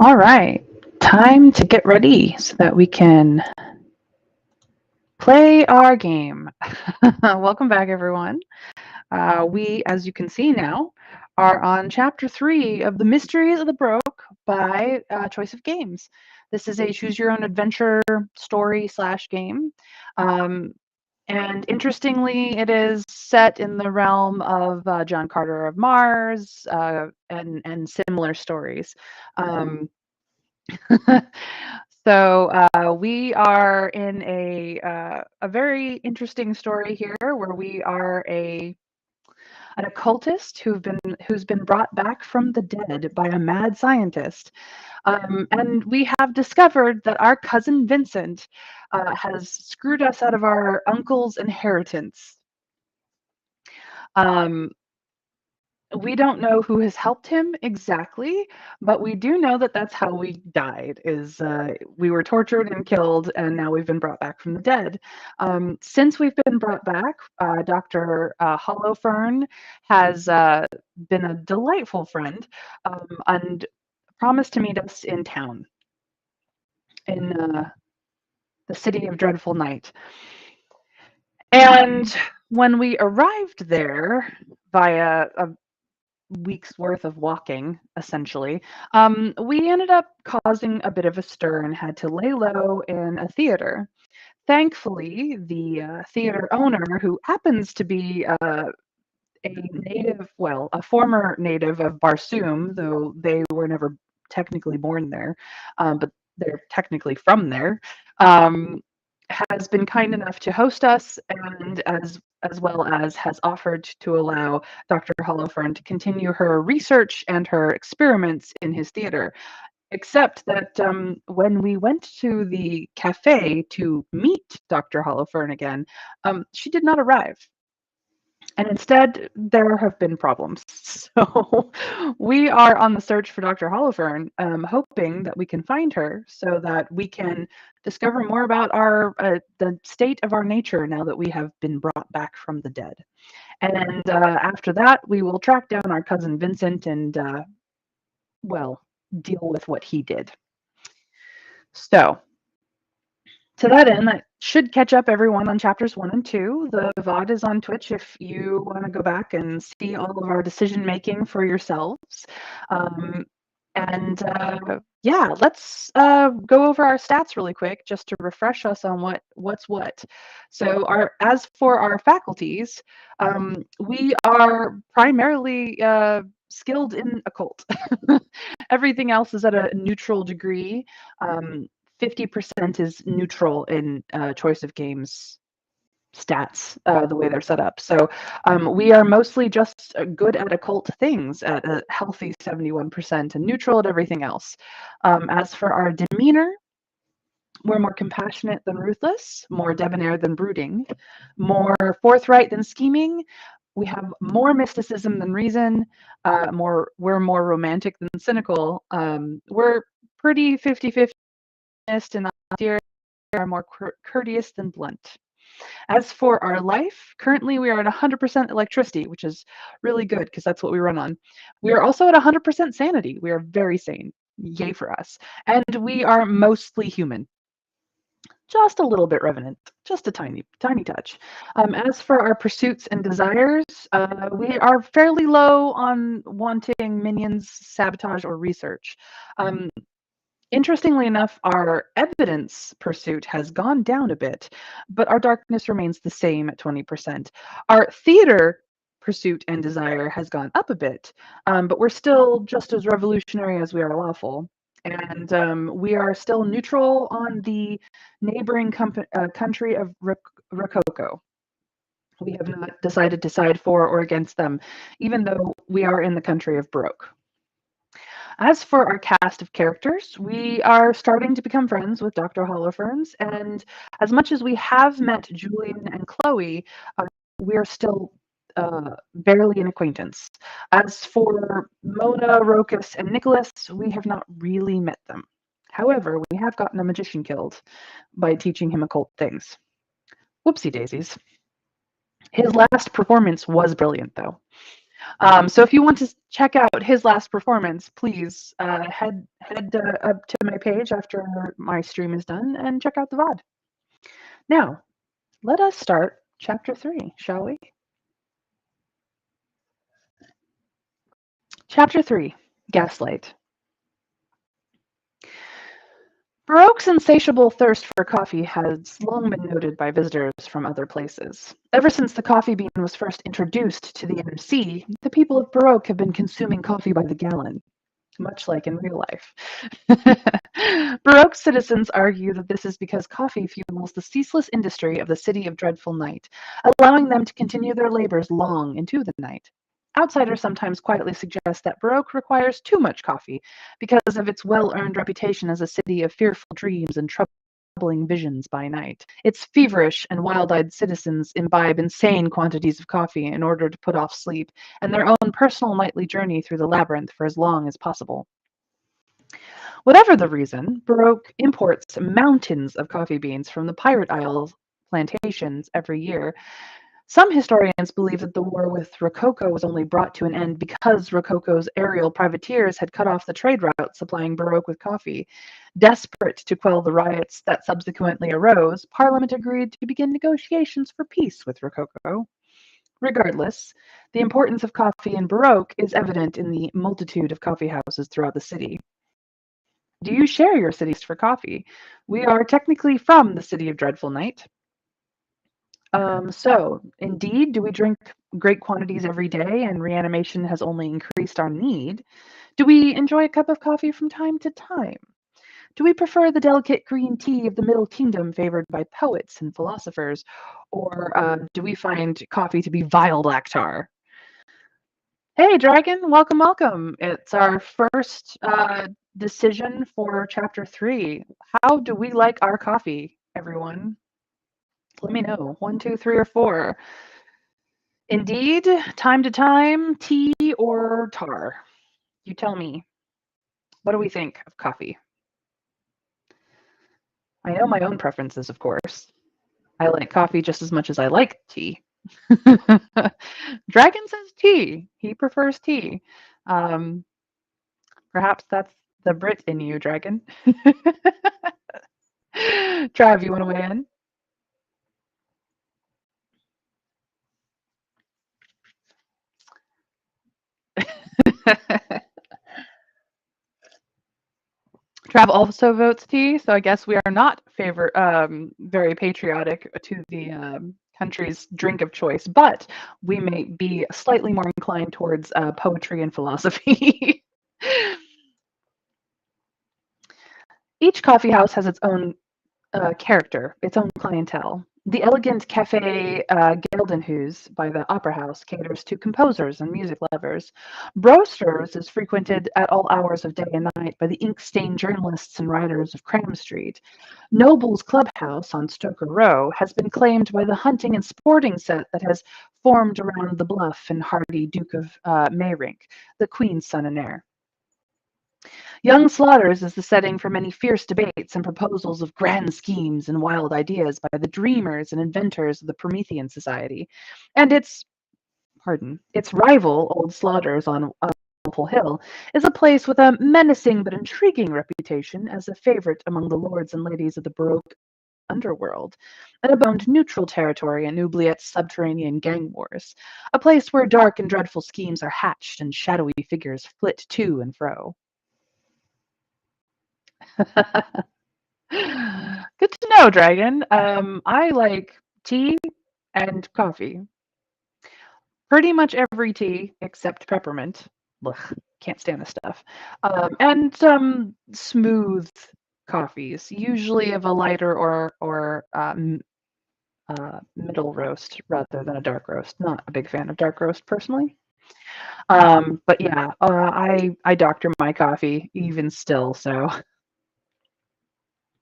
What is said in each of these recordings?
All right, time to get ready so that we can play our game. Welcome back, everyone. We, as you can see now, are on chapter 3 of The Mysteries of the Baroque by Choice of Games. This is a choose your own adventure story slash game. Um, and interestingly, it is set in the realm of John Carter of Mars and similar stories. Um, So we are in a very interesting story here, where we are an occultist who's been brought back from the dead by a mad scientist, and we have discovered that our cousin Vincent has screwed us out of our uncle's inheritance. Um, we don't know who has helped him exactly, but we do know that that's how we died. Is we were tortured and killed, and now we've been brought back from the dead. Since we've been brought back, Dr. Holoferne has been a delightful friend, and promised to meet us in town, in the city of Dreadful Night. And when we arrived there via a week's worth of walking, essentially, we ended up causing a bit of a stir and had to lay low in a theater. Thankfully, the theater owner, who happens to be a native, well, a former native of Barsoom, though they were never technically born there, but they're technically from there, um, has been kind enough to host us, and as well as has offered to allow Dr. Holoferne to continue her research and her experiments in his theater. Except that when we went to the cafe to meet Dr. Holoferne again, she did not arrive. And instead, there have been problems. So we are on the search for Dr. Holoferne, hoping that we can find her so that we can discover more about the state of our nature now that we have been brought back from the dead. And after that, we will track down our cousin Vincent and, well, deal with what he did. So to that end, that should catch up everyone on chapters 1 and 2. The VOD is on Twitch if you want to go back and see all of our decision making for yourselves. Um, and yeah, let's go over our stats really quick just to refresh us on what's what. So as for our faculties, we are primarily skilled in occult. Everything else is at a neutral degree. 50% is neutral in choice of games stats, the way they're set up. So we are mostly just good at occult things at a healthy 71% and neutral at everything else. As for our demeanor, we're more compassionate than ruthless, more debonair than brooding, more forthright than scheming. We have more mysticism than reason. We're more romantic than cynical. We're pretty 50-50 and are more courteous than blunt. As for our life, currently we are at 100% electricity, which is really good because that's what we run on. We are also at 100% sanity. We are very sane. Yay for us. And we are mostly human. Just a little bit revenant, just a tiny, tiny touch. As for our pursuits and desires, we are fairly low on wanting minions, sabotage, or research. Interestingly enough, our evidence pursuit has gone down a bit, but our darkness remains the same at 20%. Our theater pursuit and desire has gone up a bit, but we're still just as revolutionary as we are lawful. And we are still neutral on the neighboring country of Rococo. We have not decided to side for or against them, even though we are in the country of Baroque. As for our cast of characters, we are starting to become friends with Dr. Holofernes, and as much as we have met Julian and Chloe, we are still barely an acquaintance. As for Mona, Rokus, and Nicholas, we have not really met them. However, we have gotten a magician killed by teaching him occult things. Whoopsie daisies. His last performance was brilliant, though. So if you want to check out his last performance, please head up to my page after my stream is done and check out the VOD. Now, let us start chapter 3, shall we? Chapter 3, Gaslight. Baroque's insatiable thirst for coffee has long been noted by visitors from other places. Ever since the coffee bean was first introduced to the inner sea, the people of Baroque have been consuming coffee by the gallon, much like in real life. Baroque citizens argue that this is because coffee fuels the ceaseless industry of the city of dreadful night, allowing them to continue their labors long into the night. Outsiders sometimes quietly suggest that Baroque requires too much coffee because of its well-earned reputation as a city of fearful dreams and troubling visions by night. Its feverish and wild-eyed citizens imbibe insane quantities of coffee in order to put off sleep and their own personal nightly journey through the labyrinth for as long as possible. Whatever the reason, Baroque imports mountains of coffee beans from the Pirate Isles plantations every year. Some historians believe that the war with Rococo was only brought to an end because Rococo's aerial privateers had cut off the trade route supplying Baroque with coffee. Desperate to quell the riots that subsequently arose, Parliament agreed to begin negotiations for peace with Rococo. Regardless, the importance of coffee in Baroque is evident in the multitude of coffee houses throughout the city. Do you share your city's for coffee? We are technically from the city of Dreadful Night. So, indeed, do we drink great quantities every day and reanimation has only increased our need? Do we enjoy a cup of coffee from time to time? Do we prefer the delicate green tea of the Middle Kingdom favored by poets and philosophers? Or do we find coffee to be vile black tar? Hey, Dragon, welcome, welcome. It's our first decision for chapter 3. How do we like our coffee, everyone? Let me know. 1, 2, 3, or 4. Indeed, time to time, tea or tar? You tell me. What do we think of coffee? I know my own preferences, of course. I like coffee just as much as I like tea. Dragon says tea. He prefers tea. Um, Perhaps that's the Brit in you, Dragon. Trav, you want to weigh in? Trav also votes tea, so I guess we are not very patriotic to the country's drink of choice, but we may be slightly more inclined towards poetry and philosophy. Each coffee house has its own character, its own clientele. The elegant Café Geldenhuis by the Opera House caters to composers and music lovers. Broasters is frequented at all hours of day and night by the ink-stained journalists and writers of Cram Street. Noble's Clubhouse on Stoker Row has been claimed by the hunting and sporting set that has formed around the bluff and hardy Duke of Mayrink, the Queen's son and heir. Young Slaughters is the setting for many fierce debates and proposals of grand schemes and wild ideas by the dreamers and inventors of the Promethean Society. And its rival, Old Slaughters on Apple Hill, is a place with a menacing but intriguing reputation as a favorite among the lords and ladies of the Baroque underworld, an abound neutral territory in Oubliette's subterranean gang wars, a place where dark and dreadful schemes are hatched and shadowy figures flit to and fro. Good to know, Dragon. I like tea and coffee. Pretty much every tea except peppermint. Ugh, can't stand this stuff. And some smooth coffees, usually of a lighter or middle roast rather than a dark roast. Not a big fan of dark roast personally. But yeah, I doctor my coffee even still. So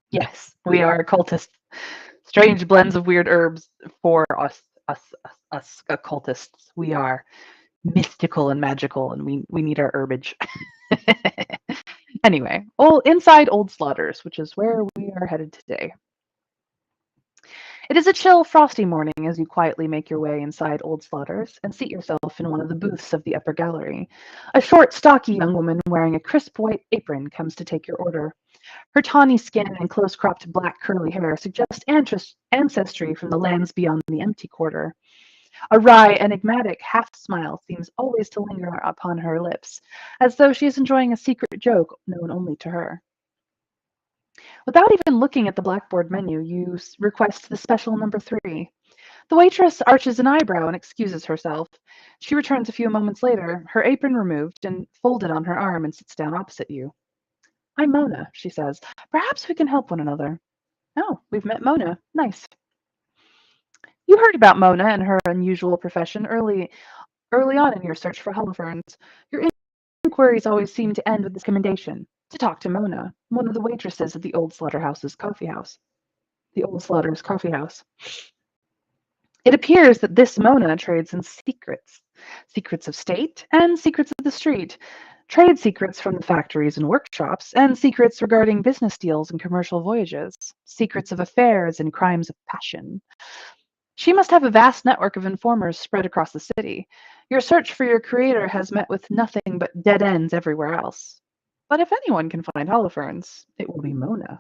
yes, we are cultists. Strange blends of weird herbs for us occultists. We are mystical and magical, and we need our herbage. Anyway, inside Old Slaughters, which is where we are headed today. It is a chill, frosty morning as you quietly make your way inside Old Slaughter's and seat yourself in one of the booths of the upper gallery. A short, stocky young woman wearing a crisp white apron comes to take your order. Her tawny skin and close-cropped black curly hair suggest ancestry from the lands beyond the empty quarter. A wry, enigmatic half-smile seems always to linger upon her lips, as though she is enjoying a secret joke known only to her. Without even looking at the blackboard menu, you request the special number 3. The waitress arches an eyebrow and excuses herself. She returns a few moments later, her apron removed and folded on her arm, and sits down opposite you. "I'm Mona," she says. "Perhaps we can help one another." "Oh, we've met Mona. Nice." You heard about Mona and her unusual profession early on in your search for Holofern's. Your inquiries always seem to end with this recommendation: to talk to Mona, one of the waitresses at the Old Slaughter's coffee house. The Old Slaughter's coffee house. It appears that this Mona trades in secrets: secrets of state and secrets of the street, trade secrets from the factories and workshops, and secrets regarding business deals and commercial voyages, secrets of affairs and crimes of passion. She must have a vast network of informers spread across the city. Your search for your creator has met with nothing but dead ends everywhere else. But if anyone can find Holofernes, it will be Mona.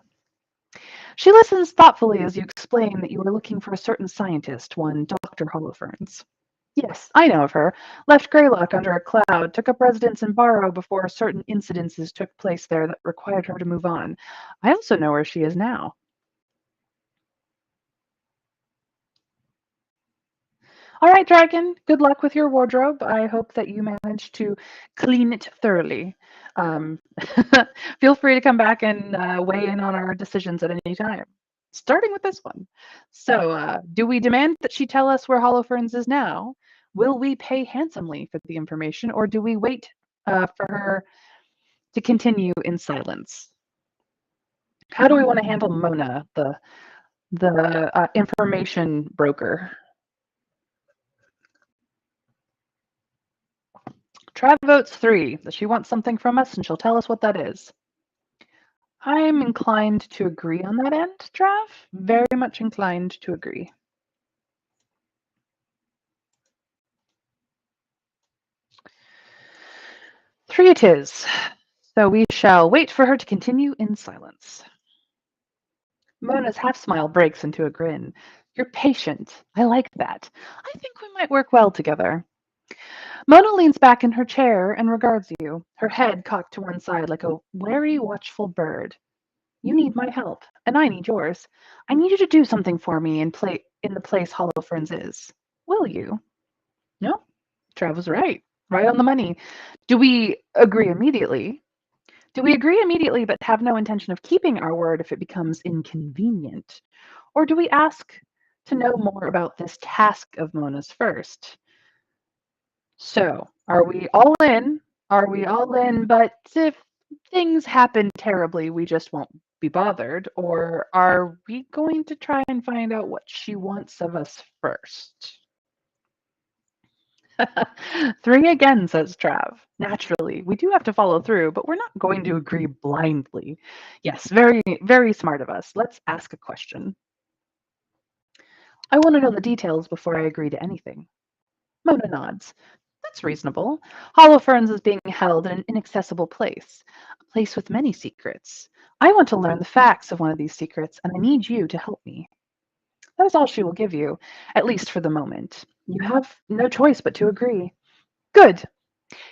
She listens thoughtfully as you explain that you are looking for a certain scientist, one Dr. Holofernes. "Yes, I know of her. Left Greylock under a cloud, took up residence in Barrow before certain incidences took place there that required her to move on. I also know where she is now." "All right, Dragon, good luck with your wardrobe. I hope that you manage to clean it thoroughly. Um, Feel free to come back and weigh in on our decisions at any time, starting with this one. So, do we demand that she tell us where Holofernes is now? Will we pay handsomely for the information, or do we wait for her to continue in silence? How do we want to handle Mona, the information broker?" Trav votes 3, that she wants something from us and she'll tell us what that is. I'm inclined to agree on that end, Trav. Very much inclined to agree. Three it is. So we shall wait for her to continue in silence. Mona's half smile breaks into a grin. "You're patient. I like that. I think we might work well together." Mona leans back in her chair and regards you, her head cocked to one side like a wary, watchful bird. "You need my help, and I need yours. I need you to do something for me in the place Holofernes is. Will you?" No, Trav was right. Right on the money. Do we agree immediately? Do we agree immediately but have no intention of keeping our word if it becomes inconvenient? Or do we ask to know more about this task of Mona's first? So, are we all in? Are we all in, but if things happen terribly, we just won't be bothered? Or are we going to try and find out what she wants of us first? 3 again, says Trav. Naturally, we do have to follow through, but we're not going to agree blindly. Yes, very, very smart of us. Let's ask a question. "I want to know the details before I agree to anything." Mona nods. "That's reasonable. Holofernes is being held in an inaccessible place, a place with many secrets. I want to learn the facts of one of these secrets, and I need you to help me." That is all she will give you, at least for the moment. You have no choice but to agree. "Good.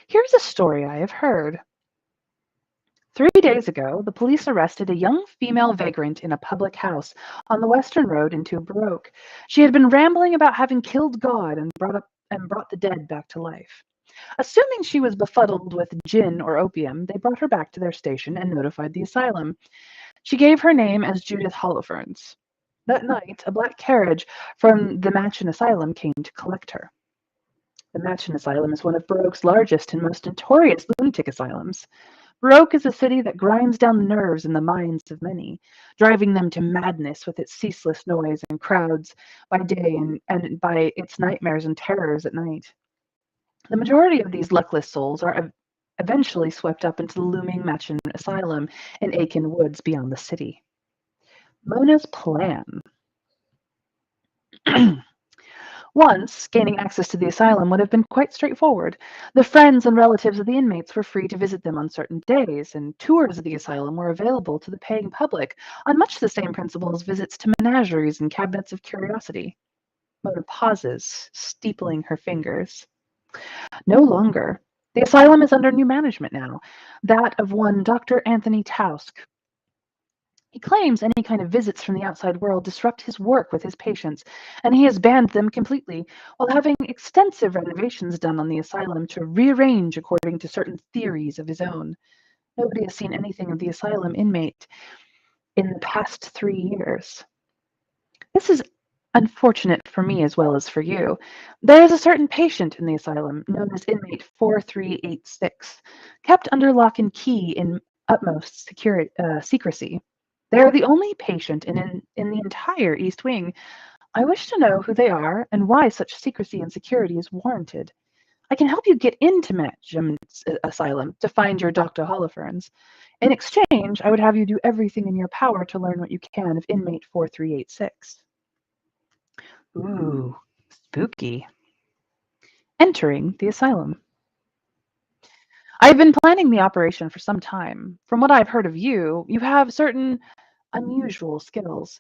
Here's a story I have heard. 3 days ago, the police arrested a young female vagrant in a public house on the western road into Baroque. She had been rambling about having killed God and brought the dead back to life. Assuming she was befuddled with gin or opium, they brought her back to their station and notified the asylum. She gave her name as Judith Holofernes. That night, a black carriage from the Matchin Asylum came to collect her. The Matchin Asylum is one of Baroque's largest and most notorious lunatic asylums. Baroque is a city that grinds down the nerves and the minds of many, driving them to madness with its ceaseless noise and crowds by day and by its nightmares and terrors at night. The majority of these luckless souls are eventually swept up into the looming Matchin Asylum in Aiken Woods beyond the city. Mona's plan. Once, gaining access to the asylum would have been quite straightforward. The friends and relatives of the inmates were free to visit them on certain days, and tours of the asylum were available to the paying public on much the same principle as visits to menageries and cabinets of curiosity. Mona pauses, steepling her fingers. No longer. The asylum is under new management now, that of one Dr. Anthony Tausk. He claims any kind of visits from the outside world disrupt his work with his patients, and he has banned them completely, while having extensive renovations done on the asylum to rearrange according to certain theories of his own. Nobody has seen anything of the asylum inmate in the past 3 years. This is unfortunate for me as well as for you. There is a certain patient in the asylum, known as inmate 4386, kept under lock and key in utmost secrecy. They are the only patient in the entire East Wing. I wish to know who they are and why such secrecy and security is warranted. I can help you get into Jim's asylum to find your Dr. Holofernes. In exchange, I would have you do everything in your power to learn what you can of inmate 4386. Ooh, spooky. Entering the asylum. I've been planning the operation for some time. From what I've heard of you, you have certain unusual skills.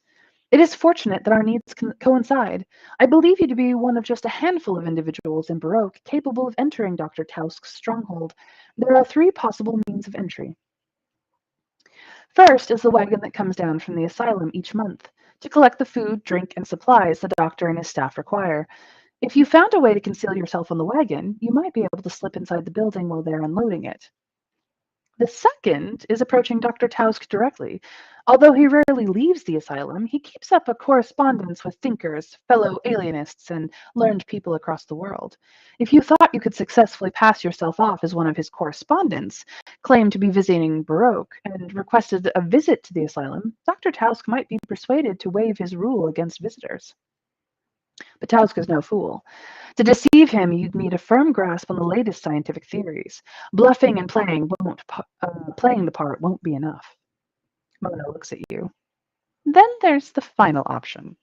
It is fortunate that our needs can coincide. I believe you to be one of just a handful of individuals in Baroque capable of entering Dr. Tausk's stronghold. There are 3 possible means of entry. First is the wagon that comes down from the asylum each month to collect the food, drink, and supplies the doctor and his staff require. If you found a way to conceal yourself on the wagon, you might be able to slip inside the building while they're unloading it. The second is approaching Dr. Tausk directly. Although he rarely leaves the asylum, he keeps up a correspondence with thinkers, fellow alienists, and learned people across the world. If you thought you could successfully pass yourself off as one of his correspondents, claimed to be visiting Baroque, and requested a visit to the asylum, Dr. Tausk might be persuaded to waive his rule against visitors. But Tausk is no fool. To deceive him, you'd need a firm grasp on the latest scientific theories. Bluffing and playing the part won't be enough. Mona looks at you. Then there's the final option.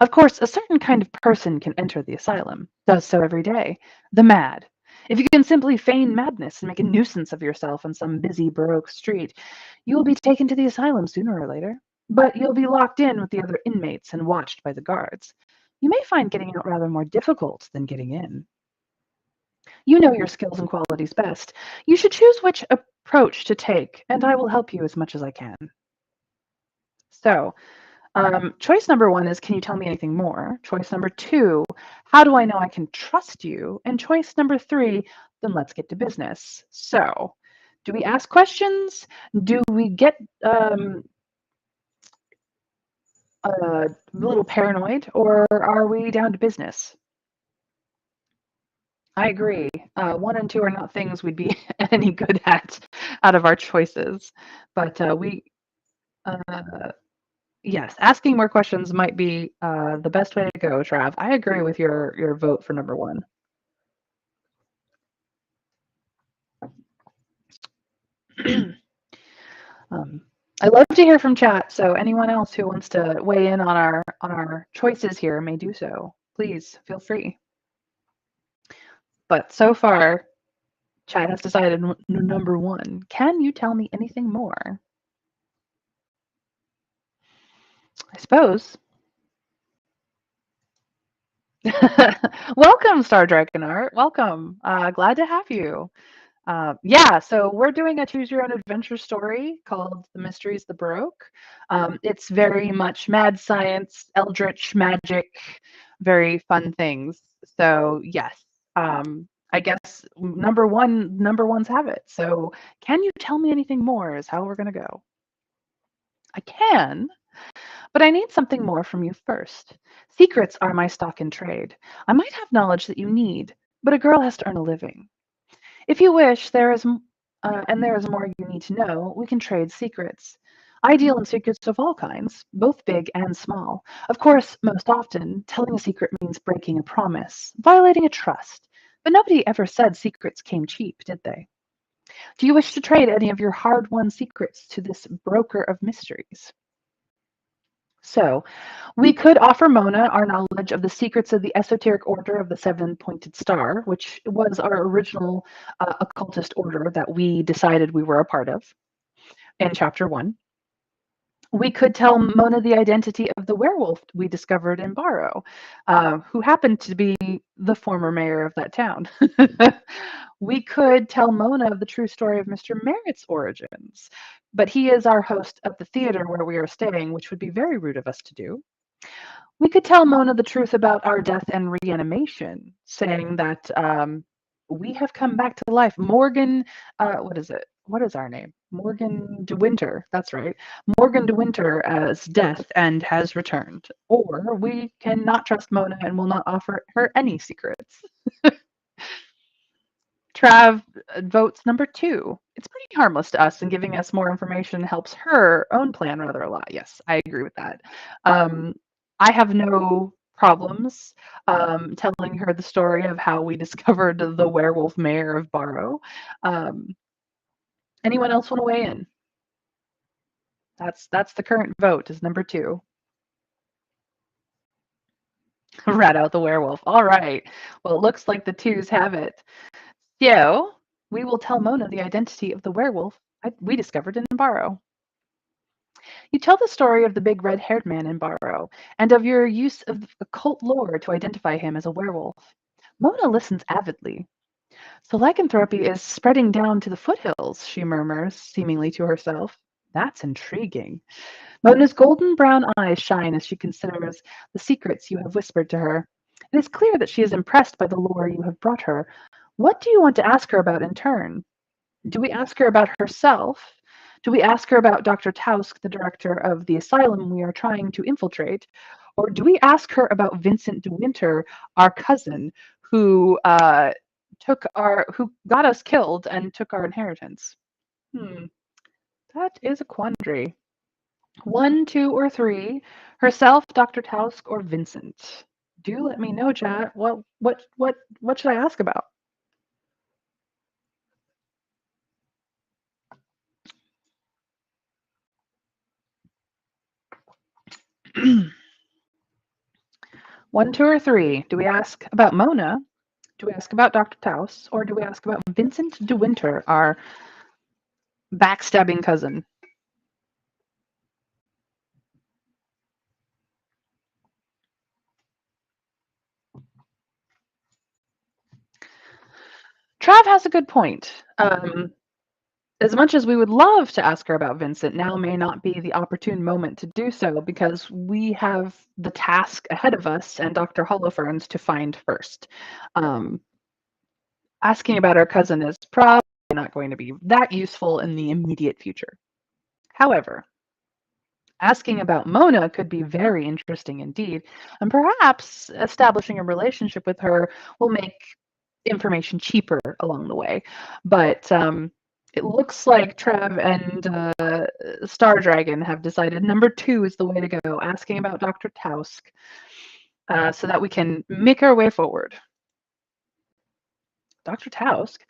Of course, a certain kind of person can enter the asylum, does so every day. The mad. If you can simply feign madness and make a nuisance of yourself on some busy Baroque street, you will be taken to the asylum sooner or later. But you'll be locked in with the other inmates and watched by the guards. You may find getting out rather more difficult than getting in. You know your skills and qualities best. You should choose which approach to take, and I will help you as much as I can. So, choice number 1 is, can you tell me anything more? Choice number 2, how do I know I can trust you? And choice number 3, then let's get to business. So, do we ask questions? Do we get a little paranoid, or are we down to business? I agree. 1 and 2 are not things we'd be any good at out of our choices. But yes, asking more questions might be the best way to go, Trav. I agree with your vote for number 1. I love to hear from chat, so anyone else who wants to weigh in on our choices here may do so. Please feel free. But so far, chat has decided number 1. Can you tell me anything more? I suppose. Welcome, Star Dragonart. Welcome. Glad to have you. Yeah, so we're doing a choose your own adventure story called The Mysteries of the Baroque. It's very much mad science, eldritch magic, very fun things. So yes, I guess number ones have it. So can you tell me anything more is how we're gonna go. I can, but I need something more from you first. Secrets are my stock in trade. I might have knowledge that you need, but a girl has to earn a living. If you wish, there is more you need to know, we can trade secrets. I deal in secrets of all kinds, both big and small. Of course, most often, telling a secret means breaking a promise, violating a trust. But nobody ever said secrets came cheap, did they? Do you wish to trade any of your hard-won secrets to this broker of mysteries? So, we could offer Mona our knowledge of the secrets of the esoteric order of the seven pointed star, which was our original occultist order that we decided we were a part of in chapter one. We could tell Mona the identity of the werewolf we discovered in Barrow, who happened to be the former mayor of that town. We could tell Mona the true story of Mr. Merritt's origins, but he is our host of the theater where we are staying, which would be very rude of us to do. We could tell Mona the truth about our death and reanimation, saying that we have come back to life. Morgan, what is it? What is our name? Morgan de Winter. That's right. Morgan de Winter as death and has returned. Or we cannot trust Mona and will not offer her any secrets. Trav votes number two. It's pretty harmless to us, and giving us more information helps her own plan rather a lot. Yes, I agree with that. Um, I have no problems telling her the story of how we discovered the werewolf mayor of Barrow. Um, anyone else want to weigh in? That's the current vote is number two. Rat out the werewolf. All right. Well, it looks like the twos have it. So we will tell Mona the identity of the werewolf we discovered in Barrow. You tell the story of the big red-haired man in Barrow, and of your use of occult lore to identify him as a werewolf. Mona listens avidly. So lycanthropy is spreading down to the foothills, she murmurs, seemingly to herself. That's intriguing. Mona's golden brown eyes shine as she considers the secrets you have whispered to her. It is clear that she is impressed by the lore you have brought her. What do you want to ask her about in turn? Do we ask her about herself? Do we ask her about Dr. Tausk, the director of the asylum we are trying to infiltrate? Or do we ask her about Vincent de Winter, our cousin, who got us killed and took our inheritance? Hmm, that is a quandary. One, two, or three, herself, Dr. Tausk, or Vincent. Do let me know, chat. What should I ask about? One, two, or three. Do we ask about Mona? Do we ask about Dr. Taus? Or do we ask about Vincent de Winter, our backstabbing cousin? Trav has a good point. As much as we would love to ask her about Vincent, now may not be the opportune moment to do so because we have the task ahead of us and Dr. Holofernes to find first. Um, asking about our cousin is probably not going to be that useful in the immediate future. However, asking about Mona could be very interesting indeed, and perhaps establishing a relationship with her will make information cheaper along the way. But it looks like Trev and Star Dragon have decided number two is the way to go, asking about Dr. Tausk, so that we can make our way forward. Dr. Tausk,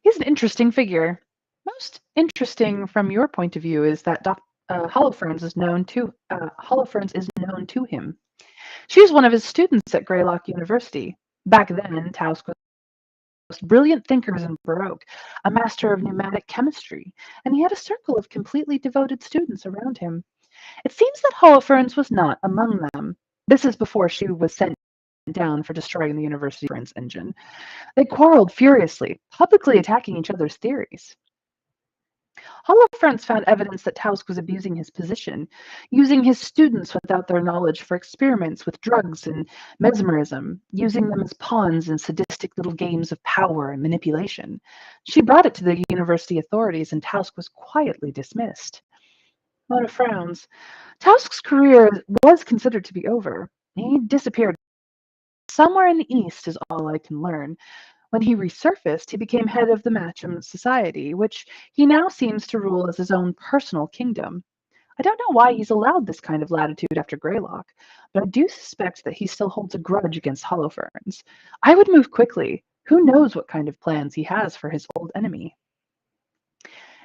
he's an interesting figure. Most interesting from your point of view is that Holoferne is known to him. She was one of his students at Greylock University. Back then, Tausk was most brilliant thinkers in Baroque, a master of pneumatic chemistry, and he had a circle of completely devoted students around him. It seems that Holofernes was not among them. This is before she was sent down for destroying the university reference engine. They quarreled furiously, publicly attacking each other's theories. Holoferne found evidence that Tausk was abusing his position, using his students without their knowledge for experiments with drugs and mesmerism, using them as pawns in sadistic little games of power and manipulation. She brought it to the university authorities, and Tausk was quietly dismissed. Mona frowns. Tausk's career was considered to be over. He disappeared somewhere in the east, is all I can learn. When he resurfaced, he became head of the Matcham Society, which he now seems to rule as his own personal kingdom. I don't know why he's allowed this kind of latitude after Greylock, but I do suspect that he still holds a grudge against Holofernes. I would move quickly. Who knows what kind of plans he has for his old enemy?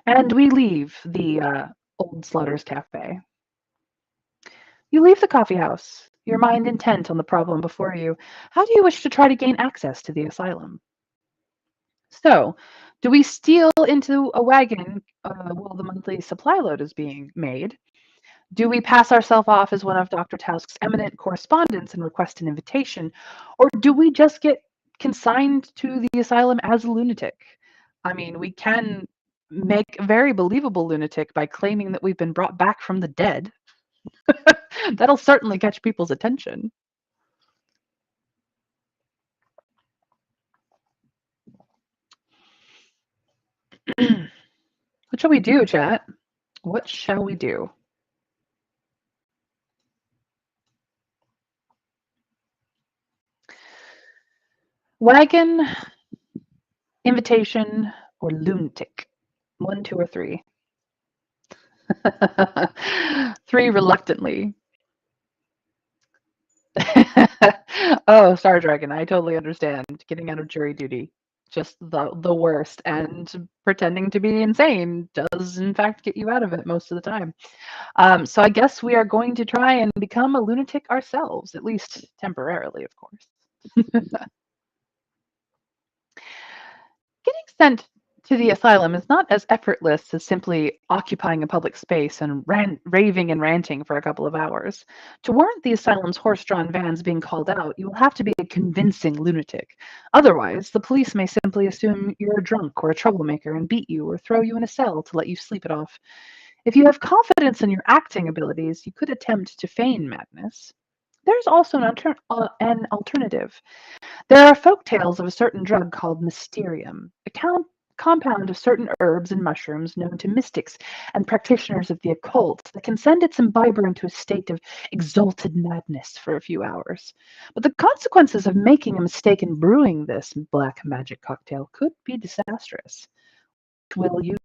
And we leave the Old Slaughter's Cafe. You leave the coffee house, your mind intent on the problem before you. How do you wish to try to gain access to the asylum? So, do we steal into a wagon while the monthly supply load is being made? Do we pass ourselves off as one of Dr. Tausk's eminent correspondents and request an invitation? Or do we just get consigned to the asylum as a lunatic? I mean, we can make a very believable lunatic by claiming that we've been brought back from the dead. That'll certainly catch people's attention. What shall we do, chat? What shall we do? Wagon, invitation, or lunatic? One, two, or three? Three reluctantly. Oh, Star Dragon, I totally understand. Getting out of jury duty, just the worst. And pretending to be insane does, in fact, get you out of it most of the time. So I guess we are going to try and become a lunatic ourselves, at least temporarily, of course. Getting sent to the asylum is not as effortless as simply occupying a public space and raving and ranting for a couple of hours. To warrant the asylum's horse drawn vans being called out, you will have to be a convincing lunatic. Otherwise, the police may simply assume you're a drunk or a troublemaker and beat you or throw you in a cell to let you sleep it off. If you have confidence in your acting abilities, you could attempt to feign madness. There's also an alternative. There are folk tales of a certain drug called mysterium, a compound of certain herbs and mushrooms known to mystics and practitioners of the occult that can send its imbiber into a state of exalted madness for a few hours. But the consequences of making a mistake in brewing this black magic cocktail could be disastrous. Will you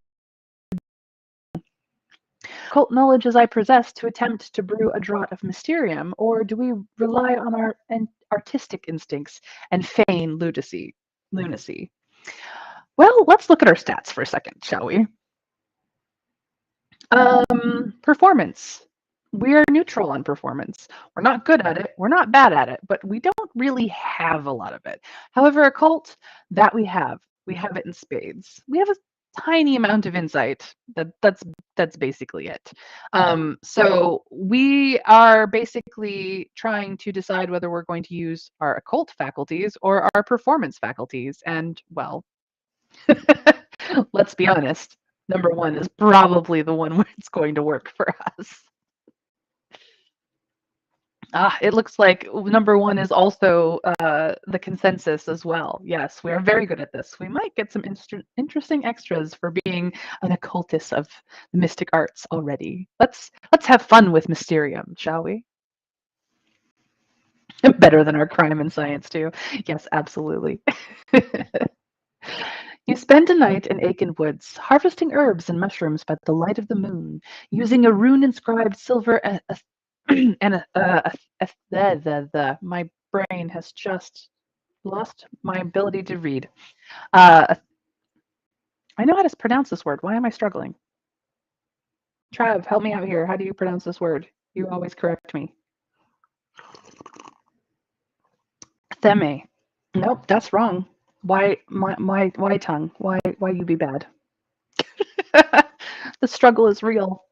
occult knowledge as I possess to attempt to brew a draught of mysterium, or do we rely on our artistic instincts and feign lunacy? Well, let's look at our stats for a second, shall we? Performance. We're neutral on performance. We're not good at it. We're not bad at it, but we don't really have a lot of it. However, occult, that we have. We have it in spades. We have a tiny amount of insight. That's basically it. So we are basically trying to decide whether we're going to use our occult faculties or our performance faculties. And well, let's be honest. Number one is probably the one where it's going to work for us. It looks like number one is also the consensus as well. Yes, we are very good at this. We might get some interesting extras for being an occultist of the mystic arts already. Let's have fun with Mysterium, shall we? Better than our crime and science too. Yes, absolutely. You spend a night in Aiken Woods, harvesting herbs and mushrooms by the light of the moon, using a rune-inscribed silver and my brain has just lost my ability to read. I know how to pronounce this word. Why am I struggling? Trav, help me out here. How do you pronounce this word? You always correct me. Theme. Nope, that's wrong. Why why tongue? Why you be bad? The struggle is real.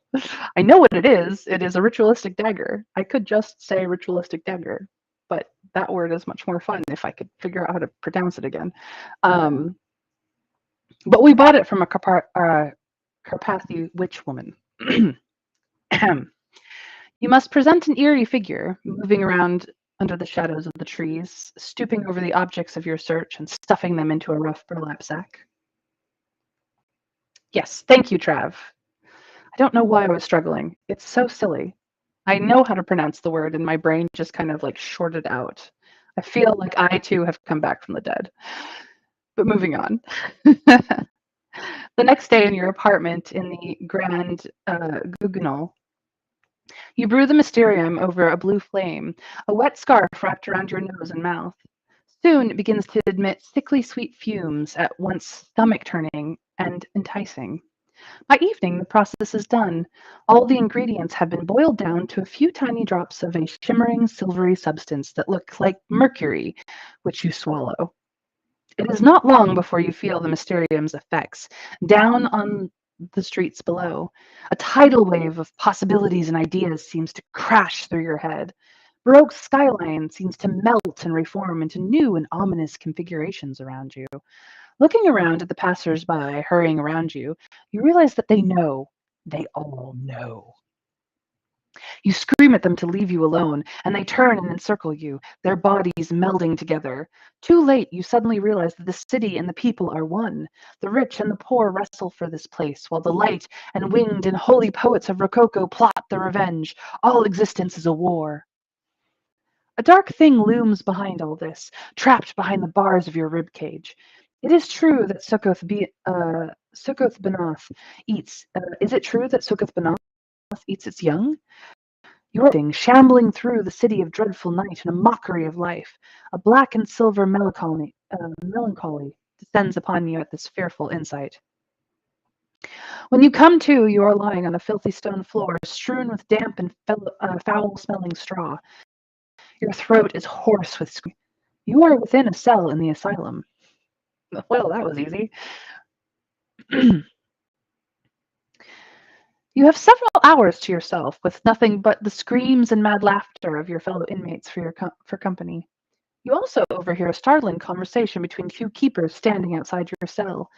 I know what it is. It is a ritualistic dagger. I could just say ritualistic dagger, but that word is much more fun if I could figure out how to pronounce it again. But we bought it from a Carpathy witch woman. You must present an eerie figure, moving around under the shadows of the trees, stooping over the objects of your search and stuffing them into a rough burlap sack. Yes, thank you, Trav. I don't know why I was struggling. It's so silly. I know how to pronounce the word, and my brain just kind of like shorted out. I feel like I too have come back from the dead. But moving on. The next day in your apartment in the Grand Guignol, you brew the mysterium over a blue flame, a wet scarf wrapped around your nose and mouth. Soon it begins to emit sickly sweet fumes, at once stomach turning and enticing. By evening, the process is done. All the ingredients have been boiled down to a few tiny drops of a shimmering silvery substance that look like mercury, which you swallow. It is not long before you feel the mysterium's effects down on the streets below. A tidal wave of possibilities and ideas seems to crash through your head. Baroque's skyline seems to melt and reform into new and ominous configurations around you. Looking around at the passers-by hurrying around you, you realize that they know. They all know. You scream at them to leave you alone, and they turn and encircle you, their bodies melding together. Too late, you suddenly realize that the city and the people are one. The rich and the poor wrestle for this place, while the light and winged and holy poets of Rococo plot their revenge. All existence is a war. A dark thing looms behind all this, trapped behind the bars of your rib cage. It is true that Sukkoth Benoth eats. Is it true that Sukkoth Benoth eats its young? You're shambling through the city of dreadful night in a mockery of life. A black and silver melancholy descends upon you at this fearful insight. When you come to, you are lying on a filthy stone floor, strewn with damp and foul-smelling straw. Your throat is hoarse with screaming. You are within a cell in the asylum. Well, that was easy. You have several hours to yourself, with nothing but the screams and mad laughter of your fellow inmates for company. You also overhear a startling conversation between two keepers standing outside your cell.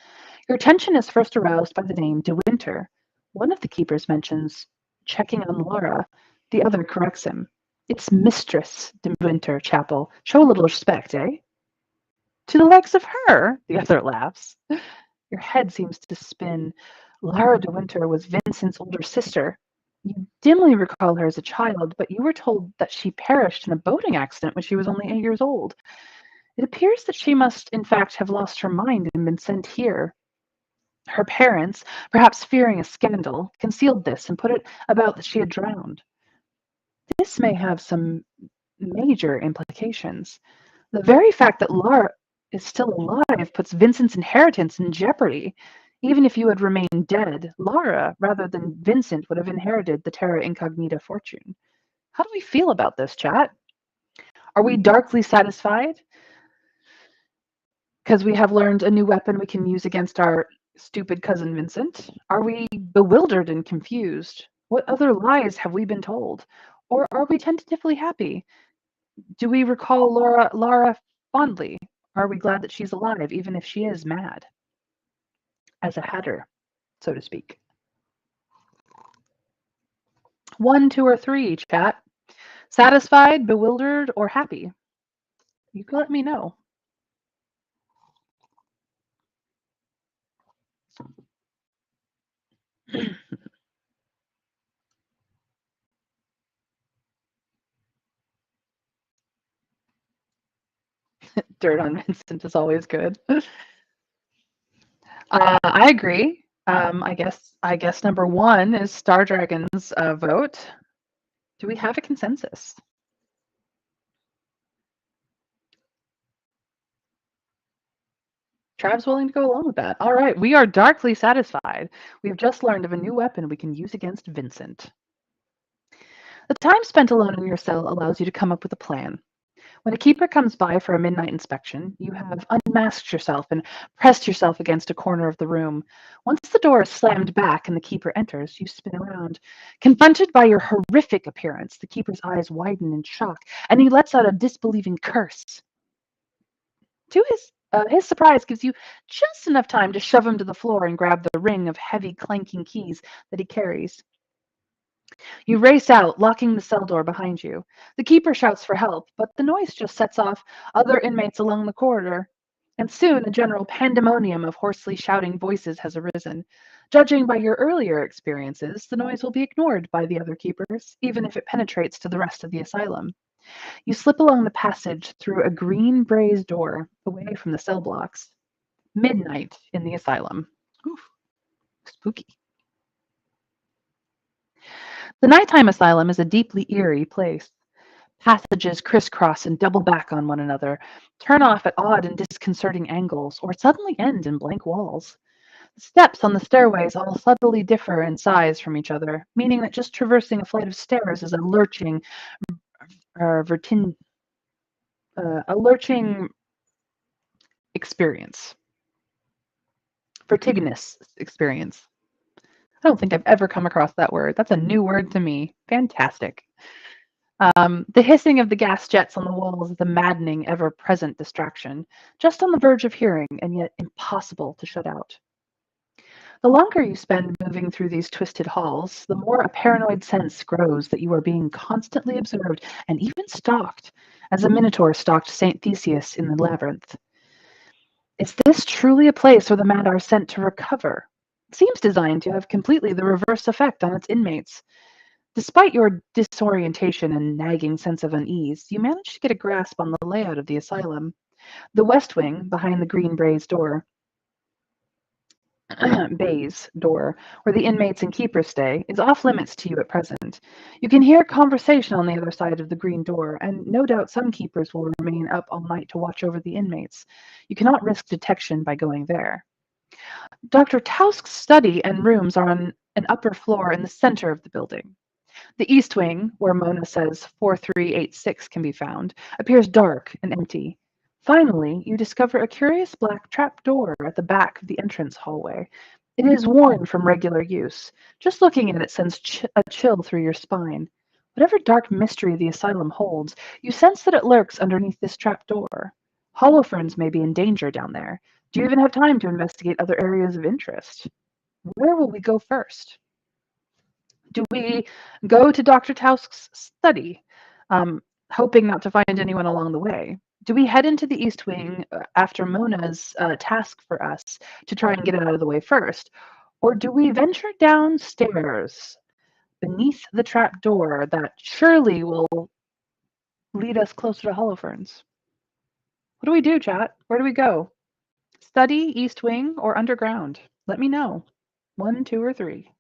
Your attention is first aroused by the name De Winter. One of the keepers mentions checking on Laura. The other corrects him. It's Mistress De Winter, Chapel. Show a little respect, eh? To the likes of her, the other laughs. Your head seems to spin. Lara De Winter was Vincent's older sister. You dimly recall her as a child, but you were told that she perished in a boating accident when she was only 8 years old. It appears that she must, in fact, have lost her mind and been sent here. Her parents, perhaps fearing a scandal, concealed this and put it about that she had drowned. This may have some major implications. The very fact that Lara is still alive puts Vincent's inheritance in jeopardy. Even if you had remained dead, Lara, rather than Vincent, would have inherited the Terra Incognita fortune. How do we feel about this, chat? Are we darkly satisfied because we have learned a new weapon we can use against our stupid cousin Vincent? Are we bewildered and confused? What other lies have we been told? Or are we tentatively happy? Do we recall Lara fondly? Are we glad that she's alive, even if she is mad? As a hatter, so to speak. 1, 2, or 3, chat. Satisfied, bewildered, or happy? You can let me know. Dirt on Vincent is always good. I agree. I guess number 1 is Star Dragon's vote. Do we have a consensus? Trav's willing to go along with that. All right, we are darkly satisfied. We've just learned of a new weapon we can use against Vincent. The time spent alone in your cell allows you to come up with a plan. When a keeper comes by for a midnight inspection, you have unmasked yourself and pressed yourself against a corner of the room. Once the door is slammed back and the keeper enters, you spin around. Confronted by your horrific appearance, the keeper's eyes widen in shock, and he lets out a disbelieving curse. To his surprise gives you just enough time to shove him to the floor and grab the ring of heavy clanking keys that he carries. You race out, locking the cell door behind you. The keeper shouts for help, but the noise just sets off other inmates along the corridor. And soon a general pandemonium of hoarsely shouting voices has arisen. Judging by your earlier experiences, the noise will be ignored by the other keepers, even if it penetrates to the rest of the asylum. You slip along the passage through a green brazed door, away from the cell blocks. Midnight in the asylum. Oof, spooky. The nighttime asylum is a deeply eerie place. Passages crisscross and double back on one another, turn off at odd and disconcerting angles, or suddenly end in blank walls. The steps on the stairways all subtly differ in size from each other, meaning that just traversing a flight of stairs is uh, vertin, a lurching experience, vertiginous experience. I don't think I've ever come across that word. That's a new word to me. Fantastic. The hissing of the gas jets on the walls is a maddening, ever present distraction, just on the verge of hearing and yet impossible to shut out. The longer you spend moving through these twisted halls, the more a paranoid sense grows that you are being constantly observed and even stalked, as a minotaur stalked St. Theseus in the labyrinth. Is this truly a place where the mad are sent to recover? It seems designed to have completely the reverse effect on its inmates. Despite your disorientation and nagging sense of unease, you manage to get a grasp on the layout of the asylum. The west wing, behind the green baize door, baize door, where the inmates and keepers stay, is off limits to you at present. You can hear conversation on the other side of the green door, and no doubt some keepers will remain up all night to watch over the inmates. You cannot risk detection by going there. Dr. Tausk's study and rooms are on an upper floor in the center of the building. The east wing, where Mona says 4386 can be found, appears dark and empty. Finally, you discover a curious black trap door at the back of the entrance hallway. It is worn from regular use. Just looking at it sends a chill through your spine. Whatever dark mystery the asylum holds, you sense that it lurks underneath this trap door. Holofernes may be in danger down there. Do you even have time to investigate other areas of interest? Where will we go first? Do we go to Dr. Tausk's study, hoping not to find anyone along the way? Do we head into the East Wing after Mona's task for us to try and get it out of the way first? Or do we venture downstairs beneath the trap door that surely will lead us closer to Holofern's? What do we do, chat? Where do we go? Study, East Wing, or underground? Let me know. 1, 2, or 3.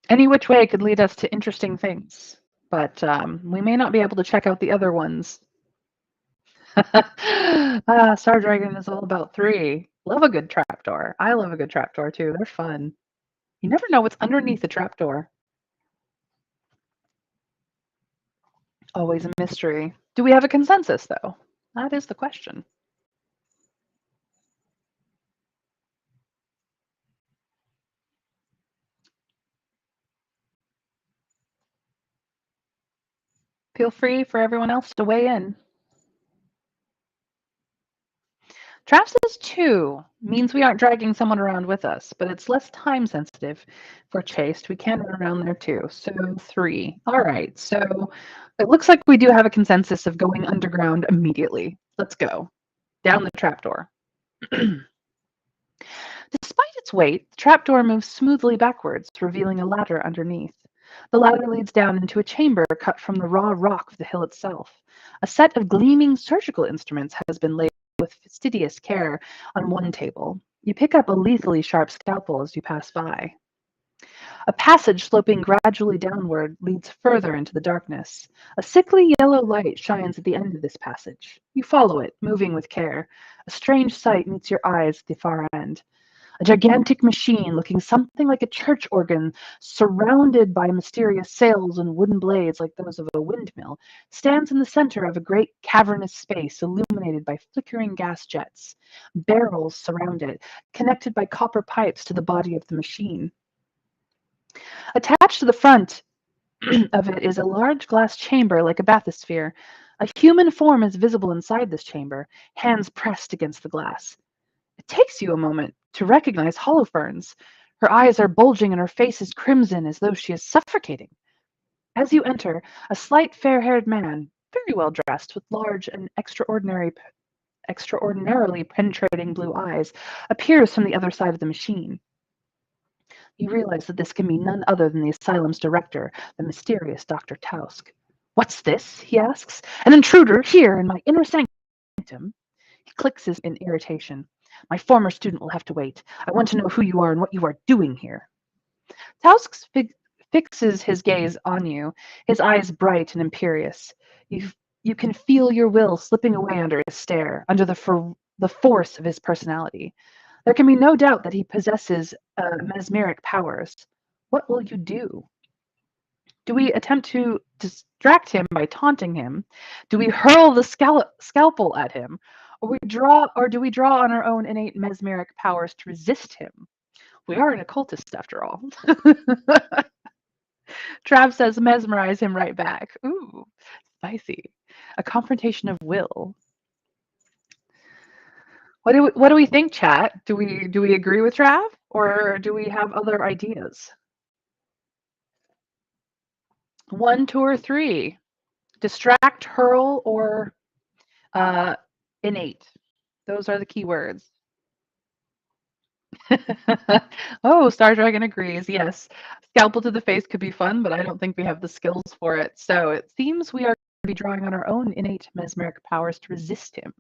Any which way could lead us to interesting things, but we may not be able to check out the other ones. Star Dragon is all about 3. Love a good trapdoor. I love a good trapdoor too. They're fun. You never know what's underneath a trapdoor. Always a mystery. Do we have a consensus, though? That is the question. Feel free for everyone else to weigh in. Traps is 2 means we aren't dragging someone around with us, but it's less time sensitive. If we're chased, we can run around there too. So 3. All right. So it looks like we do have a consensus of going underground immediately. Let's go. Down the trapdoor. Despite its weight, the trapdoor moves smoothly backwards, revealing a ladder underneath. The ladder leads down into a chamber cut from the raw rock of the hill itself. A set of gleaming surgical instruments has been laid with fastidious care on one table. You pick up a lethally sharp scalpel as you pass by. A passage sloping gradually downward leads further into the darkness. A sickly yellow light shines at the end of this passage. You follow it, moving with care. A strange sight meets your eyes at the far end. A gigantic machine looking something like a church organ, surrounded by mysterious sails and wooden blades like those of a windmill, stands in the center of a great cavernous space illuminated by flickering gas jets. Barrels surround it, connected by copper pipes to the body of the machine. Attached to the front of it is a large glass chamber like a bathysphere. A human form is visible inside this chamber, hands pressed against the glass. It takes you a moment to recognize Holofern's. Her eyes are bulging and her face is crimson as though she is suffocating. As you enter, a slight fair-haired man, very well dressed with large and extraordinarily penetrating blue eyes, appears from the other side of the machine. You realize that this can be none other than the asylum's director, the mysterious Dr. Tausk. What's this? He asks. An intruder here in my inner sanctum. He clicks his in irritation. My former student will have to wait. I want to know who you are and what you are doing here. Tausk fixes his gaze on you, his eyes bright and imperious. You, you can feel your will slipping away under his stare, under the force of his personality. There can be no doubt that he possesses mesmeric powers. What will you do? Do we attempt to distract him by taunting him? Do we hurl the scalpel at him? Or do we draw on our own innate mesmeric powers to resist him? We are an occultist after all. Trav says mesmerize him right back. Ooh, spicy. A confrontation of will. What do we think, chat? Do we agree with Trav, or do we have other ideas? 1, 2, or 3. Distract, hurl, or uh, innate. Those are the key words. Oh, Star Dragon agrees. Yes, scalpel to the face could be fun, but I don't think we have the skills for it. So it seems we are going to be drawing on our own innate mesmeric powers to resist him.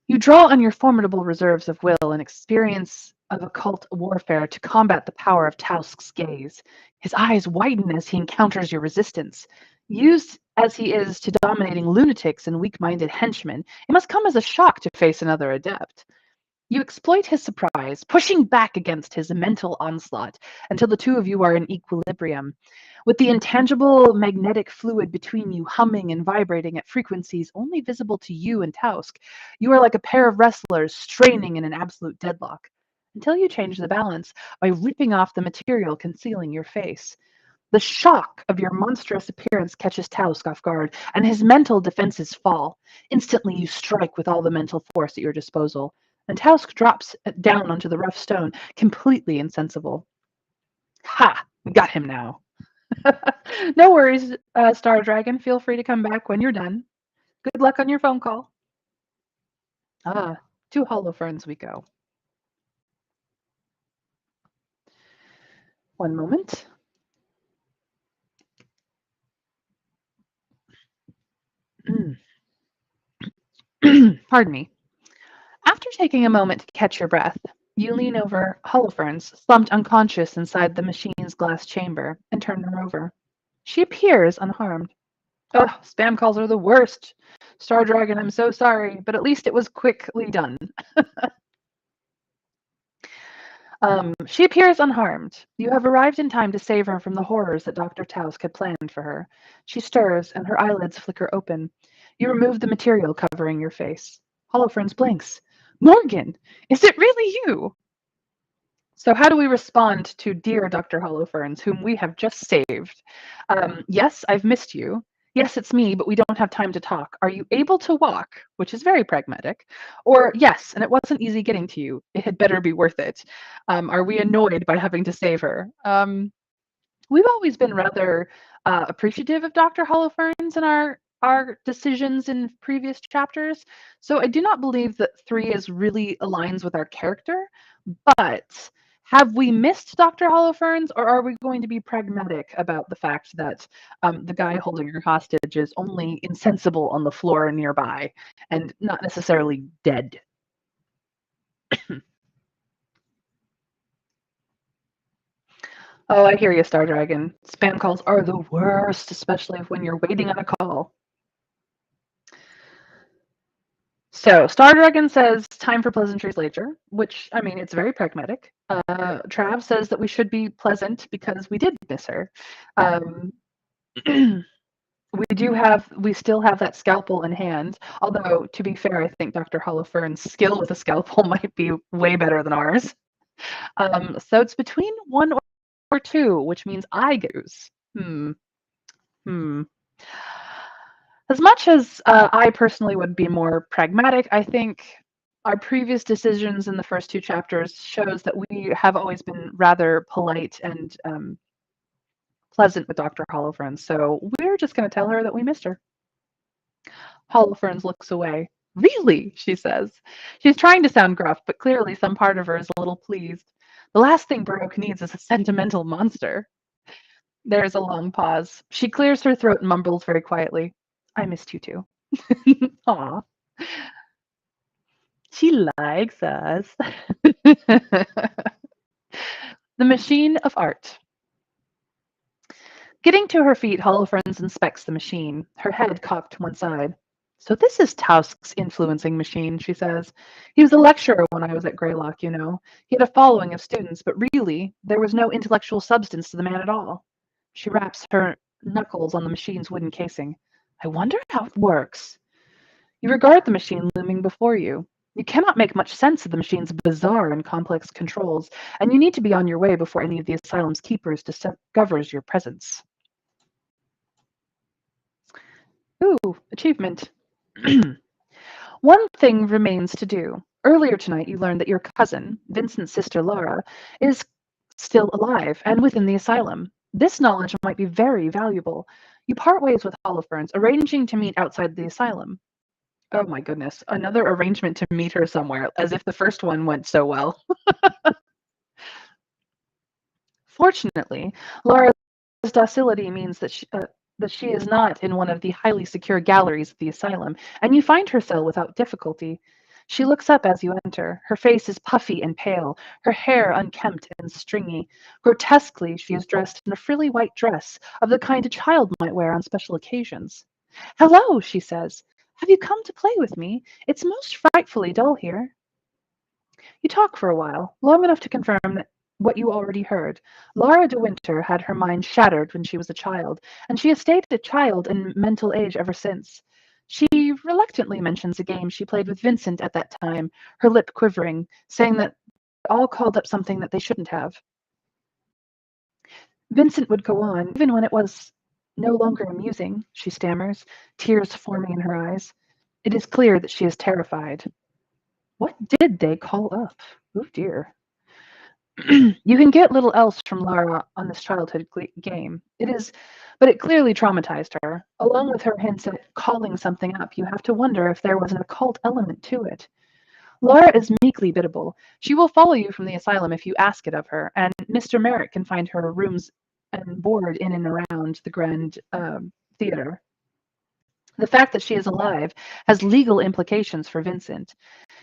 You draw on your formidable reserves of will and experience of occult warfare to combat the power of Tausk's gaze. His eyes widen as he encounters your resistance. Used as he is to dominating lunatics and weak-minded henchmen, it must come as a shock to face another adept. You exploit his surprise, pushing back against his mental onslaught until the two of you are in equilibrium. With the intangible magnetic fluid between you humming and vibrating at frequencies only visible to you and Tausk, you are like a pair of wrestlers straining in an absolute deadlock. Until you change the balance by ripping off the material concealing your face. The shock of your monstrous appearance catches Tausk off guard, and his mental defenses fall. Instantly, you strike with all the mental force at your disposal, and Tausk drops down onto the rough stone, completely insensible. Ha! We got him now. No worries, Star Dragon. Feel free to come back when you're done. Good luck on your phone call. Ah, to Holofernes we go. One moment. Pardon me. After taking a moment to catch your breath, you lean over Holofern's, slumped unconscious inside the machine's glass chamber, and turn her over. She appears unharmed. Oh, spam calls are the worst. Star Dragon, I'm so sorry, but at least it was quickly done. She appears unharmed. You have arrived in time to save her from the horrors that Dr. Tausk had planned for her. She stirs, and her eyelids flicker open. You remove the material covering your face. Holofern's blinks. Morgan, is it really you? So how do we respond to dear Dr. Holofernes, whom we have just saved? Yes, I've missed you. Yes, it's me, but we don't have time to talk. Are you able to walk? Which is very pragmatic. Or yes, and it wasn't easy getting to you. It had better be worth it. Are we annoyed by having to save her? We've always been rather appreciative of Dr. Holofernes and our decisions in previous chapters. So I do not believe that 3 is really aligns with our character, but have we missed Dr. Holofernes, or are we going to be pragmatic about the fact that the guy holding her hostage is only insensible on the floor nearby and not necessarily dead? Oh, I hear you, Star Dragon. Spam calls are the worst, especially when you're waiting on a call. So, Star Dragon says time for pleasantries later, which, I mean, it's very pragmatic. Trav says that we should be pleasant because we did miss her. Um, we still have that scalpel in hand. Although, to be fair, I think Dr. Holofern's skill with a scalpel might be way better than ours. So it's between 1 or 2, which means I goose. Hmm. As much as I personally would be more pragmatic, I think our previous decisions in the first 2 chapters shows that we have always been rather polite and pleasant with Dr. Holofernes. So we're just going to tell her that we missed her. Holofernes looks away. Really? She says. She's trying to sound gruff, but clearly some part of her is a little pleased. The last thing Baroque needs is a sentimental monster. There's a long pause. She clears her throat and mumbles very quietly. I missed you too. Aw. She likes us. The machine of art. Getting to her feet, Holoferne inspects the machine, her head cocked to one side. So this is Tausk's influencing machine, she says. He was a lecturer when I was at Greylock, you know. He had a following of students, but really, there was no intellectual substance to the man at all. She raps her knuckles on the machine's wooden casing. I wonder how it works. You regard the machine looming before you. You cannot make much sense of the machine's bizarre and complex controls, and you need to be on your way before any of the asylum's keepers discovers your presence. Ooh, achievement. One thing remains to do. Earlier tonight, you learned that your cousin, Vincent's sister Laura, is still alive and within the asylum. This knowledge might be very valuable. You part ways with Holofernes, arranging to meet outside the asylum. Oh my goodness, another arrangement to meet her somewhere, as if the first one went so well. Fortunately, Laura's docility means that she is not in one of the highly secure galleries of the asylum, and you find her cell without difficulty. She looks up as you enter. Her face is puffy and pale, her hair unkempt and stringy. Grotesquely, she is dressed in a frilly white dress of the kind a child might wear on special occasions. Hello, she says. Have you come to play with me? It's most frightfully dull here. You talk for a while, long enough to confirm that what you already heard. Laura de Winter had her mind shattered when she was a child, and she has stayed a child in mental age ever since. She reluctantly mentions a game she played with Vincent at that time, her lip quivering, saying that all called up something that they shouldn't have. Vincent would go on, even when it was no longer amusing, she stammers, tears forming in her eyes. It is clear that she is terrified. What did they call up? Oh dear. You can get little else from Lara on this childhood game. But it clearly traumatized her. Along with her hints at calling something up, you have to wonder if there was an occult element to it. Lara is meekly biddable. She will follow you from the asylum if you ask it of her, and Mr. Merrick can find her rooms and board in and around the Grand Theater. The fact that she is alive has legal implications for Vincent.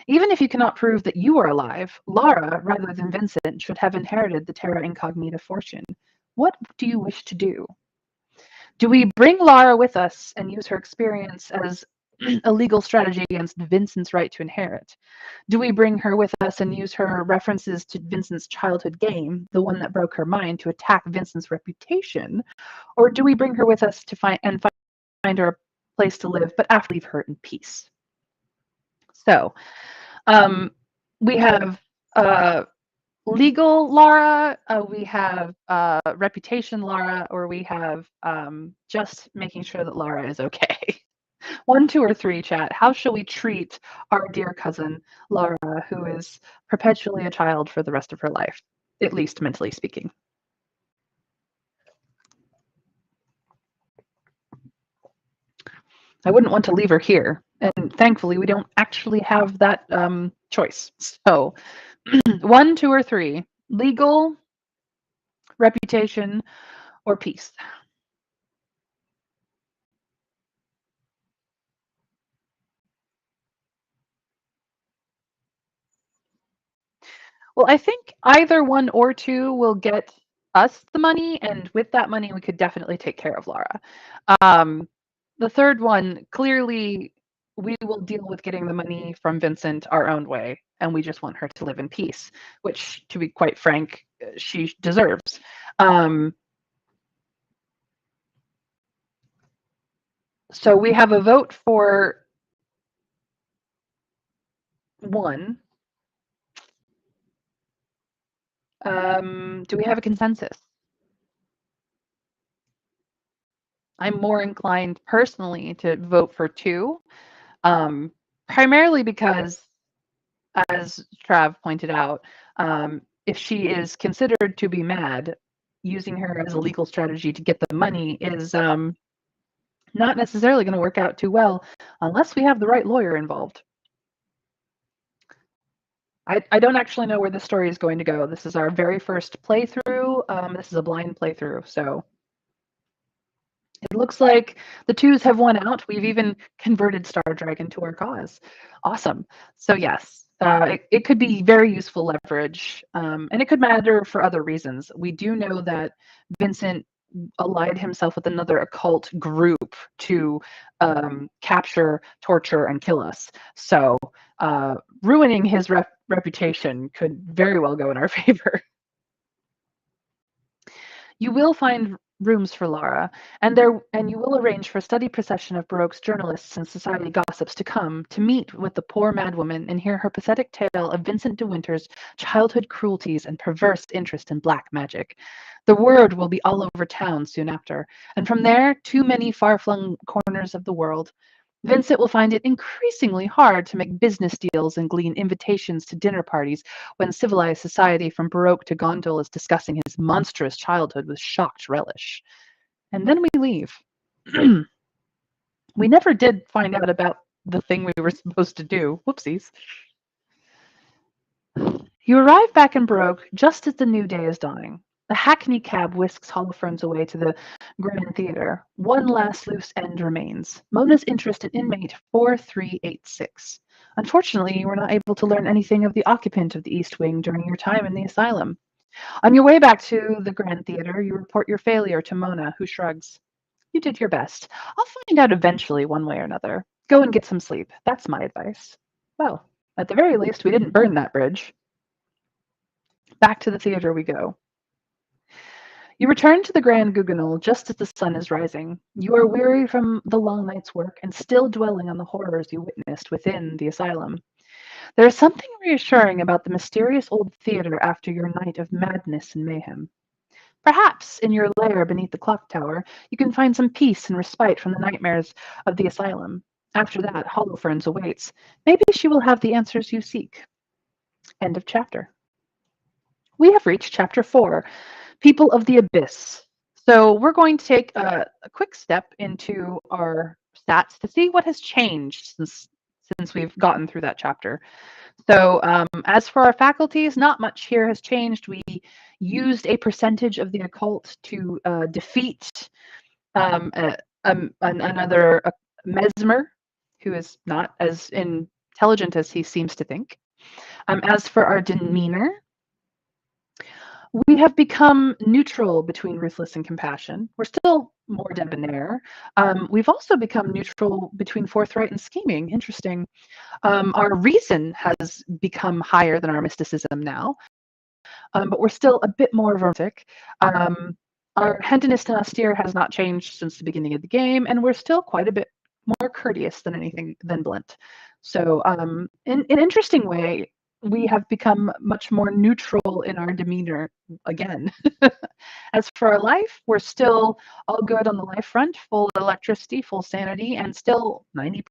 Even if you cannot prove that you are alive, Lara, rather than Vincent, should have inherited the terra incognita fortune. What do you wish to do? Do we bring Lara with us and use her experience as a legal strategy against Vincent's right to inherit? Do we bring her with us and use her references to Vincent's childhood game, the one that broke her mind, to attack Vincent's reputation? Or do we bring her with us to find her a place to live, but after leave her in peace? So, we have legal Lara, we have reputation Lara, or we have just making sure that Lara is okay. 1, 2, or 3, chat. How shall we treat our dear cousin Lara, who is perpetually a child for the rest of her life, at least mentally speaking? I wouldn't want to leave her here, and thankfully we don't actually have that choice. So 1, 2, or 3, legal, reputation, or peace. Well, I think either 1 or 2 will get us the money, and with that money, we could definitely take care of Laura. Um, the third one, clearly, we will deal with getting the money from Vincent our own way, and we just want her to live in peace, which, to be quite frank, she deserves. So we have a vote for 1. Do we have a consensus? I'm more inclined personally to vote for 2, um, primarily because, as Trav pointed out, if she is considered to be mad, using her as a legal strategy to get the money is not necessarily going to work out too well unless we have the right lawyer involved. I don't actually know where the story is going to go. This is our very first playthrough. This is a blind playthrough, so It looks like the twos have won out. We've even converted Star Dragon to our cause. Awesome. So yes, it could be very useful leverage, and it could matter for other reasons. We do know that Vincent allied himself with another occult group to capture, torture, and kill us. So ruining his reputation could very well go in our favor. You will find rooms for Laura, and you will arrange for a study procession of Baroque's journalists and society gossips to come to meet with the poor madwoman and hear her pathetic tale of Vincent de Winter's childhood cruelties and perverse interest in black magic. The word will be all over town soon after, and from there to many far-flung corners of the world. Vincent will find it increasingly hard to make business deals and glean invitations to dinner parties when civilized society from Baroque to Gondol is discussing his monstrous childhood with shocked relish. And then we leave. We never did find out about the thing we were supposed to do. Whoopsies. You arrive back in Baroque just as the new day is dawning. A hackney cab whisks Holofernes away to the Grand Theatre. One last loose end remains. Mona's interest in inmate 4386. Unfortunately, you were not able to learn anything of the occupant of the East Wing during your time in the asylum. On your way back to the Grand Theatre, you report your failure to Mona, who shrugs. You did your best. I'll find out eventually, one way or another. Go and get some sleep. That's my advice. Well, at the very least, we didn't burn that bridge. Back to the theatre we go. You return to the Grand Guignol just as the sun is rising. You are weary from the long night's work and still dwelling on the horrors you witnessed within the asylum. There is something reassuring about the mysterious old theatre after your night of madness and mayhem. Perhaps in your lair beneath the clock tower, you can find some peace and respite from the nightmares of the asylum. After that, Holoferne awaits. Maybe she will have the answers you seek. End of chapter. We have reached chapter 4, People of the Abyss. So we're going to take a quick step into our stats to see what has changed since we've gotten through that chapter. So as for our faculties, not much here has changed. We used a percentage of the occult to defeat another mesmer who is not as intelligent as he seems to think. As for our demeanor, we have become neutral between ruthless and compassion. We're still more debonair. We've also become neutral between forthright and scheming. Interesting. Our reason has become higher than our mysticism now, but we're still a bit more romantic. Our hedonist and austere has not changed since the beginning of the game, and we're still quite a bit more courteous than anything than blunt. So, in an interesting way, we have become much more neutral in our demeanor again. As for our life, we're still all good on the life front, full electricity, full sanity, and still 90%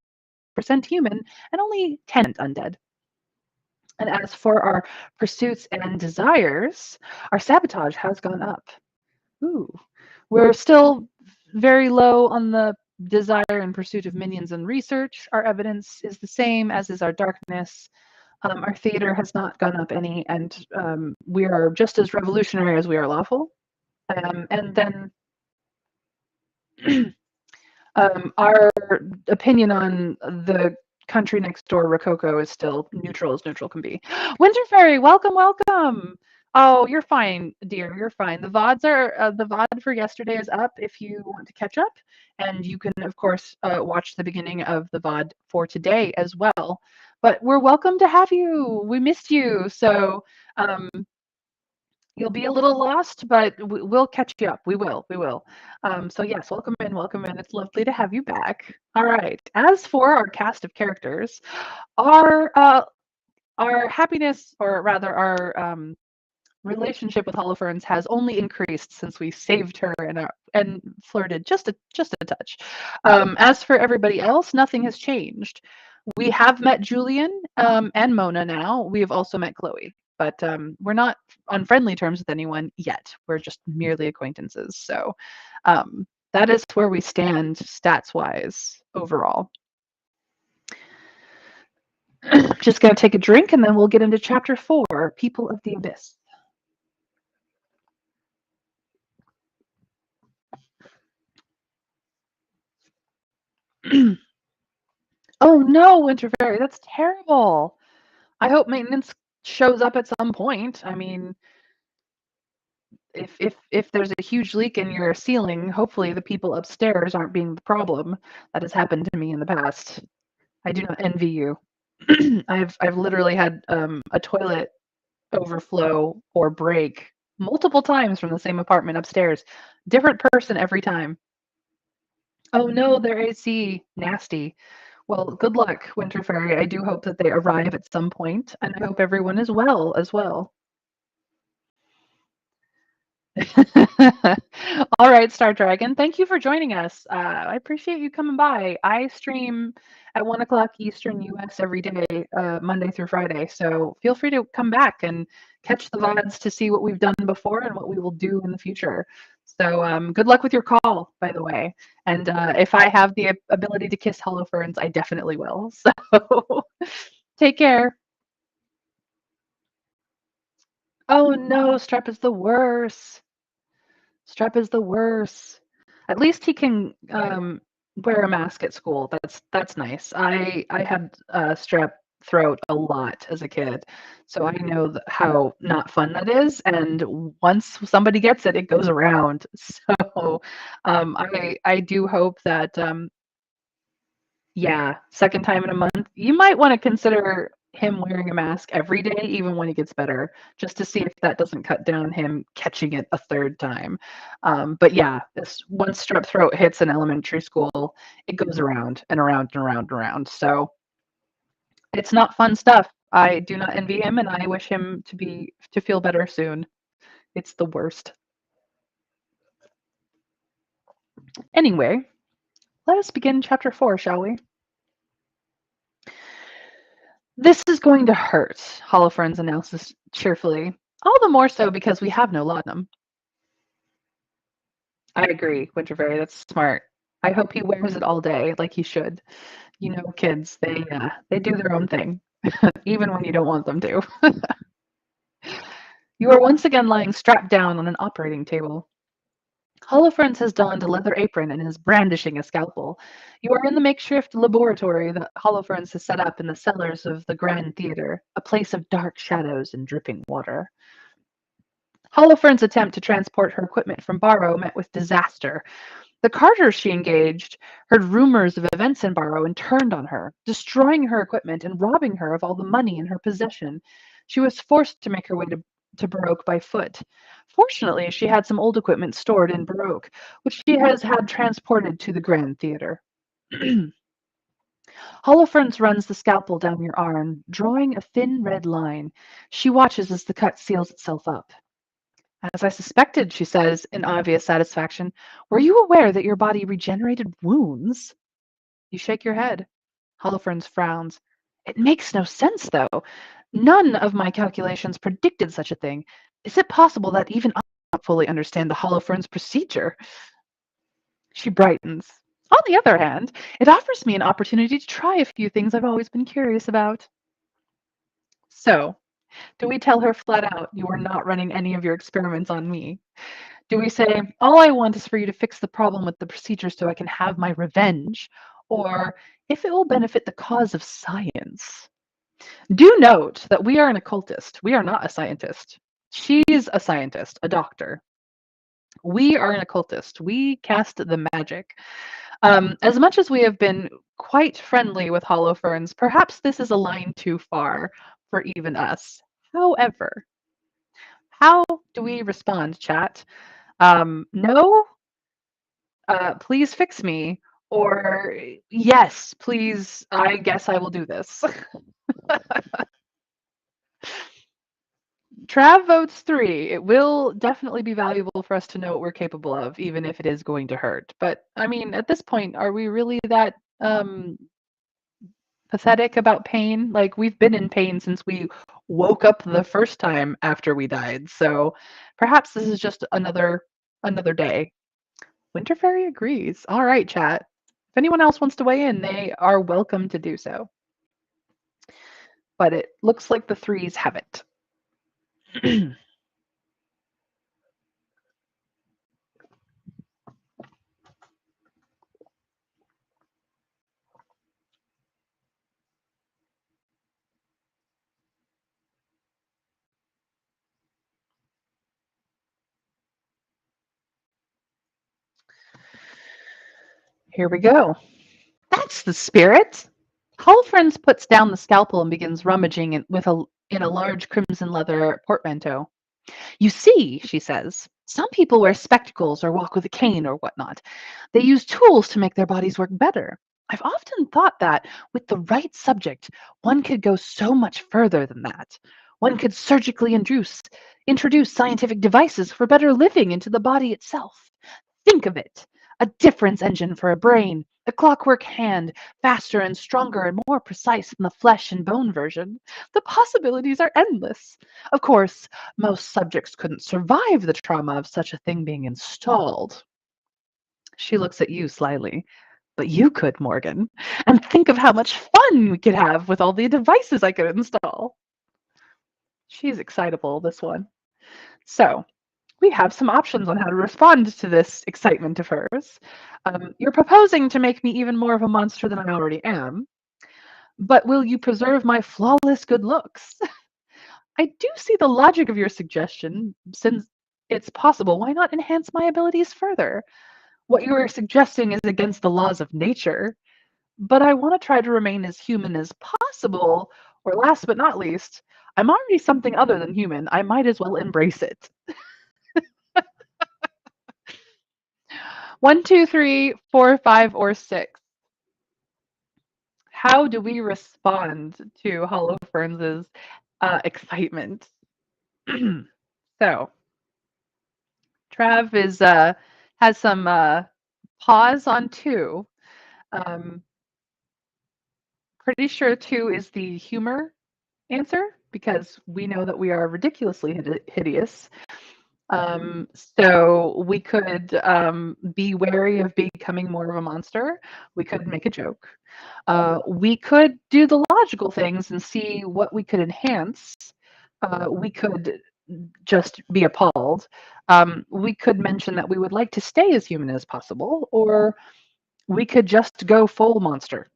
human and only 10% undead. And as for our pursuits and desires, our sabotage has gone up. Ooh, we're still very low on the desire and pursuit of minions and research. Our evidence is the same, as is our darkness. Our theater has not gone up any, and we are just as revolutionary as we are lawful. And then our opinion on the country next door, Rococo, is still neutral as neutral can be. Winter Fairy, welcome, welcome. Oh, you're fine, dear. You're fine. The VOD for yesterday is up if you want to catch up, and you can of course watch the beginning of the VOD for today as well. But we're welcome to have you. We missed you, so you'll be a little lost, but we'll catch you up. We will. We will. So yes, welcome in. Welcome in. It's lovely to have you back. All right. As for our cast of characters, our happiness, or rather our relationship with Holofernes has only increased since we saved her and flirted just a touch. As for everybody else, nothing has changed. We have met Julian and Mona now. We have also met Chloe, but we're not on friendly terms with anyone yet. We're just merely acquaintances. So that is where we stand stats-wise overall. Just going to take a drink and then we'll get into chapter 4, People of the Abyss. Oh no, Winter Fairy, that's terrible. I hope maintenance shows up at some point. I mean, if there's a huge leak in your ceiling, hopefully the people upstairs aren't being the problem. That has happened to me in the past. I do not envy you. I've literally had a toilet overflow or break multiple times from the same apartment upstairs. Different person every time. Oh no, their AC nasty. Well, good luck, Winter Fairy. I do hope that they arrive at some point, and I hope everyone is well as well. All right, Star Dragon. Thank you for joining us. I appreciate you coming by. I stream at 1 o'clock Eastern US every day, Monday through Friday. So feel free to come back and catch the VODs to see what we've done before and what we will do in the future. So good luck with your call, by the way. And if I have the ability to kiss Holofernes, I definitely will. So take care. Oh no, Strep is the worst. Strep is the worst. At least he can wear a mask at school. That's nice. I had strep throat a lot as a kid, so I know how not fun that is. And once somebody gets it, it goes around. So I do hope that yeah, second time in a month. You might want to consider him wearing a mask every day, even when he gets better, just to see if that doesn't cut down him catching it a third time. But yeah, once strep throat hits in elementary school, it goes around and around and around and around. So it's not fun stuff. I do not envy him, and I wish him to feel better soon. It's the worst. Anyway, let us begin chapter 4, shall we? This is going to hurt, Holofern's announces cheerfully. All the more so because we have no laudanum. I agree, Winterberry. That's smart. I hope he wears it all day, like he should. You know, kids, they do their own thing, even when you don't want them to. You are once again lying strapped down on an operating table. Holofernes has donned a leather apron and is brandishing a scalpel. You are in the makeshift laboratory that Holofernes has set up in the cellars of the Grand Theatre, a place of dark shadows and dripping water. Holofernes' attempt to transport her equipment from Barrow met with disaster. The carters she engaged heard rumors of events in Barrow and turned on her, destroying her equipment and robbing her of all the money in her possession. She was forced to make her way to Baroque by foot. Fortunately, she had some old equipment stored in Baroque, which she has had transported to the Grand Theatre. Holofernes runs the scalpel down your arm, drawing a thin red line. She watches as the cut seals itself up. As I suspected, she says in obvious satisfaction. Were you aware that your body regenerated wounds? You shake your head. Holofernes frowns. It makes no sense, though. None of my calculations predicted such a thing. Is it possible that even I don't fully understand the Holofernes procedure? She brightens. On the other hand, it offers me an opportunity to try a few things I've always been curious about. So, do we tell her flat out, you are not running any of your experiments on me? Do we say, all I want is for you to fix the problem with the procedure so I can have my revenge? Or, if it will benefit the cause of science? Do note that we are an occultist. We are not a scientist. She's a scientist, a doctor. We are an occultist. We cast the magic. As much as we have been quite friendly with Holofernes, perhaps this is a line too far for even us. However, how do we respond, chat? No, please fix me, or yes, please, I guess I will do this. Trav votes 3. It will definitely be valuable for us to know what we're capable of, even if it is going to hurt. But I mean, at this point, are we really that pathetic about pain? Like, we've been in pain since we woke up the first time after we died. So perhaps this is just another day. Winter Fairy agrees. All right, chat. If anyone else wants to weigh in, they are welcome to do so. But it looks like the threes have it. Here we go. That's the spirit. Holoferne puts down the scalpel and begins rummaging in a large crimson leather portmanteau. You see, she says, some people wear spectacles or walk with a cane or whatnot. They use tools to make their bodies work better. I've often thought that with the right subject, one could go so much further than that. One could surgically introduce scientific devices for better living into the body itself. Think of it, a difference engine for a brain, a clockwork hand, faster and stronger and more precise than the flesh and bone version. The possibilities are endless. Of course, most subjects couldn't survive the trauma of such a thing being installed. She looks at you slyly. But you could, Morgan. And think of how much fun we could have with all the devices I could install. She's excitable, this one. So, we have some options on how to respond to this excitement of hers. You're proposing to make me even more of a monster than I already am, but will you preserve my flawless good looks? I do see the logic of your suggestion. Since it's possible, why not enhance my abilities further? What you are suggesting is against the laws of nature, but I want to try to remain as human as possible, or last but not least, I'm already something other than human. I might as well embrace it. One, two, three, four, five, or six. How do we respond to Holofernes' excitement? So, Trav is has some pause on two. Um, Pretty sure two is the humor answer because we know that we are ridiculously hideous. So we could be wary of becoming more of a monster. We could make a joke. We could do the logical things and see what we could enhance. We could just be appalled. We could mention that we would like to stay as human as possible, or we could just go full monster.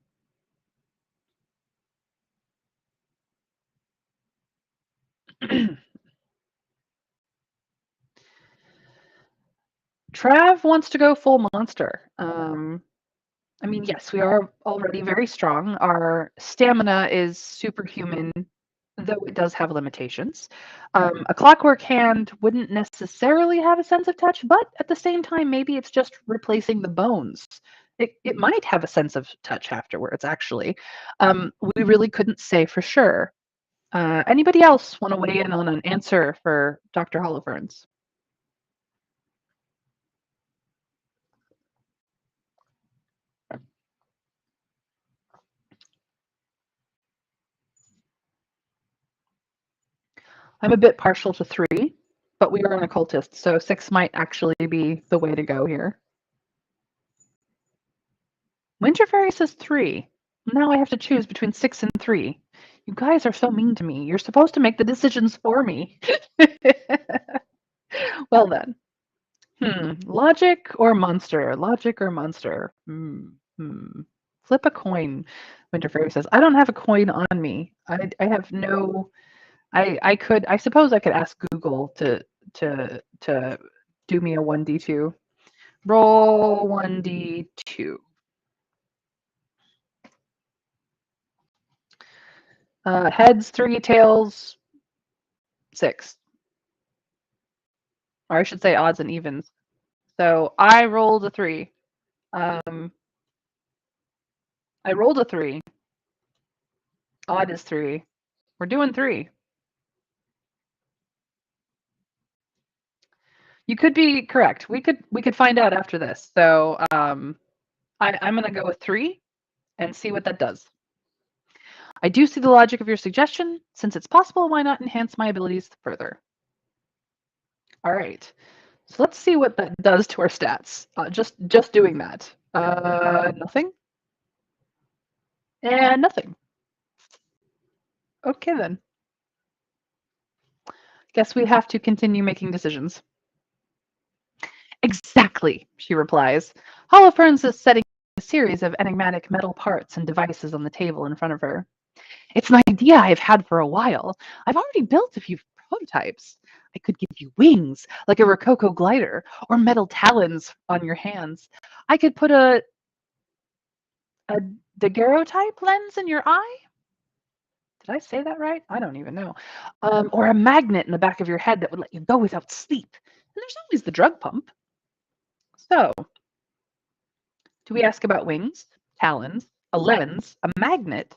Trav wants to go full monster. I mean, yes, we are already very strong. Our stamina is superhuman, though it does have limitations. A clockwork hand wouldn't necessarily have a sense of touch, but at the same time, maybe it's just replacing the bones. It might have a sense of touch afterwards, actually. We really couldn't say for sure. Anybody else want to weigh in on an answer for Dr. Holofernes? I'm a bit partial to three, but we are an occultist, so six might actually be the way to go here. Winter Fairy says three. Now I have to choose between six and three. You guys are so mean to me. You're supposed to make the decisions for me. Well then. Logic or monster? Logic or monster? Flip a coin. Winter Fairy says, I don't have a coin on me. I have no. I suppose I could ask Google to do me a 1d2. Roll 1d2. Heads 3, tails 6. Or I should say odds and evens. So I rolled a 3. Um, I rolled a 3. Odd is 3. We're doing 3. You could be correct. We could find out after this. So I'm gonna go with 3 and see what that does. I do see the logic of your suggestion. Since it's possible, why not enhance my abilities further? All right. So let's see what that does to our stats. Just doing that. Nothing. And nothing. Okay then. Guess we have to continue making decisions. Exactly, she replies. Holofernes is setting a series of enigmatic metal parts and devices on the table in front of her. It's an idea I've had for a while. I've already built a few prototypes. I could give you wings, like a Rococo glider, or metal talons on your hands. I could put a A daguerreotype lens in your eye? Did I say that right? I don't even know. Or a magnet in the back of your head that would let you go without sleep. And there's always the drug pump. So, do we ask about wings, talons, a lens, a magnet,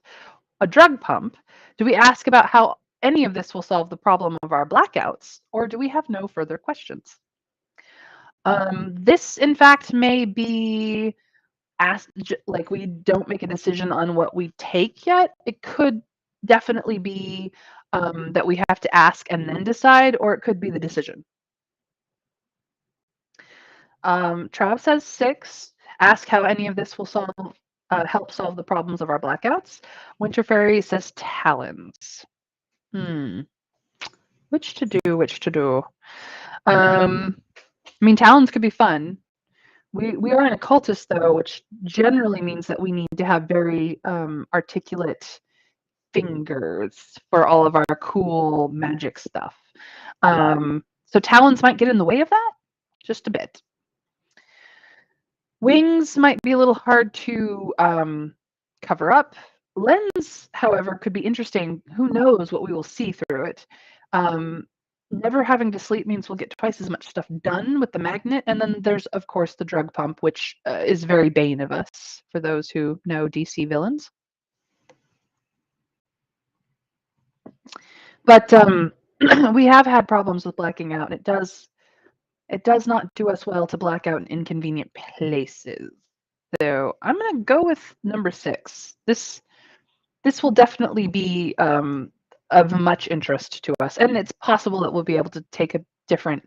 a drug pump? Do we ask about how any of this will solve the problem of our blackouts? Or do we have no further questions? This, in fact, may be asked, like we don't make a decision on what we take yet. It could definitely be that we have to ask and then decide, or it could be the decision. Trav says 6. Ask how any of this will help solve the problems of our blackouts. Winter Fairy says talons. Which to do? Which to do? I mean, talons could be fun. We are an occultist, though, which generally means that we need to have very articulate fingers for all of our cool magic stuff. So talons might get in the way of that, just a bit. Wings might be a little hard to cover up. Lens, however, could be interesting. Who knows what we will see through it. Never having to sleep means we'll get twice as much stuff done with the magnet. And then there's, of course, the drug pump, which is very bane of us for those who know DC villains. But we have had problems with blacking out. It does not do us well to black out in inconvenient places. So I'm going to go with number 6. This will definitely be of much interest to us, and it's possible that we'll be able to take a different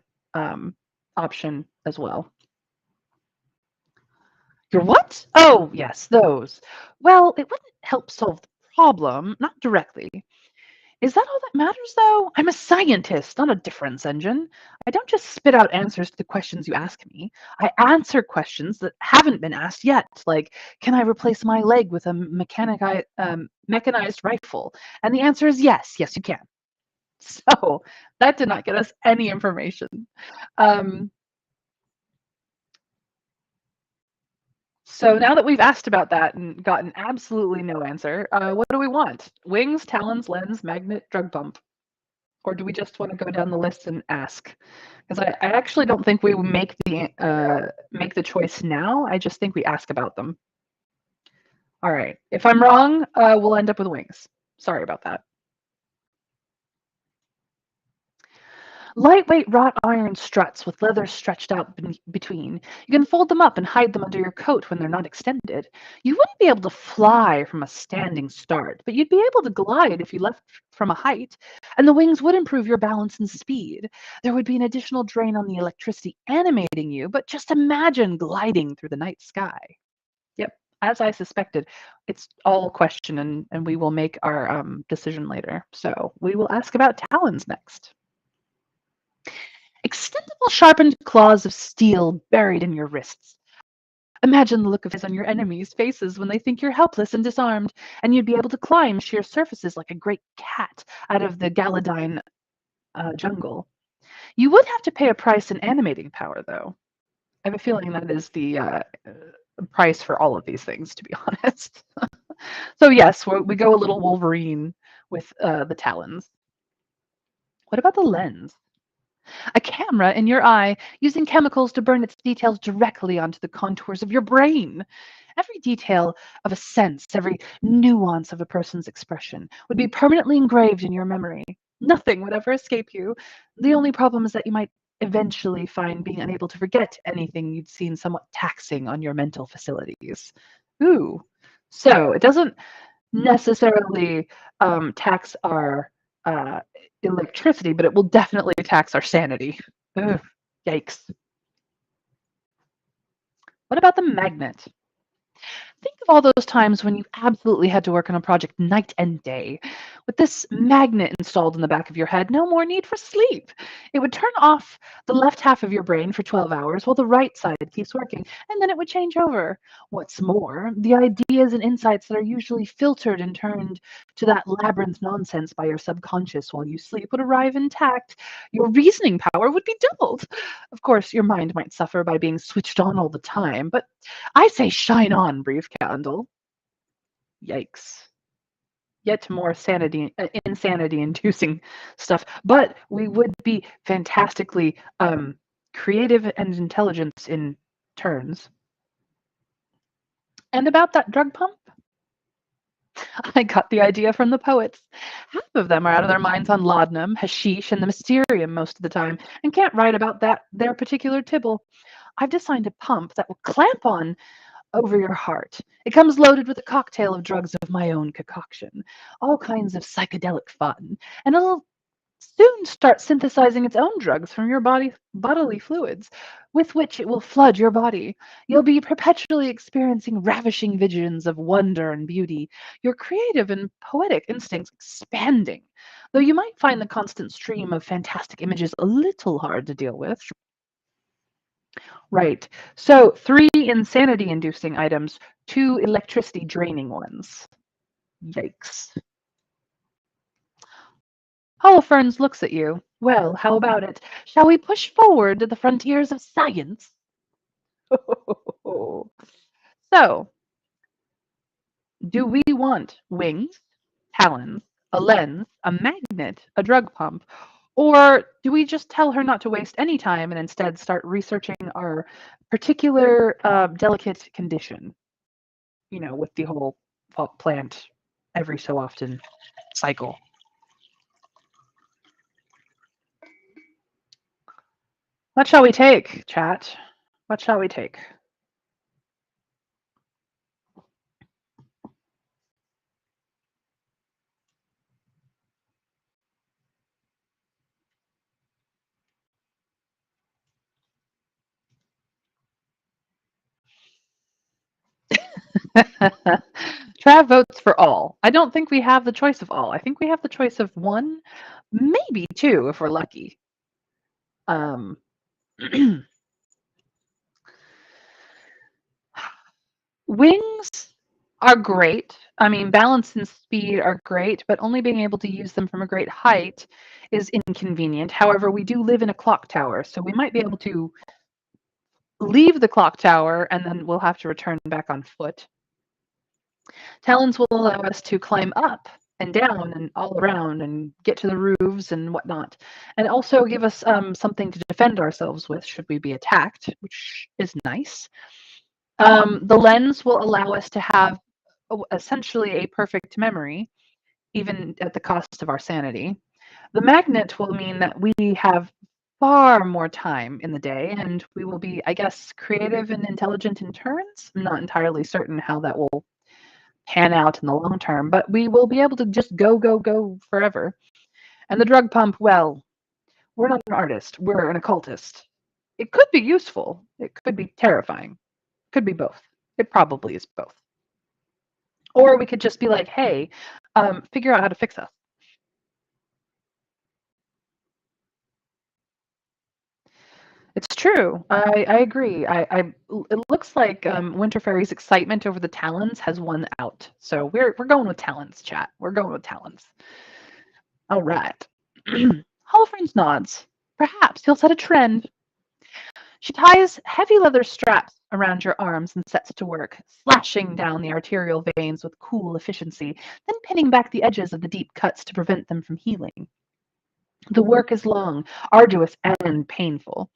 option as well. Your what? Oh, yes, those. Well, it wouldn't help solve the problem, not directly. Is that all that matters, though? I'm a scientist, not a difference engine. I don't just spit out answers to the questions you ask me. I answer questions that haven't been asked yet, like, can I replace my leg with a mechanized rifle? And the answer is yes, yes, you can. So that did not get us any information. So now that we've asked about that and gotten absolutely no answer, what do we want? Wings, talons, lens, magnet, drug pump? Or do we just want to go down the list and ask? Because I actually don't think we make the choice now. I just think we ask about them. All right. If I'm wrong, we'll end up with wings. Sorry about that. Lightweight wrought iron struts with leather stretched out between. You can fold them up and hide them under your coat when they're not extended. You wouldn't be able to fly from a standing start, but you'd be able to glide if you left from a height, and the wings would improve your balance and speed. There would be an additional drain on the electricity animating you, but just imagine gliding through the night sky. Yep, as I suspected, it's all a question, and we will make our decision later. So we will ask about talons next. Extendable sharpened claws of steel buried in your wrists. Imagine the look of on your enemies' faces when they think you're helpless and disarmed, and you'd be able to climb sheer surfaces like a great cat out of the Galadine jungle. You would have to pay a price in animating power, though. I have a feeling that is the price for all of these things, to be honest. So yes, we go a little Wolverine with the talons. What about the lens? A camera in your eye using chemicals to burn its details directly onto the contours of your brain. Every detail of a sense, every nuance of a person's expression would be permanently engraved in your memory. Nothing would ever escape you. The only problem is that you might eventually find being unable to forget anything you'd seen somewhat taxing on your mental facilities. Ooh. So it doesn't necessarily tax our electricity, but it will definitely tax our sanity. Ugh, yikes. What about the magnet? Think of all those times when you absolutely had to work on a project night and day. With this magnet installed in the back of your head, no more need for sleep. It would turn off the left half of your brain for 12 hours while the right side keeps working, and then it would change over. What's more, the ideas and insights that are usually filtered and turned to that labyrinth nonsense by your subconscious while you sleep would arrive intact. Your reasoning power would be doubled. Of course, your mind might suffer by being switched on all the time, but I say shine on, brief candle. Yikes. Yet more insanity-inducing stuff. But we would be fantastically creative and intelligent in turns. And about that drug pump, I got the idea from the poets. Half of them are out of their minds on laudanum, hashish, and the mysterium most of the time, and can't write about that their particular tibble. I've designed a pump that will clamp on over your heart. It comes loaded with a cocktail of drugs of my own concoction, all kinds of psychedelic fun, and it'll soon start synthesizing its own drugs from your bodily fluids, with which it will flood your body. You'll be perpetually experiencing ravishing visions of wonder and beauty, your creative and poetic instincts expanding, though you might find the constant stream of fantastic images a little hard to deal with. Right. So, three insanity inducing items, two electricity draining ones. Yikes. Holofernes looks at you. Well, how about it? Shall we push forward to the frontiers of science? So, do we want wings, talons, a lens, a magnet, a drug pump, or do we just tell her not to waste any time and instead start researching our particular delicate condition? With the whole plant every so often cycle. What shall we take, chat? What shall we take? Trav votes for all. I don't think we have the choice of all. I think we have the choice of one, maybe two if we're lucky. Um, Wings are great. I mean, balance and speed are great, but only being able to use them from a great height is inconvenient. However, we do live in a clock tower, so we might be able to leave the clock tower and then we'll have to return back on foot. Talons will allow us to climb up and down and all around and get to the roofs and whatnot, and also give us something to defend ourselves with should we be attacked, which is nice. The lens will allow us to have essentially a perfect memory, even at the cost of our sanity. The magnet will mean that we have far more time in the day and we will be, I guess, creative and intelligent in turns. I'm not entirely certain how that will pan out in the long term, but we will be able to just go, go, go forever. And the drug pump, well, we're not an artist, we're an occultist. It could be useful, it could be terrifying, it could be both. It probably is both. Or we could just be like, hey, figure out how to fix us. It's true. I agree. It looks like Winter Fairy's excitement over the talons has won out. So we're going with talons, chat. We're going with talons. All right. Holoferne nods. Perhaps he'll set a trend. She ties heavy leather straps around your arms and sets to work, slashing down the arterial veins with cool efficiency, then pinning back the edges of the deep cuts to prevent them from healing. The work is long, arduous, and painful.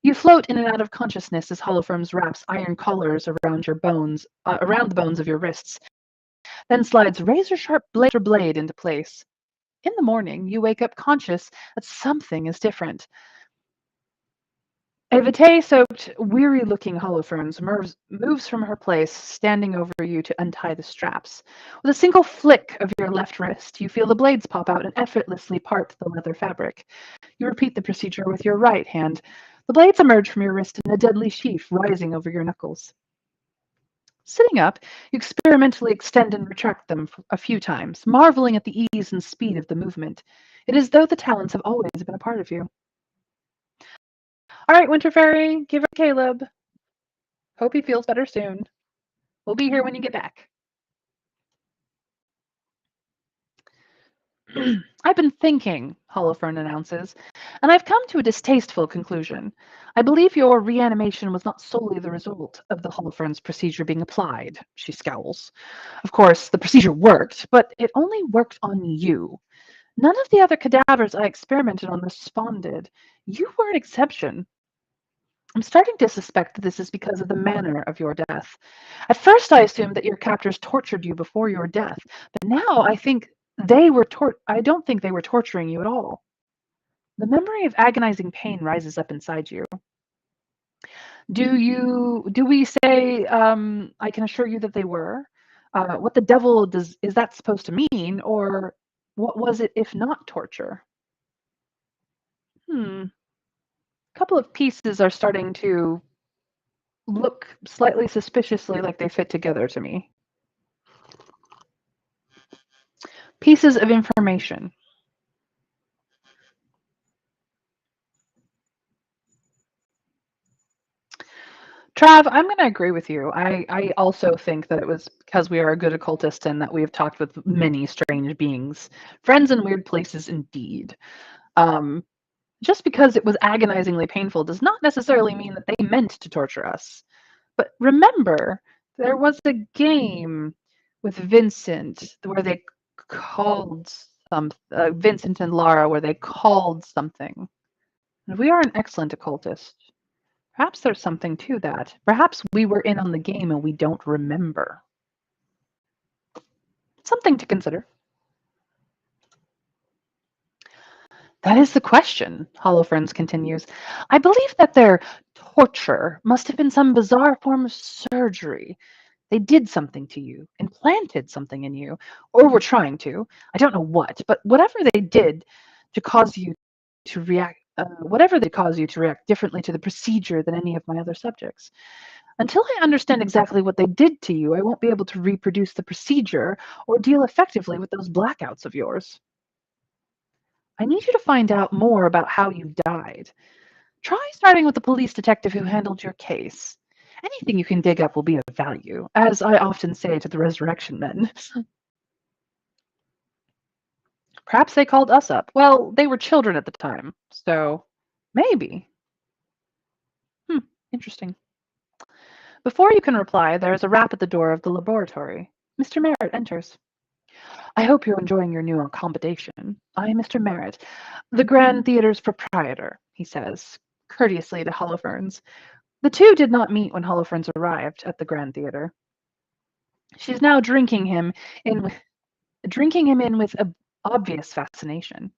You float in and out of consciousness as Holofernes wraps iron collars around the bones of your wrists, then slides razor-sharp blade after blade into place. In the morning, you wake up conscious that something is different. A vitae-soaked, weary-looking Holofernes moves from her place, standing over you to untie the straps. With a single flick of your left wrist, you feel the blades pop out and effortlessly part the leather fabric. You repeat the procedure with your right hand. The blades emerge from your wrist in a deadly sheaf, rising over your knuckles. Sitting up, you experimentally extend and retract them a few times, marveling at the ease and speed of the movement. It is as though the talents have always been a part of you. All right, Winter Fairy, give her Caleb. Hope he feels better soon. We'll be here when you get back. I've been thinking, Holoferne announces, and I've come to a distasteful conclusion. I believe your reanimation was not solely the result of the Holoferne's procedure being applied. She scowls. Of course, the procedure worked, but it only worked on you. None of the other cadavers I experimented on responded. You were an exception. I'm starting to suspect that this is because of the manner of your death. At first, I assumed that your captors tortured you before your death, but now I don't think they were torturing you at all. The memory of agonizing pain rises up inside you. Do we say, I can assure you that they were? What the devil is that supposed to mean? Or what was it if not torture? A couple of pieces are starting to look slightly suspiciously like they fit together to me. Pieces of information. Trav, I'm going to agree with you. I also think that it was because we are a good occultist and that we have talked with many strange beings. Friends in weird places, indeed. Um, just because it was agonizingly painful does not necessarily mean that they meant to torture us. But remember, there was a game with Vincent where they called Vincent and Lara, where they called something. And we are an excellent occultist. Perhaps there's something to that. Perhaps we were in on the game and we don't remember. Something to consider. That is the question, Holoferne continues. I believe that their torture must have been some bizarre form of surgery. They did something to you, implanted something in you, or were trying to. I don't know what, but whatever they did to cause you to react, differently to the procedure than any of my other subjects. Until I understand exactly what they did to you, I won't be able to reproduce the procedure or deal effectively with those blackouts of yours. I need you to find out more about how you died. Try starting with the police detective who handled your case. Anything you can dig up will be of value, as I often say to the resurrection men. Perhaps they called us up. Well, they were children at the time, so maybe. Interesting. Before you can reply, there is a rap at the door of the laboratory. Mr. Merritt enters. I hope you're enjoying your new accommodation. I am Mr. Merritt, the Grand Theatre's proprietor, he says, courteously to Holofernes. The two did not meet when Holofernes arrived at the Grand Theatre. She's now drinking him in with obvious fascination.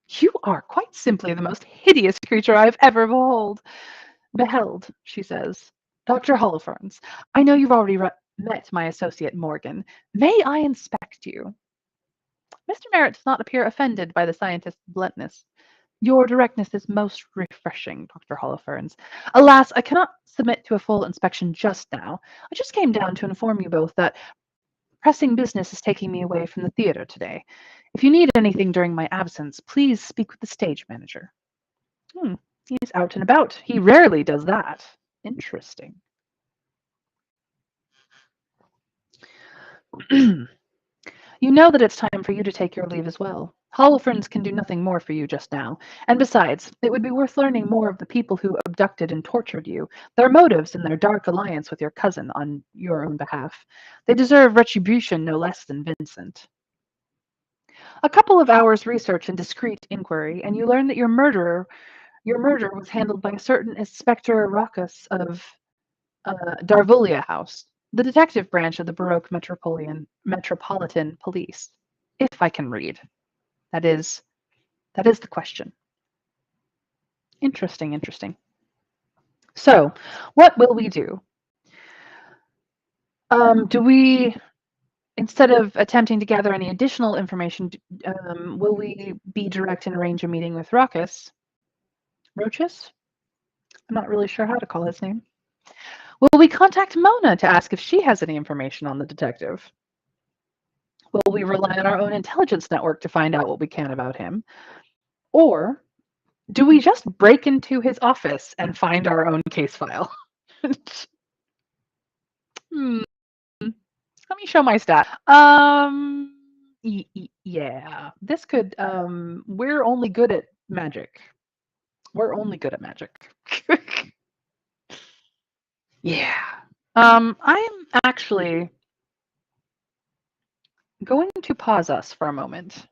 You are quite simply the most hideous creature I have ever beheld, she says. Dr. Holofernes, I know you've already met my associate Morgan. May I inspect you? Mr. Merritt does not appear offended by the scientist's bluntness. Your directness is most refreshing, Dr. Holofernes. Alas, I cannot submit to a full inspection just now. I just came down to inform you both that pressing business is taking me away from the theater today. If you need anything during my absence, please speak with the stage manager. He's out and about. He rarely does that. Interesting. You know that it's time for you to take your leave as well. Holofernes can do nothing more for you just now. And besides, it would be worth learning more of the people who abducted and tortured you, their motives in their dark alliance with your cousin on your own behalf. They deserve retribution no less than Vincent. A couple of hours' research and discreet inquiry, and you learn that your murder was handled by a certain Inspector Rackus of Darvulia House, the detective branch of the Baroque Metropolitan Police. If I can read. That is the question. Interesting, interesting. So, what will we do? Do we, instead of attempting to gather any additional information, will we be direct and arrange a meeting with Rackus? Rochus? I'm not really sure how to call his name. Will we contact Mona to ask if she has any information on the detective? Will we rely on our own intelligence network to find out what we can about him? Or do we just break into his office and find our own case file? Let me show my stat. Yeah, this could, we're only good at magic. We're only good at magic. Yeah. I'm actually going to pause us for a moment.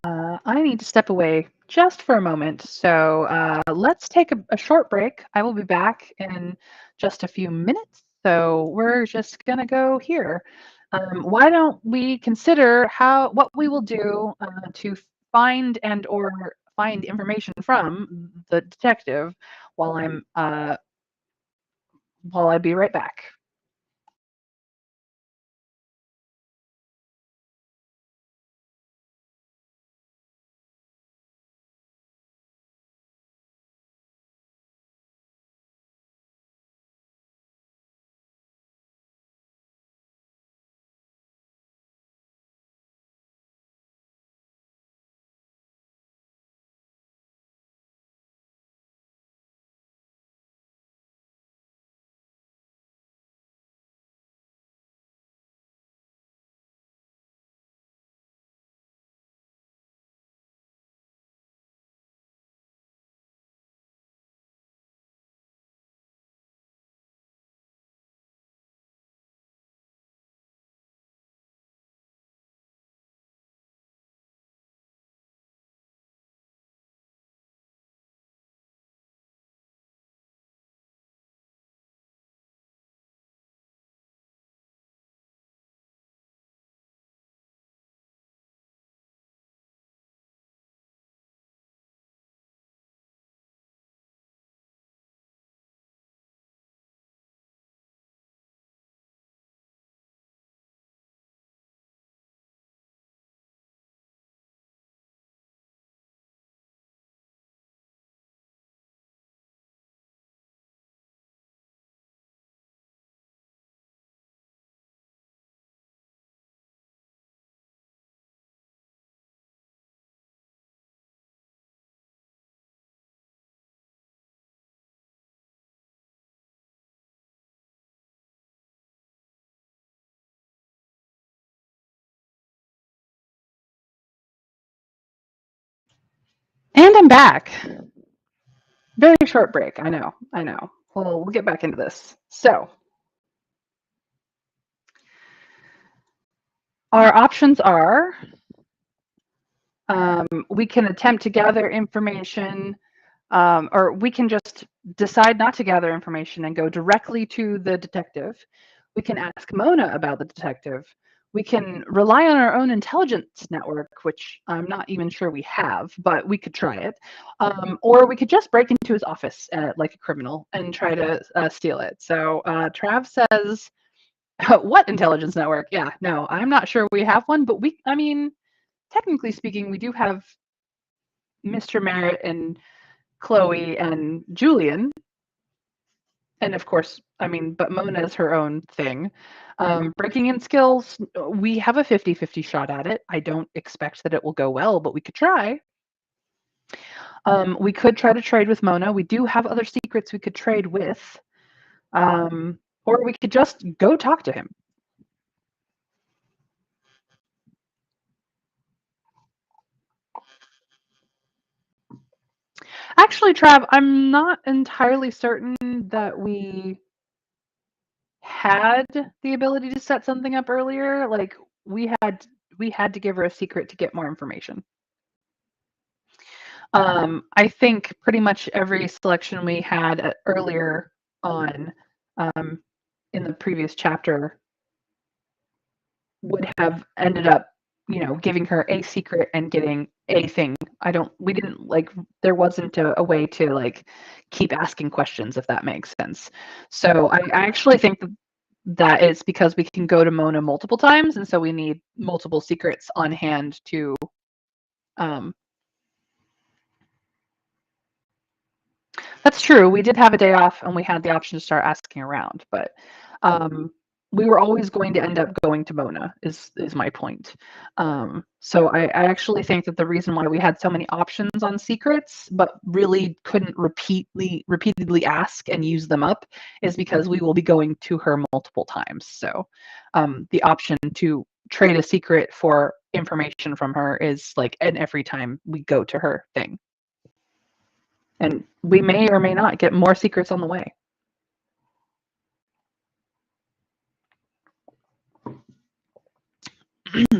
I need to step away just for a moment. So let's take a short break. I will be back in just a few minutes. So we're just going to go here. Why don't we consider what we will do to find and or find information from the detective while while I be right back. And I'm back. Very short break. I know. I know. We'll get back into this. So, our options are we can attempt to gather information, or we can just decide not to gather information and go directly to the detective. We can ask Mona about the detective. We can rely on our own intelligence network, which I'm not even sure we have, but we could try it. Or we could just break into his office like a criminal and try to steal it. So Trav says, what intelligence network? Yeah, no, I'm not sure we have one, but I mean, technically speaking, we do have Mr. Merritt and Chloe and Julian. And of course, I mean, but Mona's her own thing. Breaking in skills, we have a 50-50 shot at it. I don't expect that it will go well, but we could try. We could try to trade with Mona. We do have other secrets we could trade with. Or we could just go talk to him. Actually, Trav, I'm not entirely certain that we had the ability to set something up earlier. Like we had to give her a secret to get more information. I think pretty much every selection we had earlier on um, in the previous chapter would have ended up, giving her a secret and getting a thing. We didn't like, there wasn't a way to like keep asking questions, if that makes sense. So I actually think that is because we can go to Mona multiple times, and so we need multiple secrets on hand to um, That's true. We did have a day off and we had the option to start asking around, but um, we were always going to end up going to Mona is my point. So I actually think that the reason why we had so many options on secrets, but really couldn't repeatedly ask and use them up is because we will be going to her multiple times. So the option to trade a secret for information from her is like an every time we go to her thing. And we may or may not get more secrets on the way.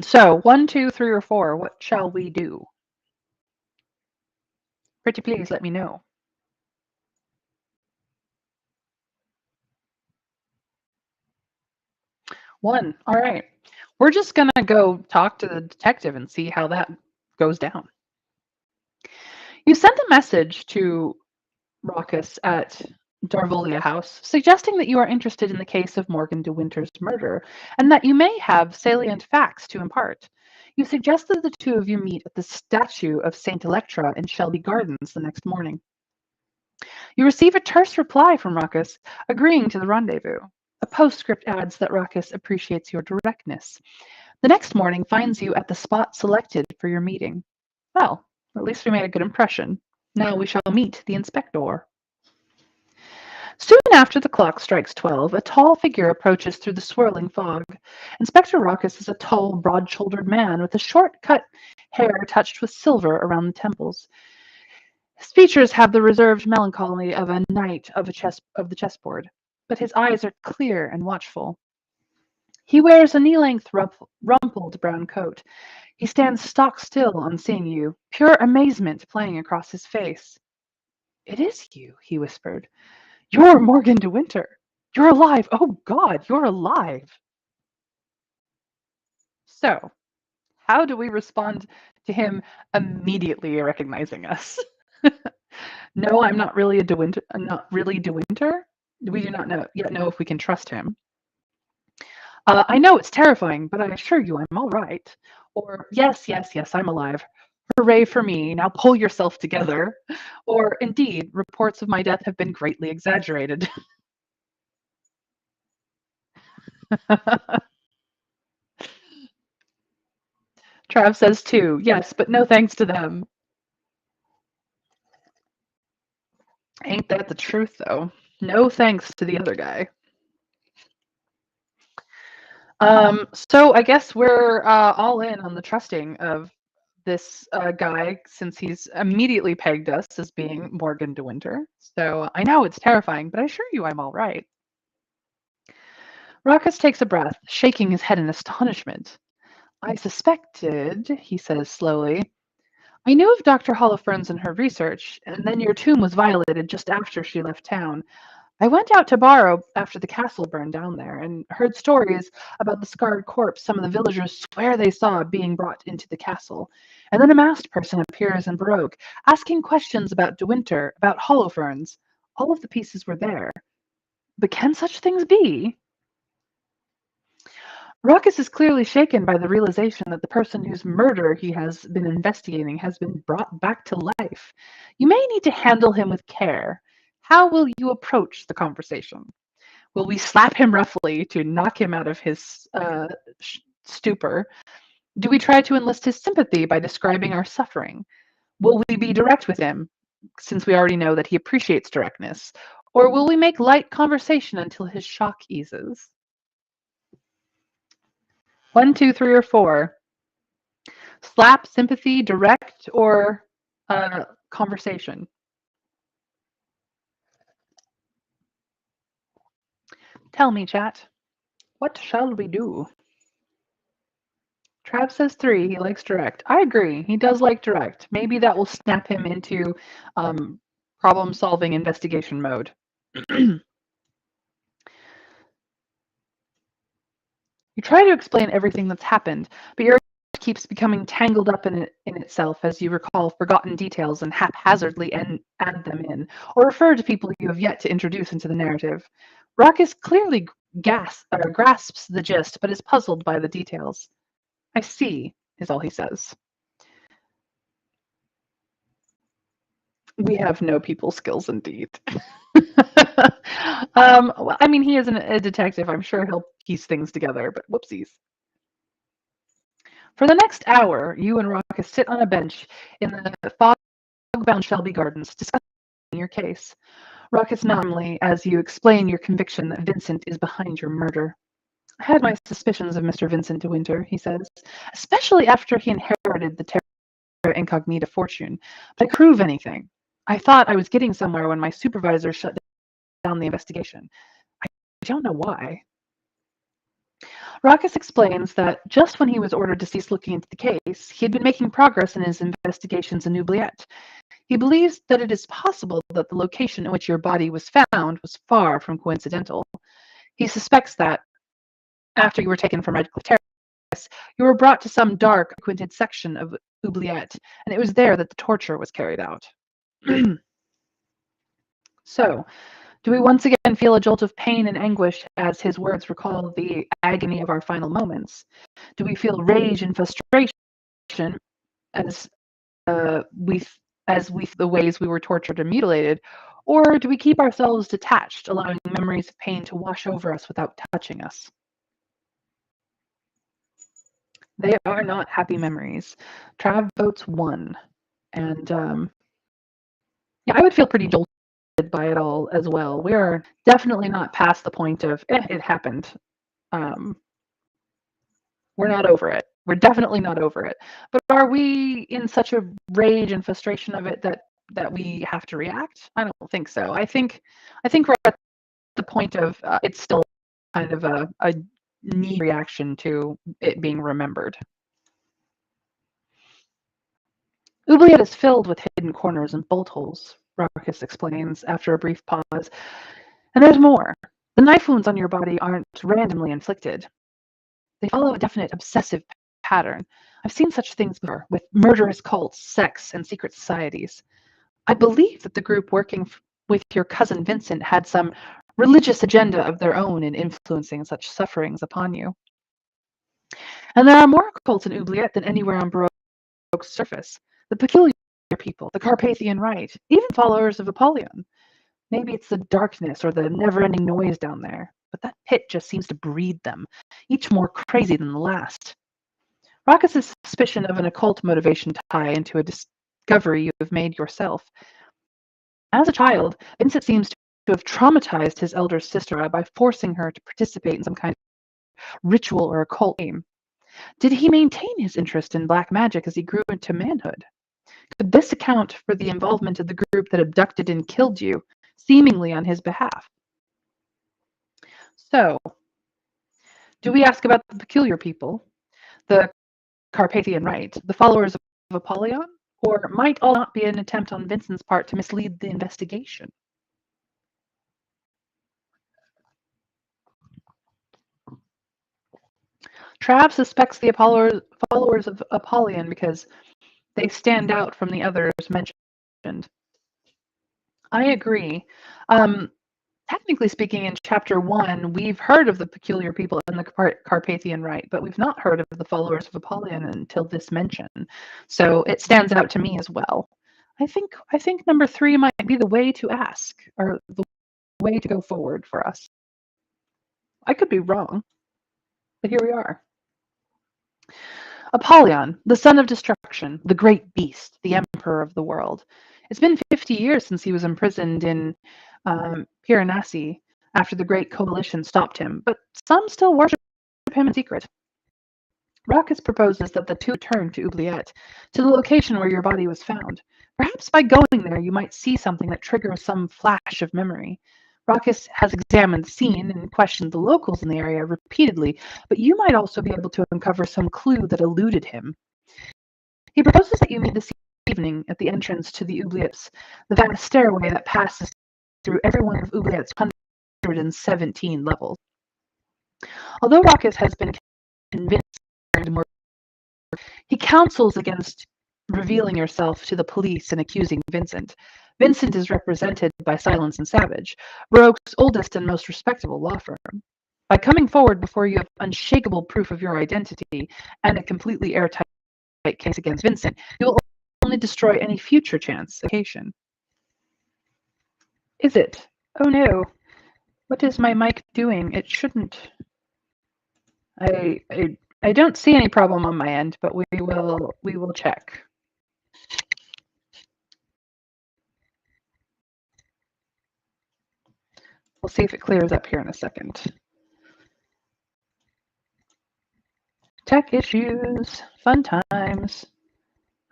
So, 1, 2, 3, or 4, what shall we do? Pretty please let me know. 1. All right. We're just going to go talk to the detective and see how that goes down. You sent a message to Raucus at Darvolia House, suggesting that you are interested in the case of Morgan de Winter's murder and that you may have salient facts to impart. You suggested the two of you meet at the statue of Saint Electra in Shelby Gardens the next morning. You receive a terse reply from Raucus, agreeing to the rendezvous. A postscript adds that Raucus appreciates your directness. The next morning finds you at the spot selected for your meeting. Well, at least we made a good impression. Now we shall meet the inspector. Soon after the clock strikes 12, a tall figure approaches through the swirling fog. Inspector Raucus is a tall, broad-shouldered man with a short-cut hair touched with silver around the temples. His features have the reserved melancholy of a knight of the chessboard, but his eyes are clear and watchful. He wears a knee-length rumpled brown coat. He stands stock still on seeing you, pure amazement playing across his face. "It is you," he whispered. "You're Morgan de Winter. You're alive. Oh, God, you're alive." So, how do we respond to him immediately recognizing us? No, I'm not really a De Winter. I'm not really De Winter. We do not yet know if we can trust him. I know it's terrifying, but I assure you I'm all right. Or, yes, yes, yes, I'm alive. Hooray for me. Now pull yourself together. Or, indeed, reports of my death have been greatly exaggerated. Trav says too, yes, but no thanks to them. Ain't that the truth, though? No thanks to the other guy. So I guess we're all in on the trusting of this guy since he's immediately pegged us as being Morgan de Winter. So I know it's terrifying, but I assure you I'm all right. Raucus takes a breath, shaking his head in astonishment. "I suspected," he says slowly. "I knew of Dr. Holofernes and her research, and then your tomb was violated just after she left town. I went out to Barrow after the castle burned down there, and heard stories about the scarred corpse some of the villagers swear they saw being brought into the castle. And then a masked person appears in Baroque, asking questions about De Winter, about Holoferne. All of the pieces were there. But can such things be?" Raucus is clearly shaken by the realization that the person whose murder he has been investigating has been brought back to life. You may need to handle him with care. How will you approach the conversation? Will we slap him roughly to knock him out of his stupor? Do we try to enlist his sympathy by describing our suffering? Will we be direct with him, since we already know that he appreciates directness? Or will we make light conversation until his shock eases? 1, 2, 3, or 4. Slap, sympathy, direct, or conversation? Tell me, chat. What shall we do? Trav says 3. He likes direct. I agree. He does like direct. Maybe that will snap him into problem-solving investigation mode. You try to explain everything that's happened, but your keeps becoming tangled up in itself as you recall forgotten details and haphazardly add them in, or refer to people you have yet to introduce into the narrative. Raucus clearly grasps the gist, but is puzzled by the details. "I see," is all he says. We have no people skills indeed. Well, I mean, he is a detective. I'm sure he'll piece things together, but whoopsies. For the next hour, you and Raucus sit on a bench in the fog-bound Shelby Gardens, discussing your case. Raucus numbly as you explain your conviction that Vincent is behind your murder. I had my suspicions of Mr. Vincent de Winter, he says, especially after he inherited the terra incognita fortune. But I couldn't prove anything. I thought I was getting somewhere when my supervisor shut down the investigation. I don't know why. Rackus explains that just when he was ordered to cease looking into the case, he had been making progress in his investigations in Oubliette. He believes that it is possible that the location in which your body was found was far from coincidental. He suspects that, after you were taken from Redcliffe Terrace, you were brought to some dark, frequented section of Oubliette, and it was there that the torture was carried out. So, do we once again feel a jolt of pain and anguish as his words recall the agony of our final moments? Do we feel rage and frustration as we the ways we were tortured and mutilated, or do we keep ourselves detached, allowing memories of pain to wash over us without touching us? They are not happy memories. Trav votes 1, and yeah, I would feel pretty jolted by it all as well. We are definitely not past the point of it happened. Um, we're not over it. We're definitely not over it. But are we in such a rage and frustration of it that we have to react? I don't think so. I think we're at the point of it's still kind of a knee reaction to it being remembered. Oubliette is filled with hidden corners and bolt holes, Rarkus explains after a brief pause. And there's more. The knife wounds on your body aren't randomly inflicted. They follow a definite obsessive pattern. I've seen such things before with murderous cults, sects, and secret societies. I believe that the group working with your cousin Vincent had some religious agenda of their own in influencing such sufferings upon you. And there are more cults in Oubliette than anywhere on Baroque's surface. The peculiar people, the Carpathian Rite, even followers of Apollyon. Maybe it's the darkness or the never-ending noise down there, but that pit just seems to breed them, each more crazy than the last. Rackus's suspicion of an occult motivation tie into a discovery you have made yourself. As a child, Vincent seems to have traumatized his elder sister by forcing her to participate in some kind of ritual or occult game. Did he maintain his interest in black magic as he grew into manhood? Could this account for the involvement of the group that abducted and killed you, seemingly on his behalf? So, do we ask about the peculiar people, the Carpathian Rite, the followers of Apollyon? Or might all not be an attempt on Vincent's part to mislead the investigation? Trav suspects the followers of Apollyon because they stand out from the others mentioned. I agree. Um, Technically speaking, in chapter 1, we've heard of the peculiar people in the Carpathian Rite, but we've not heard of the followers of Apollyon until this mention. So it stands out to me as well. I think number 3 might be the way to ask, or the way to go forward for us. I could be wrong, but here we are. Apollyon, the son of destruction, the great beast, the emperor of the world. It's been 50 years since he was imprisoned in Piranesi after the Great Coalition stopped him, but some still worship him in secret. Rackus proposes that the two return to Oubliette, to the location where your body was found. Perhaps by going there you might see something that triggers some flash of memory. Rackus has examined the scene and questioned the locals in the area repeatedly, but you might also be able to uncover some clue that eluded him. He proposes that you meet this evening at the entrance to the Oubliettes, the vast stairway that passes through every one of Oubliette's 117 levels. Although Rackus has been convinced more, he counsels against revealing yourself to the police and accusing Vincent. Vincent is represented by Silence and Savage, Baroque's oldest and most respectable law firm. By coming forward before you have unshakable proof of your identity and a completely airtight case against Vincent, you will only destroy any future chance of occasion. Is it? Oh no. What is my mic doing? It shouldn't. I don't see any problem on my end, but we will check. We'll see if it clears up here in a second. Tech issues, fun times.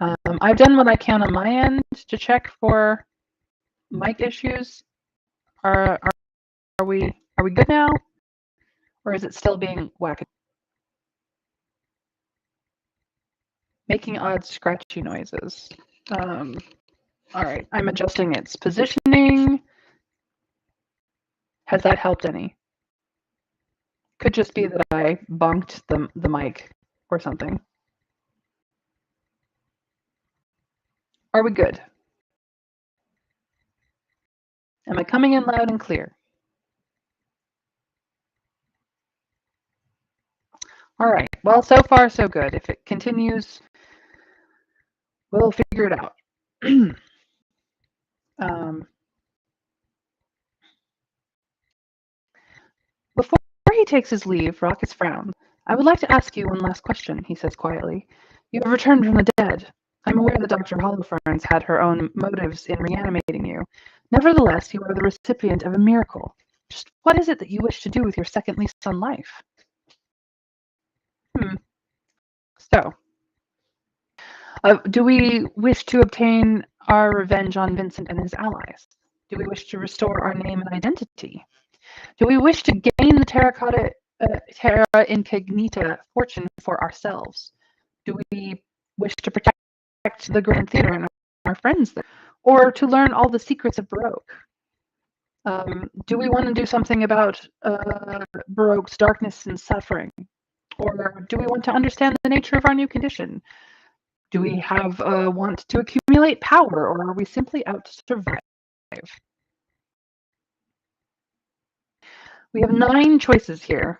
I've done what I can on my end to check for mic issues. Are we good now, or is it still being whacked? Making odd scratchy noises. All right, I'm adjusting its positioning. Has that helped any? Could just be that I bumped the mic or something. Are we good? Am I coming in loud and clear? All right, well, so far so good. If it continues, we'll figure it out. Before he takes his leave, Raucus frowns. I would like to ask you one last question, he says quietly. You have returned from the dead. I'm aware that Dr. Holoferne had her own motives in reanimating you. Nevertheless, you are the recipient of a miracle. Just what is it that you wish to do with your second lease on life? So, do we wish to obtain our revenge on Vincent and his allies? Do we wish to restore our name and identity? Do we wish to gain the terra incognita fortune for ourselves? Do we wish to protect the Grand Theater and our friends there? Or to learn all the secrets of Baroque? Do we want to do something about Baroque's darkness and suffering? Or do we want to understand the nature of our new condition? Do we have a want to accumulate power, or are we simply out to survive? We have 9 choices here.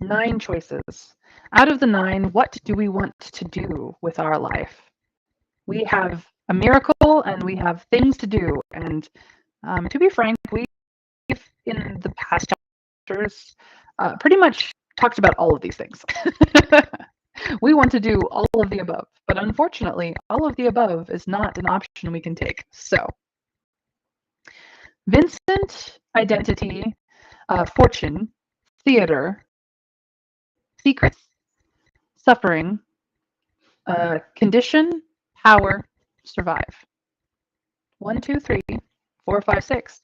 9 choices. Out of the 9, what do we want to do with our life? We have a miracle and we have things to do. And to be frank, we've in the past chapters pretty much talked about all of these things. We want to do all of the above, but unfortunately, all of the above is not an option we can take. So, Vincent, identity, fortune, theater, secrets, suffering, condition, power, survive. 1, 2, 3, 4, 5, 6,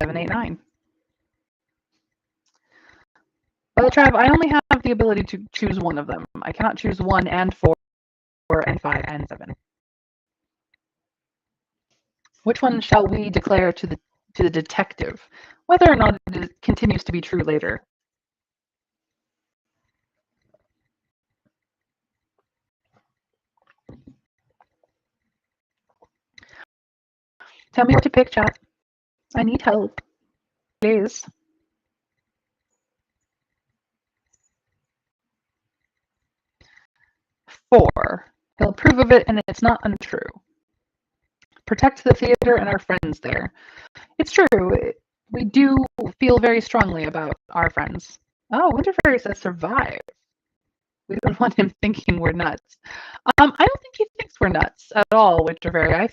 7, 8, 9. Well, Trav, I only have the ability to choose one of them. I cannot choose 1 and 4 and 5 and 7. Which one shall we declare to the detective, whether or not it continues to be true later? Tell me what to pick, chat. I need help. Please. 4. He'll approve of it and it's not untrue. Protect the theater and our friends there. It's true. We do feel very strongly about our friends. Oh, Winterfairy says survive. We don't want him thinking we're nuts. I don't think he thinks we're nuts at all, Winterfairy. I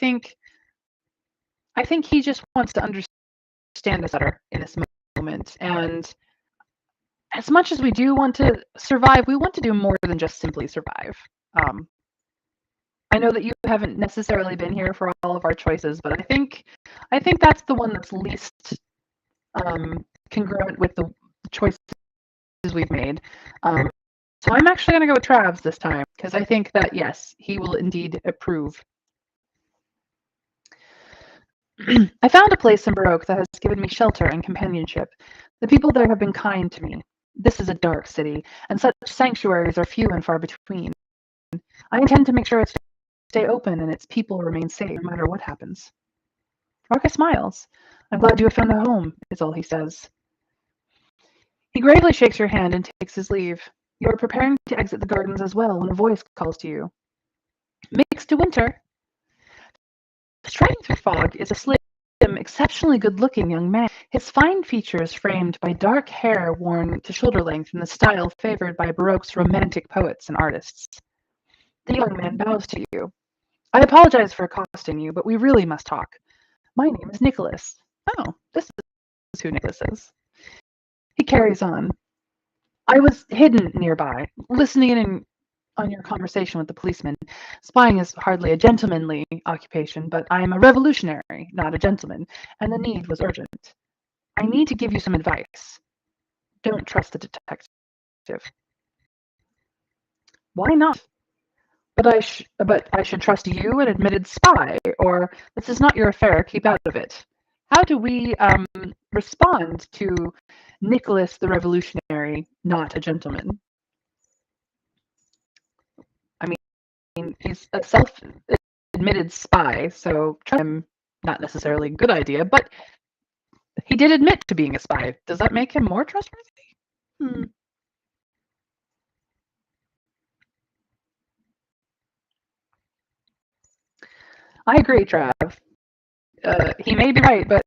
think he just wants to understand us better in this moment. And as much as we do want to survive, we want to do more than just simply survive. I know that you haven't necessarily been here for all of our choices, but I think that's the one that's least congruent with the choices we've made. So I'm actually going to go with Trav's this time, because I think that, yes, he will indeed approve. I found a place in Baroque that has given me shelter and companionship. The people there have been kind to me. This is a dark city, and such sanctuaries are few and far between. I intend to make sure it stay open and its people remain safe no matter what happens. Raucus smiles. I'm glad you have found a home, is all he says. He gravely shakes your hand and takes his leave. You are preparing to exit the gardens as well when a voice calls to you. Mix to Winter. Striding through fog is a slim, exceptionally good-looking young man. His fine features framed by dark hair worn to shoulder length in the style favored by Baroque's romantic poets and artists. The young man bows to you. I apologize for accosting you, but we really must talk. My name is Nicholas. Oh, this is who Nicholas is. He carries on. I was hidden nearby, listening in on your conversation with the policeman. Spying is hardly a gentlemanly occupation, but I am a revolutionary, not a gentleman, and the need was urgent. I need to give you some advice. Don't trust the detective. Why not? But I should trust you, an admitted spy, or this is not your affair. Keep out of it. How do we respond to Nicholas the Revolutionary, not a gentleman? I mean, he's a self-admitted spy, so trust him not necessarily a good idea, but he did admit to being a spy. Does that make him more trustworthy? Hmm. I agree, Trav. He may be right, but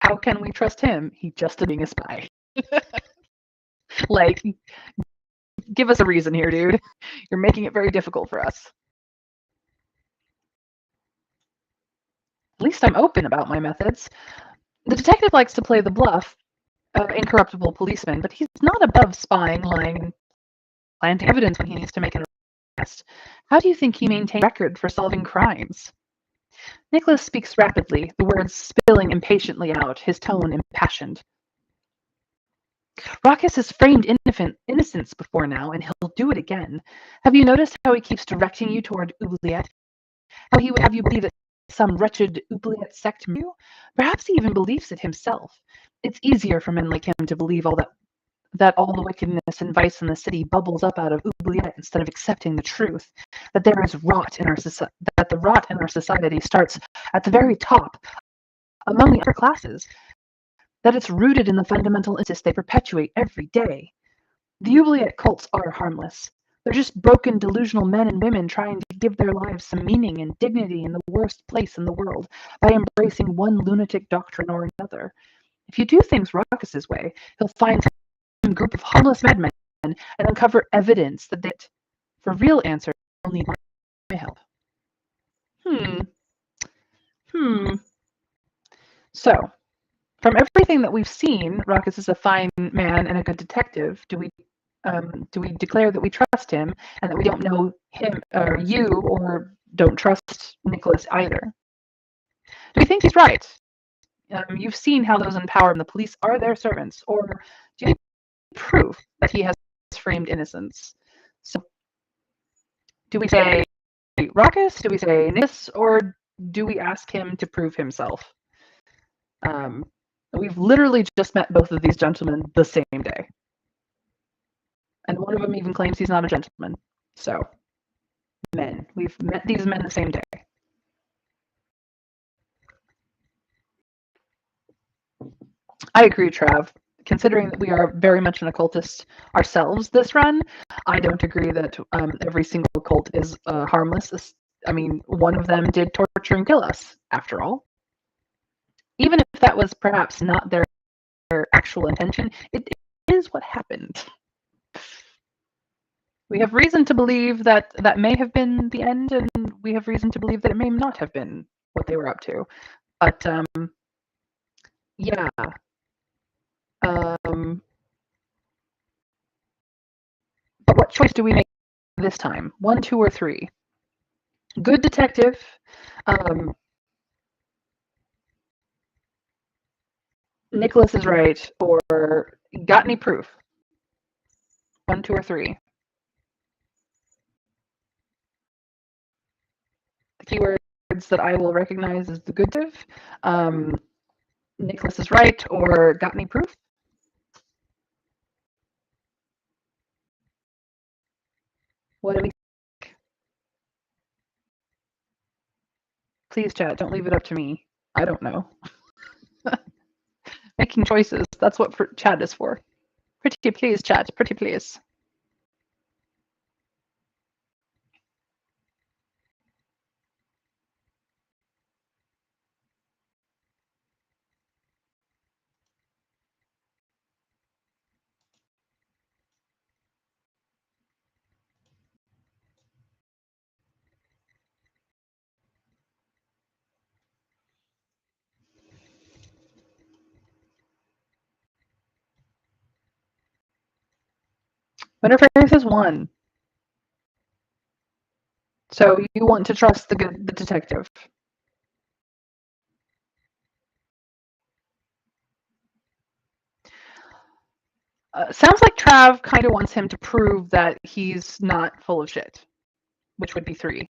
how can we trust him? He just being a spy. Like, give us a reason here, dude. You're making it very difficult for us. At least I'm open about my methods. The detective likes to play the bluff, incorruptible policeman, but he's not above spying, lying, and planting evidence when he needs to make an arrest. How do you think he maintains a record for solving crimes? Nicholas speaks rapidly, the words spilling impatiently out, his tone impassioned. Ruckus has framed innocence before now, and he'll do it again. Have you noticed how he keeps directing you toward oubliette? How he would have you believe that some wretched oubliette sect you? Perhaps he even believes it himself. It's easier for men like him to believe that all the wickedness and vice in the city bubbles up out of oubliette instead of accepting the truth that there is rot in our that the rot in our society starts at the very top among the upper classes, that it's rooted in the fundamental injustice they perpetuate every day. The oubliette cults are harmless. They're just broken, delusional men and women trying to give their lives some meaning and dignity in the worst place in the world by embracing one lunatic doctrine or another. If you do things Ruckus's way, he'll find some group of harmless madmen and uncover evidence that they for real answers only my help. Hmm. Hmm. So, from everything that we've seen, Ruckus is a fine man and a good detective. Do we declare that we trust him and that we don't know him or you or don't trust Nicholas either? Do we think he's right? You've seen how those in power and the police are their servants, or do you need proof that he has framed innocence? So, do we say Ruckus? Do we say Nis? Or do we ask him to prove himself? Um, we've literally just met both of these gentlemen the same day. And one of them even claims he's not a gentleman. So, men. We've met these men the same day. I agree, Trav. Considering that we are very much an occultist ourselves this run, I don't agree that every single cult is harmless. I mean, one of them did torture and kill us, after all. Even if that was perhaps not their actual intention, it is what happened. We have reason to believe that that may have been the end, and we have reason to believe that it may not have been what they were up to. But yeah, but what choice do we make this time? One, two, or three? Good detective. Um, Nicholas is right, or got any proof? One, two, or three? The keywords that I will recognize is the good detective. Nicholas is right, or got any proof? What do we? Please, chat. Don't leave it up to me. I don't know. Making choices. That's what chat is for. Pretty please, chat. Pretty please. Winter Fairy says 1. So you want to trust the detective. Sounds like Trav kind of wants him to prove that he's not full of shit, which would be 3.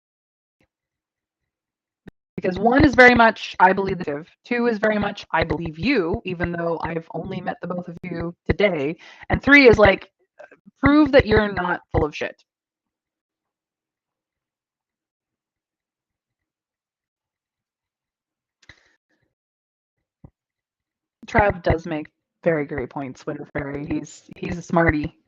Because 1 is very much, I believe the detective. 2 is very much, I believe you, even though I've only met the both of you today. And 3 is like, prove that you're not full of shit. Trav does make very great points, Winter Fairy. He's a smarty.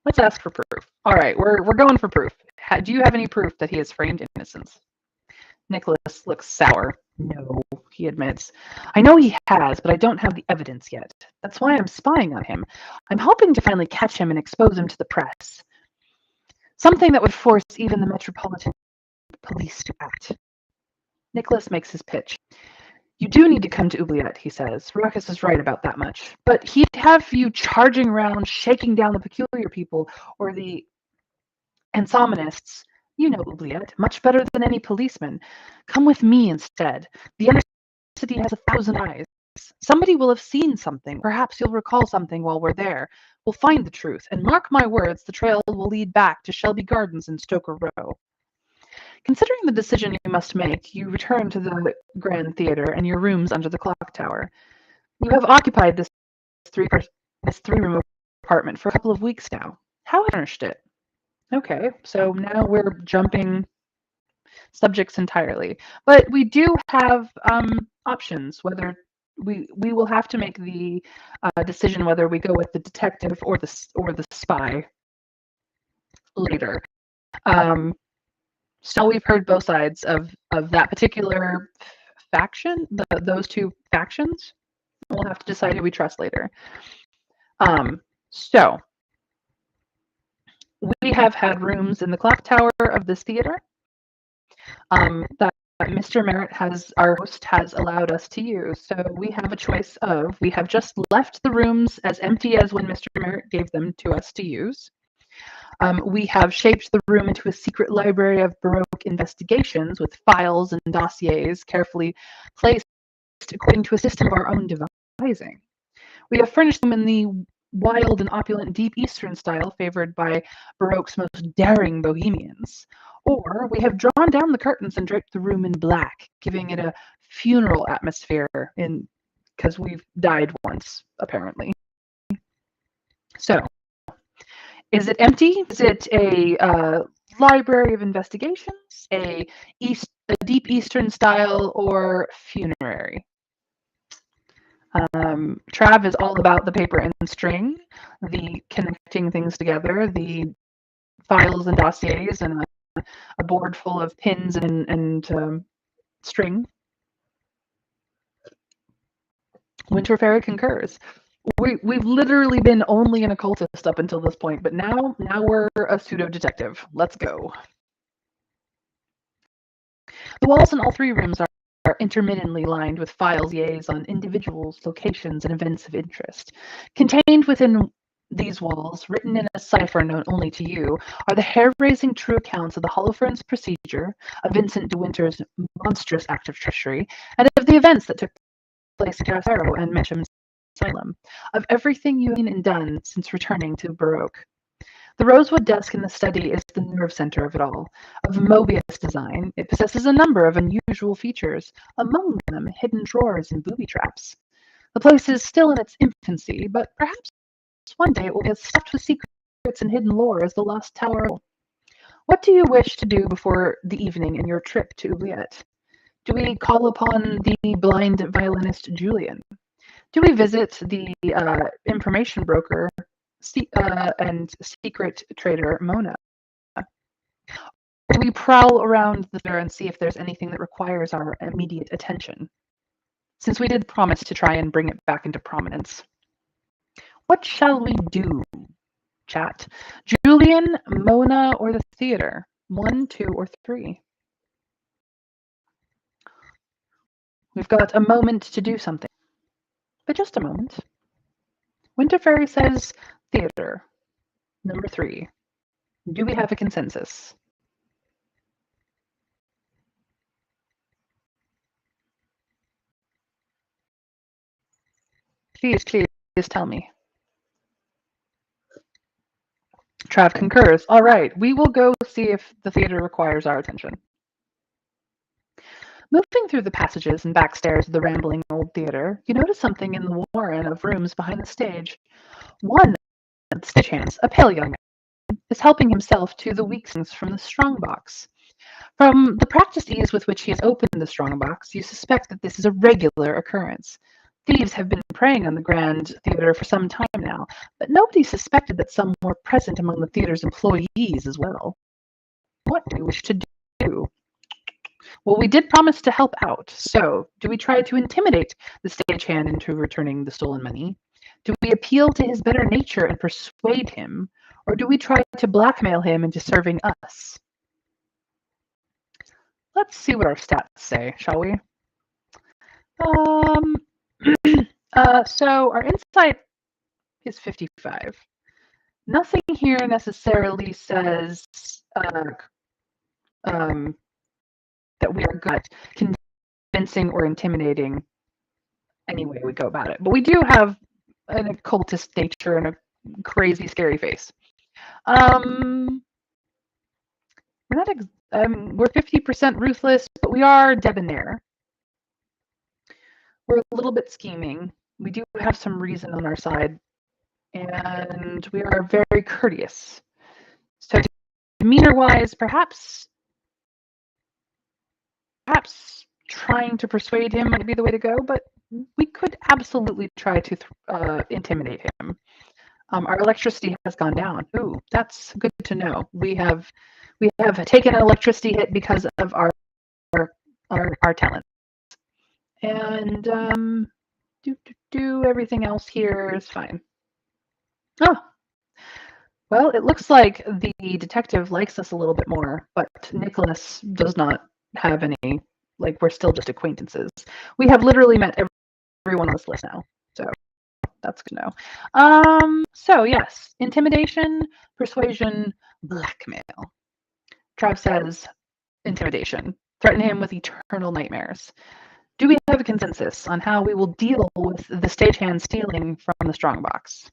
Let's ask for proof. All right, we're going for proof. Do you have any proof that he has framed innocence? Nicholas looks sour. No, he admits. I know he has, but I don't have the evidence yet. That's why I'm spying on him. I'm hoping to finally catch him and expose him to the press. Something that would force even the Metropolitan Police to act. Nicholas makes his pitch. You do need to come to Oubliette, he says. Ruckus is right about that much. But he'd have you charging around, shaking down the peculiar people, or the Ensomnists. You know Oubliette much better than any policeman. Come with me instead. The inner city has 1,000 eyes. Somebody will have seen something. Perhaps you'll recall something while we're there. We'll find the truth, and mark my words, the trail will lead back to Shelby Gardens and Stoker Row. Considering the decision you must make, you return to the Grand Theatre and your rooms under the clock tower. You have occupied this three-room apartment for a couple of weeks now. How have you furnished it? Okay, so now we're jumping subjects entirely, but we do have options. Whether we will have to make the decision whether we go with the detective or the spy later. Um, so we've heard both sides of that particular faction, those two factions. We'll have to decide who we trust later. So we have had rooms in the clock tower of this theater that Mr. Merritt our host has allowed us to use. So we have a choice of, we have just left the rooms as empty as when Mr. Merritt gave them to us to use. We have shaped the room into a secret library of Baroque investigations with files and dossiers carefully placed according to a system of our own devising. We have furnished them in the wild and opulent Deep Eastern style favored by Baroque's most daring bohemians. Or we have drawn down the curtains and draped the room in black, giving it a funeral atmosphere because we've died once, apparently. So, is it empty? Is it a library of investigations, a Deep Eastern style, or funerary? Trav is all about the paper and string, the connecting things together, the files and dossiers, and a board full of pins and string. Winter Fairy concurs. We've literally been only an occultist up until this point, but now we're a pseudo detective. Let's go. The walls in all 3 rooms are intermittently lined with files on individuals, locations, and events of interest. Contained within these walls, written in a cipher known only to you, are the hair-raising true accounts of the Holoferne's procedure, of Vincent de Winter's monstrous act of treachery, and of the events that took place at Caracero and Mecham's Asylum, of everything you've seen and done since returning to Baroque. The rosewood desk in the study is the nerve center of it all. Of Mobius design, it possesses a number of unusual features, among them hidden drawers and booby traps. The place is still in its infancy, but perhaps one day it will be as stuffed with secrets and hidden lore as the Lost Tower. What do you wish to do before the evening in your trip to Oubliette? Do we call upon the blind violinist Julian? Do we visit the information broker and secret trader Mona? Do we prowl around the fair and see if there's anything that requires our immediate attention? Since we did promise to try and bring it back into prominence. What shall we do, chat? Julian, Mona, or the theater? 1, 2, or 3? We've got a moment to do something. But just a moment. Winter Fairy says theater. Number 3. Do we have a consensus? Please tell me. Trav concurs. All right, we will go see if the theater requires our attention. Moving through the passages and back stairs of the rambling old theater, you notice something in the warren of rooms behind the stage. One of the stagehands, a pale young man, is helping himself to the weaklings from the strongbox. From the practiced ease with which he has opened the strongbox, you suspect that this is a regular occurrence. Thieves have been preying on the Grand Theatre for some time now, but nobody suspected that some were present among the theatre's employees as well. What do we wish to do? Well, we did promise to help out, so do we try to intimidate the stagehand into returning the stolen money? Do we appeal to his better nature and persuade him, or do we try to blackmail him into serving us? Let's see what our stats say, shall we? So our insight is 55. Nothing here necessarily says that we are good at convincing or intimidating any way we go about it. But we do have an occultist nature and a crazy, scary face. We're not. We're 50% ruthless, but we are debonair. We're a little bit scheming. We do have some reason on our side, and we are very courteous. So demeanor-wise, perhaps trying to persuade him might be the way to go, but we could absolutely try to intimidate him. Our electricity has gone down. Ooh, that's good to know. We have taken an electricity hit because of our talent. And everything else here is fine. Oh, well, it looks like the detective likes us a little bit more, but Nicholas does not have any. Like, we're still just acquaintances. We have literally met everyone on this list now, so that's good to know. So yes, intimidation, persuasion, blackmail. Trav says intimidation. Threaten him with eternal nightmares. Do we have a consensus on how we will deal with the stagehand stealing from the strongbox?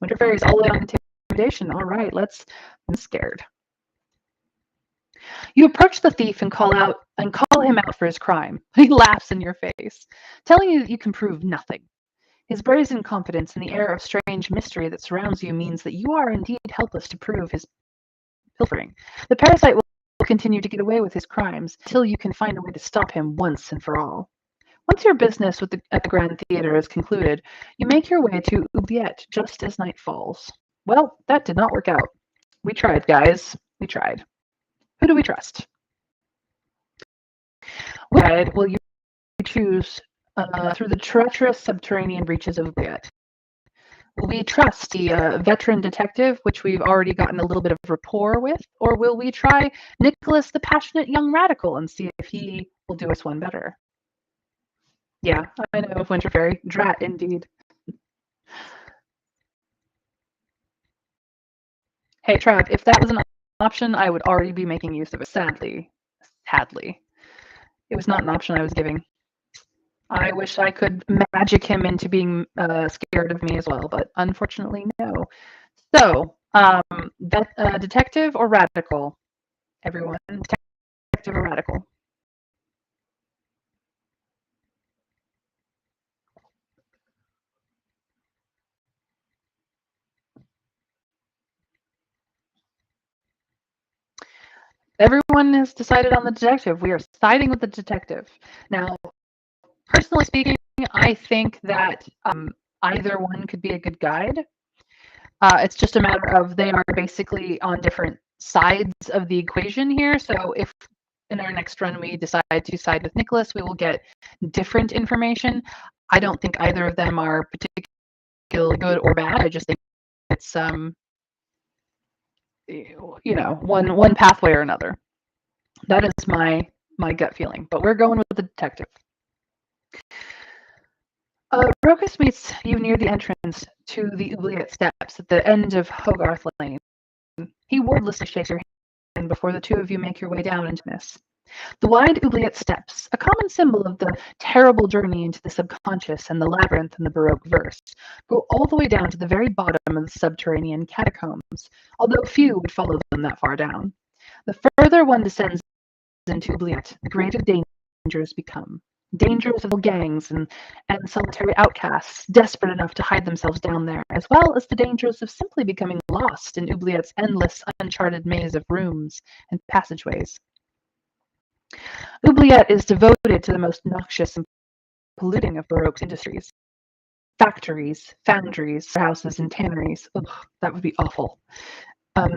Winter Fairy's all in on intimidation. All right, I'm scared. You approach the thief and call him out for his crime. He laughs in your face, telling you that you can prove nothing. His brazen confidence and the air of strange mystery that surrounds you means that you are indeed helpless to prove his pilfering. The parasite will continue to get away with his crimes until you can find a way to stop him once and for all. Once your business at the Grand Theatre is concluded, you make your way to Oubliette just as night falls. Well, that did not work out. We tried, guys. We tried. Who do we trust? Will you choose through the treacherous subterranean reaches of Oubliette? Will we trust the veteran detective, which we've already gotten a little bit of rapport with, or will we try Nicholas, the passionate young radical, and see if he will do us one better? Yeah, I know of Winter Fairy. Drat, indeed. Hey, Trav, if that was an option, I would already be making use of it. Sadly. It was not an option I was giving. I wish I could magic him into being scared of me as well, but unfortunately, no. So, detective or radical? Everyone, detective or radical? Everyone has decided on the detective. We are siding with the detective. Now, personally speaking, I think that either one could be a good guide. It's just a matter of they are basically on different sides of the equation here. So if in our next run we decide to side with Nicholas, we will get different information. I don't think either of them are particularly good or bad. I just think it's one pathway or another. That is my gut feeling. But we're going with the detective. Rokas meets you near the entrance to the oubliette steps at the end of Hogarth Lane. He wordlessly shakes your hand before the two of you make your way down into this. The wide oubliette steps, a common symbol of the terrible journey into the subconscious and the labyrinth in the Baroque verse, go all the way down to the very bottom of the subterranean catacombs, although few would follow them that far down. The further one descends into oubliette, the greater dangers become. Dangers of gangs and solitary outcasts, desperate enough to hide themselves down there, as well as the dangers of simply becoming lost in oubliette's endless, uncharted maze of rooms and passageways. Oubliette is devoted to the most noxious and polluting of Baroque's industries. Factories, foundries, warehouses, and tanneries. Ugh, that would be awful.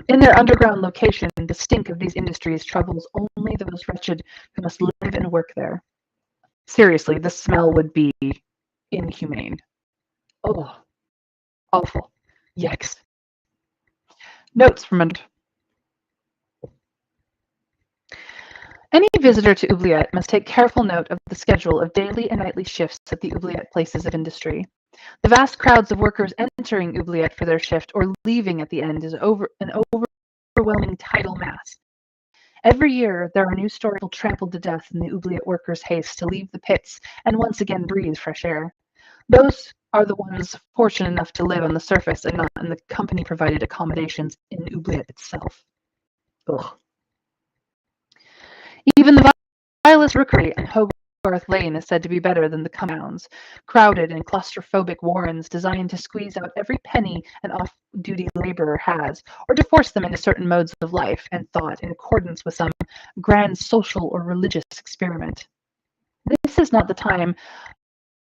In their underground location, the stink of these industries troubles only those wretched who must live and work there. Seriously, the smell would be inhumane. Oh, awful. Yikes. Notes from under. Any visitor to oubliette must take careful note of the schedule of daily and nightly shifts at the oubliette places of industry. The vast crowds of workers entering oubliette for their shift or leaving at the end is an overwhelming tidal mass. Every year, there are new stories trampled to death in the oubliette workers' haste to leave the pits and once again breathe fresh air. Those are the ones fortunate enough to live on the surface and not in the company-provided accommodations in oubliette itself. Ugh. Even the vilest rookery on Hogarth Lane is said to be better than the compounds, crowded and claustrophobic warrens designed to squeeze out every penny an off-duty labourer has, or to force them into certain modes of life and thought in accordance with some grand social or religious experiment. This is not the time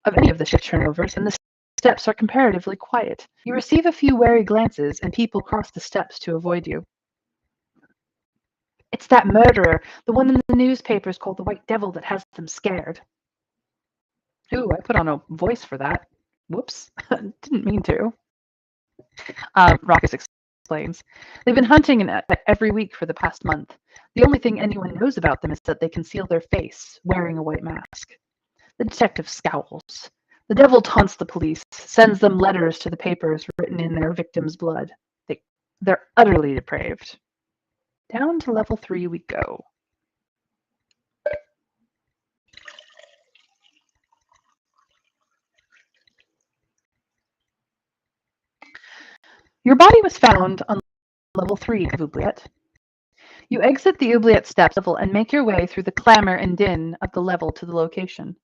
of any of the shift turnovers, and the steps are comparatively quiet. You receive a few wary glances, and people cross the steps to avoid you. It's that murderer, the one in the newspapers called the White Devil, that has them scared. Ooh, I put on a voice for that. Whoops, didn't mean to. Raucous explains. They've been hunting every week for the past month. The only thing anyone knows about them is that they conceal their face, wearing a white mask. The detective scowls. The devil taunts the police, sends them letters to the papers written in their victims' blood. They're utterly depraved. Down to level 3 we go. Your body was found on level 3 of oubliette. You exit the oubliette steps level and make your way through the clamor and din of the level to the location.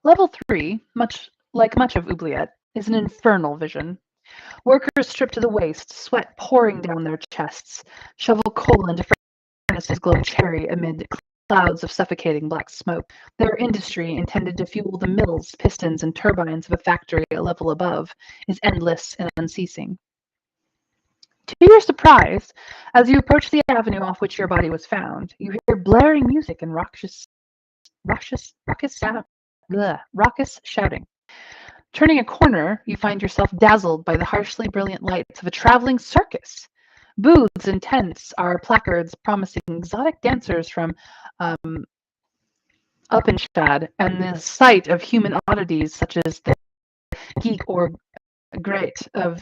Level 3, much of oubliette, is an infernal vision. Workers stripped to the waist, sweat pouring down their chests, shovel coal into furnaces glowing cherry amid clouds of suffocating black smoke. Their industry, intended to fuel the mills, pistons, and turbines of a factory a level above, is endless and unceasing. To your surprise, as you approach the avenue off which your body was found, you hear blaring music and raucous shouting. Turning a corner, you find yourself dazzled by the harshly brilliant lights of a traveling circus. Booths and tents are placards promising exotic dancers from Uppenstad, and the sight of human oddities such as the geek or Gret of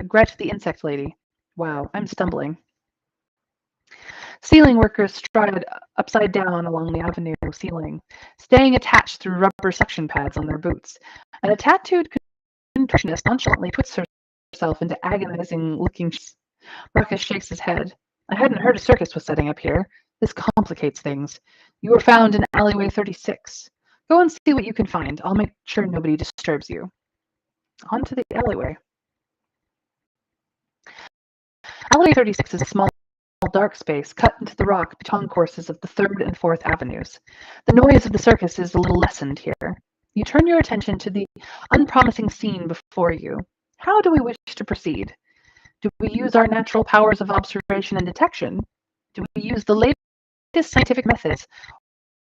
Gret the insect lady. Wow, I'm stumbling. Ceiling workers stride upside down along the avenue ceiling, staying attached through rubber suction pads on their boots, and a tattooed contortionist nonchalantly twists herself into agonizing-looking. Ruckus shakes his head. I hadn't heard a circus was setting up here. This complicates things. You were found in alleyway 36. Go and see what you can find. I'll make sure nobody disturbs you. On to the alleyway. Alleyway 36 is a small dark space cut into the rock beton courses of the 3rd and 4th Avenues. The noise of the circus is a little lessened here. You turn your attention to the unpromising scene before you. How do we wish to proceed? Do we use our natural powers of observation and detection? Do we use the latest scientific methods?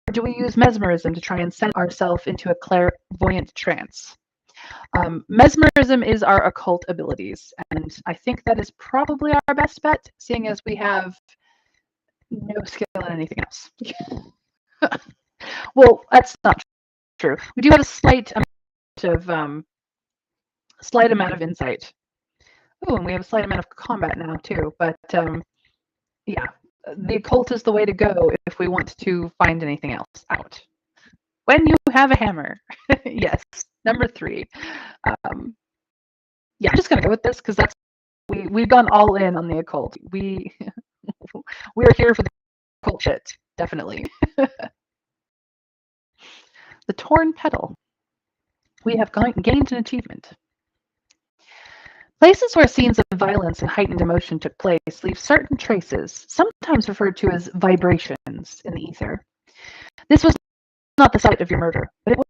Or do we use mesmerism to try and send ourselves into a clairvoyant trance? Mesmerism is our occult abilities, and I think that is probably our best bet, seeing as we have no skill in anything else. Well, that's not true. We do have a slight amount of insight. Oh, and we have a slight amount of combat now too. But yeah, the occult is the way to go if we want to find anything else out. When you have a hammer, yes. Number 3. Yeah, I'm just gonna go with this because that's we've gone all in on the occult. We're here for the occult shit, definitely. The torn petal. We have gained an achievement. Places where scenes of violence and heightened emotion took place leave certain traces, sometimes referred to as vibrations, in the ether. This was not the site of your murder, but it was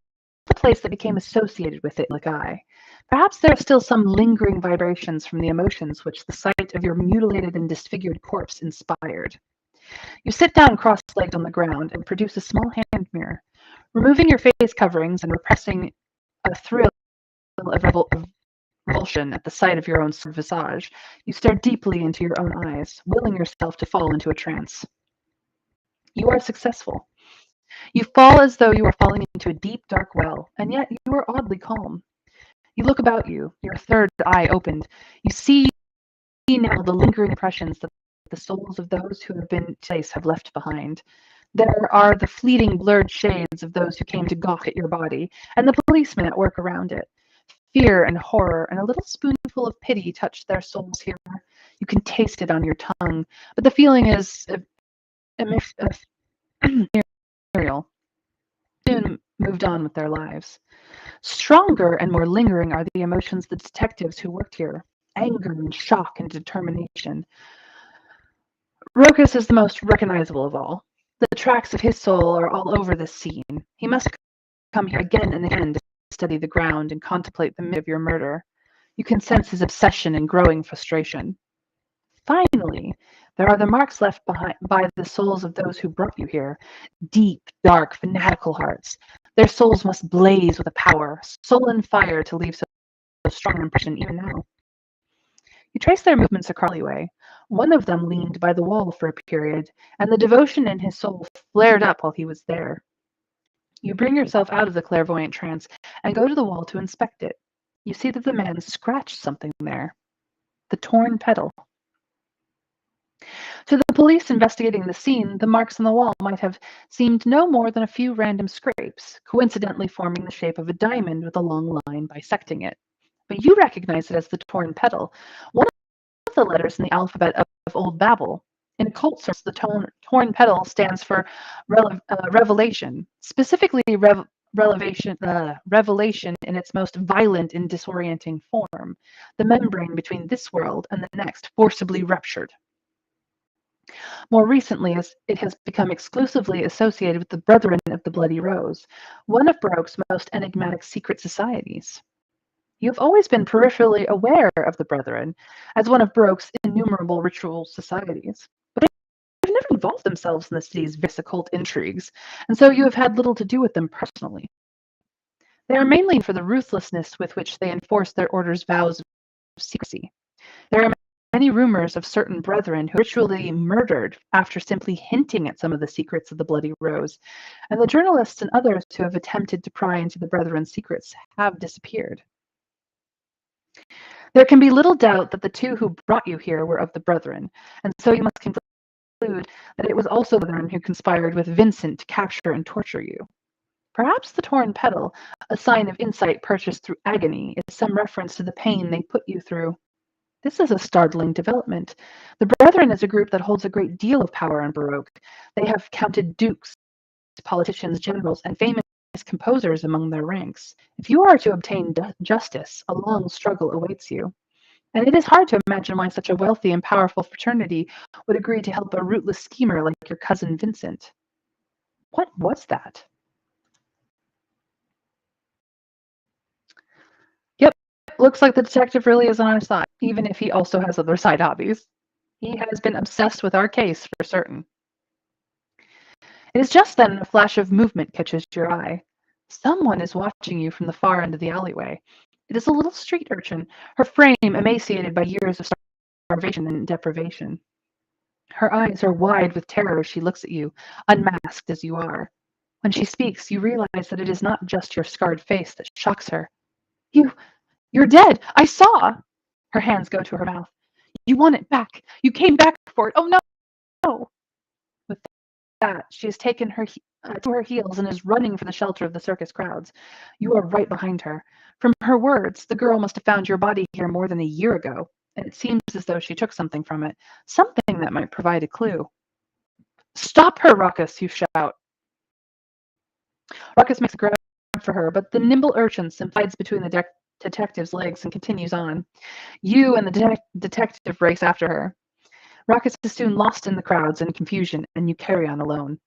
the place that became associated with it like I. Perhaps there are still some lingering vibrations from the emotions which the sight of your mutilated and disfigured corpse inspired. You sit down cross-legged on the ground and produce a small hand mirror. Removing your face coverings and repressing a thrill of revulsion at the sight of your own visage, you stare deeply into your own eyes, willing yourself to fall into a trance. You are successful. You fall as though you are falling into a deep, dark well, and yet you are oddly calm. You look about you, your third eye opened. You see now the lingering impressions that the souls of those who have been chased have left behind. There are the fleeting, blurred shades of those who came to gawk at your body, and the policemen at work around it. Fear and horror and a little spoonful of pity touch their souls here. You can taste it on your tongue, but the feeling is ethereal. Soon moved on with their lives. Stronger and more lingering are the emotions of the detectives who worked here. Anger and shock and determination. Rokas is the most recognizable of all. The tracks of his soul are all over this scene. He must come here again and again to study the ground and contemplate the mystery of your murder. You can sense his obsession and growing frustration. Finally, there are the marks left behind by the souls of those who brought you here. Deep, dark, fanatical hearts. Their souls must blaze with a power, sullen fire to leave so strong an impression even now. You trace their movements across the alleyway. One of them leaned by the wall for a period, and the devotion in his soul flared up while he was there. You bring yourself out of the clairvoyant trance and go to the wall to inspect it. You see that the man scratched something there. The torn petal. To the police investigating the scene, the marks on the wall might have seemed no more than a few random scrapes, coincidentally forming the shape of a diamond with a long line bisecting it. But you recognize it as the torn petal, one of the letters in the alphabet of Old Babel. In occult circles, the torn petal stands for revelation, specifically revelation in its most violent and disorienting form, the membrane between this world and the next forcibly ruptured. More recently, it has become exclusively associated with the Brethren of the Bloody Rose, one of Baroque's most enigmatic secret societies. You have always been peripherally aware of the Brethren as one of Baroque's innumerable ritual societies, but they've never involved themselves in the city's various occult intrigues, and so you have had little to do with them personally. They are mainly known for the ruthlessness with which they enforce their order's vows of secrecy. There are many rumors of certain brethren who ritually murdered after simply hinting at some of the secrets of the Bloody Rose, and the journalists and others who have attempted to pry into the brethren's secrets have disappeared. There can be little doubt that the two who brought you here were of the brethren, and so you must conclude that it was also the brethren who conspired with Vincent to capture and torture you. Perhaps the torn petal, a sign of insight purchased through agony, is some reference to the pain they put you through. This is a startling development. The Brethren is a group that holds a great deal of power in Baroque. They have counted dukes, politicians, generals, and famous composers among their ranks. If you are to obtain justice, a long struggle awaits you. And it is hard to imagine why such a wealthy and powerful fraternity would agree to help a rootless schemer like your cousin Vincent. What was that? Yep, looks like the detective really is on our side, even if he also has other side hobbies. He has been obsessed with our case for certain. It is just then a flash of movement catches your eye. Someone is watching you from the far end of the alleyway. It is a little street urchin, her frame emaciated by years of starvation and deprivation. Her eyes are wide with terror as she looks at you, unmasked as you are. When she speaks, you realize that it is not just your scarred face that shocks her. You, you're dead! I saw! Her hands go to her mouth. You want it back! You came back for it! Oh no! With that, she has taken her to her heels and is running for the shelter of the circus crowds. You are right behind her. From her words, the girl must have found your body here more than a year ago, and it seems as though she took something from it, something that might provide a clue. Stop her, Ruckus, you shout. Ruckus makes a grab for her, but the nimble urchin slides between the detective's legs and continues on. You and the detective race after her. Ruckus is soon lost in the crowds and confusion, and you carry on alone.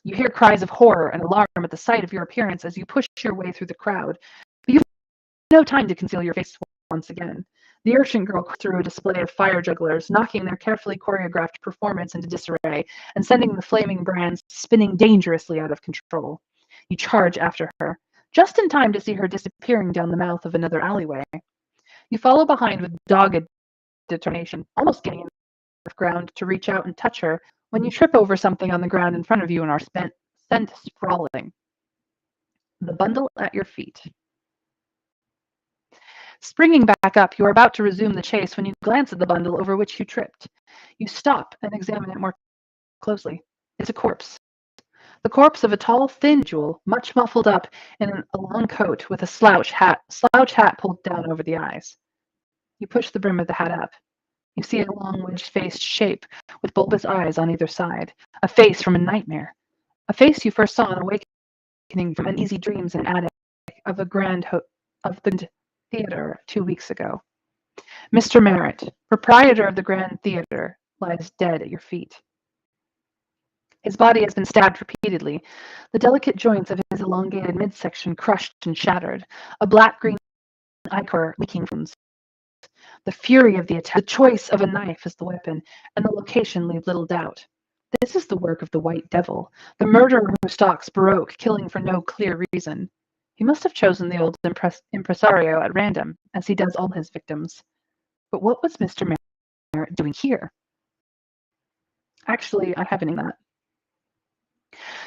You hear cries of horror and alarm at the sight of your appearance as you push your way through the crowd, but you have no time to conceal your face once again. The urchin girl threw a display of fire jugglers, knocking their carefully choreographed performance into disarray and sending the flaming brands spinning dangerously out of control. You charge after her, just in time to see her disappearing down the mouth of another alleyway. You follow behind with dogged determination, almost getting enough ground to reach out and touch her when you trip over something on the ground in front of you and are sent sprawling. The bundle at your feet. Springing back up, you are about to resume the chase when you glance at the bundle over which you tripped. You stop and examine it more closely. It's a corpse. The corpse of a tall, thin individual, much muffled up in a long coat with a slouch hat pulled down over the eyes. You push the brim of the hat up. You see a long, wedge-faced shape with bulbous eyes on either side, a face from a nightmare, a face you first saw on awakening from uneasy dreams in an attic of the Theater 2 weeks ago. Mr. Merritt, proprietor of the Grand Theater, lies dead at your feet. His body has been stabbed repeatedly, the delicate joints of his elongated midsection crushed and shattered, a black-green ichor leaking from the fury of the attack, the choice of a knife as the weapon, and the location leave little doubt. This is the work of the White Devil, the murderer who stalks Baroque, killing for no clear reason. He must have chosen the old impresario at random, as he does all his victims. But what was Mr. Merritt doing here? Actually, I have an that.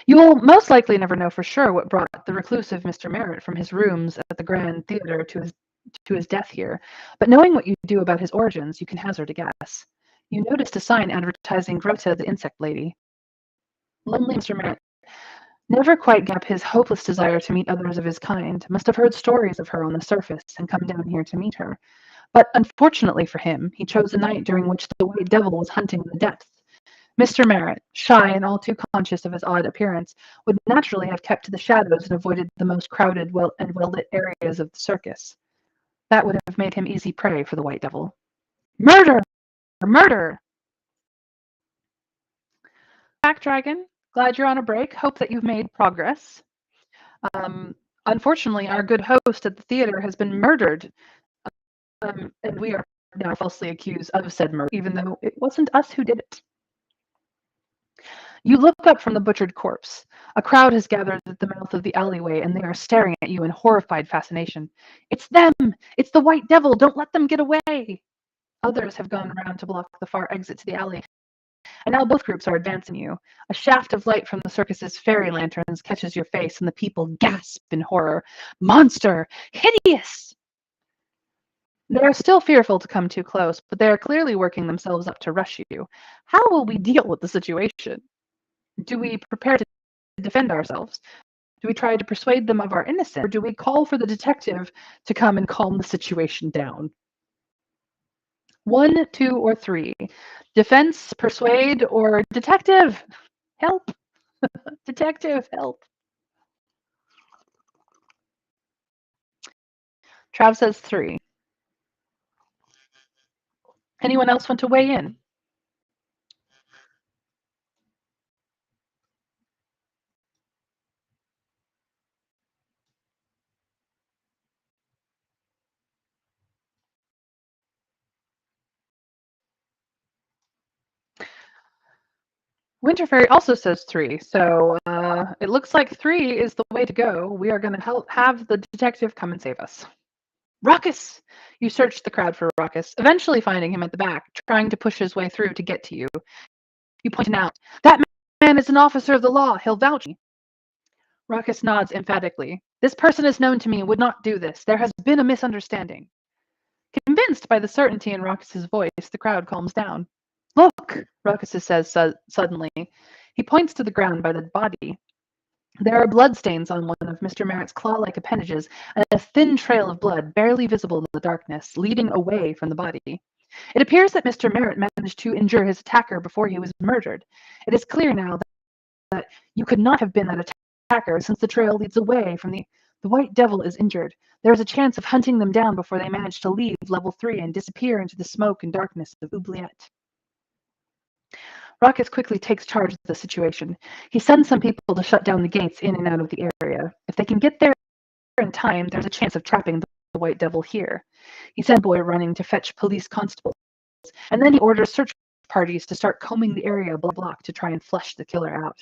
You will most likely never know for sure what brought the reclusive Mr. Merritt from his rooms at the Grand Theater to his death here, but knowing what you do about his origins, you can hazard a guess. You noticed a sign advertising Grota the Insect Lady. Lonely Mr. Merritt never quite gave up his hopeless desire to meet others of his kind, must have heard stories of her on the surface and come down here to meet her. But unfortunately for him, he chose a night during which the White Devil was hunting in the depths. Mr. Merritt, shy and all too conscious of his odd appearance, would naturally have kept to the shadows and avoided the most crowded and well-lit areas of the circus. That would have made him easy prey for the White Devil. Murder! Murder! Back, Dragon. Glad you're on a break. Hope that you've made progress. Unfortunately, our good host at the theater has been murdered, and we are now falsely accused of said murder, even though it wasn't us who did it. You look up from the butchered corpse. A crowd has gathered at the mouth of the alleyway, and they are staring at you in horrified fascination. It's them! It's the White Devil! Don't let them get away! Others have gone around to block the far exit to the alley, and now both groups are advancing you. A shaft of light from the circus's fairy lanterns catches your face, and the people gasp in horror. Monster! Hideous! They are still fearful to come too close, but they are clearly working themselves up to rush you. How will we deal with the situation? Do we prepare to defend ourselves? Do we try to persuade them of our innocence? Or do we call for the detective to come and calm the situation down? 1, 2, or 3. Defense, persuade, or detective? Help! Detective, help! Trav says 3. Anyone else want to weigh in? Winter Fairy also says 3, so it looks like 3 is the way to go. We are going to have the detective come and save us. Ruckus! You search the crowd for Ruckus, eventually finding him at the back, trying to push his way through to get to you. You point him out. That man is an officer of the law. He'll vouch. Ruckus nods emphatically. This person is known to me and would not do this. There has been a misunderstanding. Convinced by the certainty in Ruckus's voice, the crowd calms down. Look, Ruckus says suddenly. He points to the ground by the body. There are bloodstains on one of Mr. Merritt's claw-like appendages, and a thin trail of blood, barely visible in the darkness, leading away from the body. It appears that Mr. Merritt managed to injure his attacker before he was murdered. It is clear now that you could not have been that attacker, since the trail leads away from the White Devil is injured. There is a chance of hunting them down before they manage to leave level 3 and disappear into the smoke and darkness of Oubliette. Ruckus quickly takes charge of the situation. He sends some people to shut down the gates in and out of the area. If they can get there in time, there's a chance of trapping the White Devil here. He sends a boy running to fetch police constables, and then he orders search parties to start combing the area block to try and flush the killer out.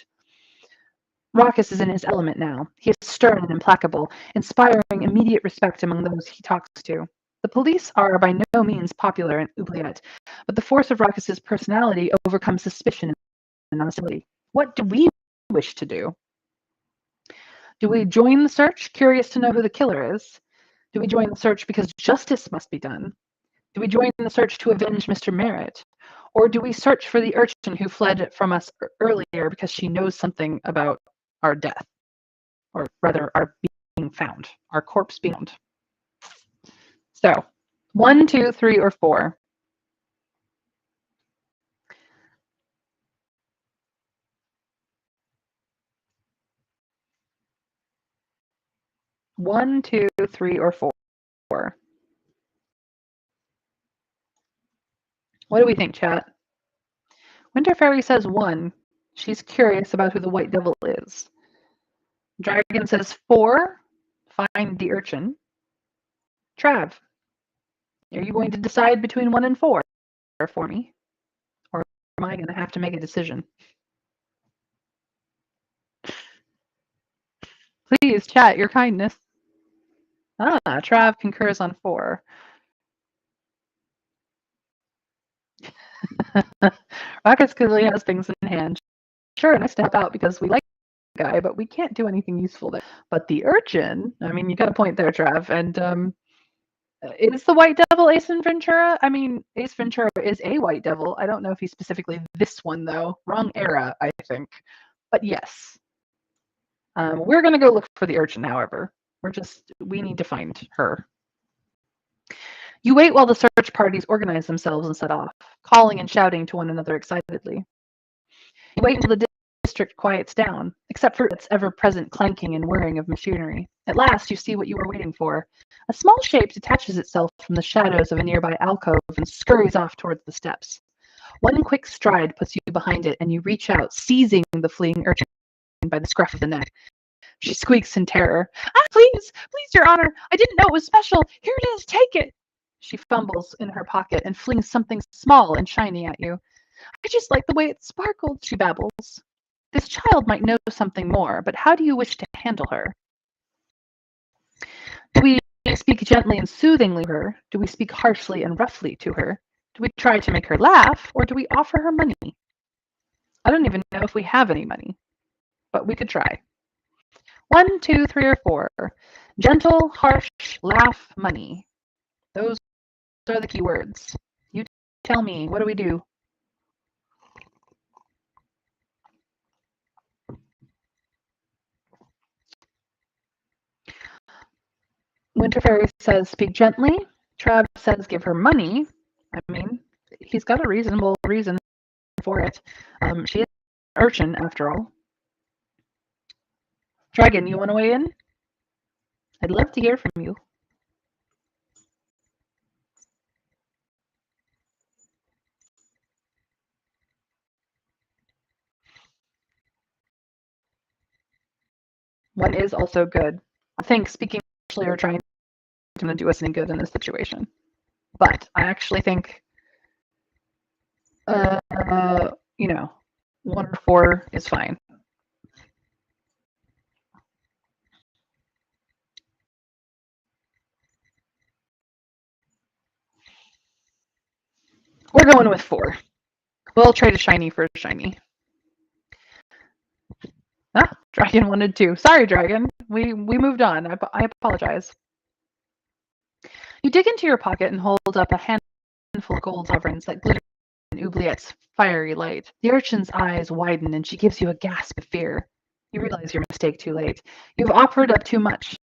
Ruckus is in his element now. He is stern and implacable, inspiring immediate respect among those he talks to. The police are by no means popular in Oubliette, but the force of Ruckus's personality overcomes suspicion and hostility. What do we wish to do? Do we join the search, curious to know who the killer is? Do we join the search because justice must be done? Do we join the search to avenge Mr. Merritt? Or do we search for the urchin who fled from us earlier because she knows something about our death? Or rather, our being found, our corpse being found. So, 1, 2, 3, or 4. One, two, three, or 4. What do we think, chat? Winter Fairy says 1. She's curious about who the White Devil is. Dragon says 4. Find the urchin. Trav, are you going to decide between 1 and 4 for me? Or am I going to have to make a decision? Please, chat, your kindness. Trav concurs on 4. Rockets clearly has things in hand. Sure, nice to help out because we like the guy, but we can't do anything useful there. But the urchin, I mean, you got a point there, Trav. And is the White Devil Ace Ventura? I mean, Ace Ventura is a White Devil. I don't know if he's specifically this one, though. Wrong era, I think. But yes. We're going to go look for the urchin, however. We need to find her. You wait while the search parties organize themselves and set off, calling and shouting to one another excitedly. You wait until the district quiets down, except for its ever-present clanking and whirring of machinery. At last, you see what you were waiting for. A small shape detaches itself from the shadows of a nearby alcove and scurries off towards the steps. One quick stride puts you behind it, and you reach out, seizing the fleeing urchin by the scruff of the neck. She squeaks in terror. Please, your honor, I didn't know it was special. Here it is, take it. She fumbles in her pocket and flings something small and shiny at you. I just like the way it sparkled, she babbles. This child might know something more, but how do you wish to handle her? Do we speak gently and soothingly to her? Do we speak harshly and roughly to her? Do we try to make her laugh, or do we offer her money? I don't even know if we have any money, but we could try. 1, 2, 3, or 4. Gentle, harsh, laugh, money. Those are the key words. You tell me, what do we do? Winter Fairy says, speak gently. Trav says, give her money. I mean, he's got a reasonable reason for it. She is an urchin, after all. Dragon, you want to weigh in? I'd love to hear from you. One is also good. I think speaking actually or trying to do us any good in this situation. But I actually think, 1 or 4 is fine. We're going with 4. We'll trade a shiny for a shiny. Ah, Dragon wanted to. Sorry, Dragon. We moved on. I apologize. You dig into your pocket and hold up a handful of gold sovereigns that glitter in Oubliette's fiery light. The urchin's eyes widen and she gives you a gasp of fear. You realize your mistake too late. You've offered up too much.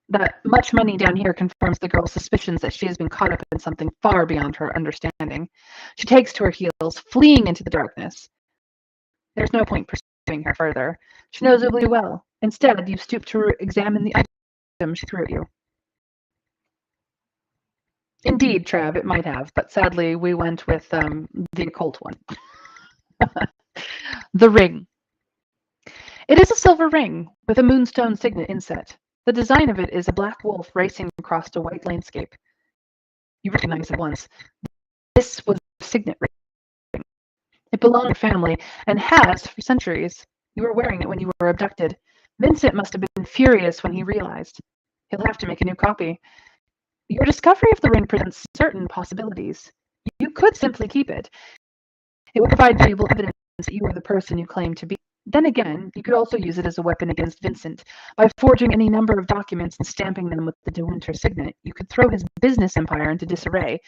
That much money down here confirms the girl's suspicions that she has been caught up in something far beyond her understanding. She takes to her heels, fleeing into the darkness. There's no point pursuing her further. She knows Oublie well. Instead, you stoop to examine the item she threw at you. Indeed, Trav, it might have, but sadly we went with the occult one. The ring. It is a silver ring with a moonstone signet inset. The design of it is a black wolf racing across a white landscape. You recognize at once. This was a signet ring. It belonged to your family and has for centuries. You were wearing it when you were abducted. Vincent must have been furious when he realized. He'll have to make a new copy. Your discovery of the ring presents certain possibilities. You could simply keep it. It would provide valuable evidence that you are the person you claim to be. Then again, you could also use it as a weapon against Vincent. By forging any number of documents and stamping them with the De Winter signet, you could throw his business empire into disarray,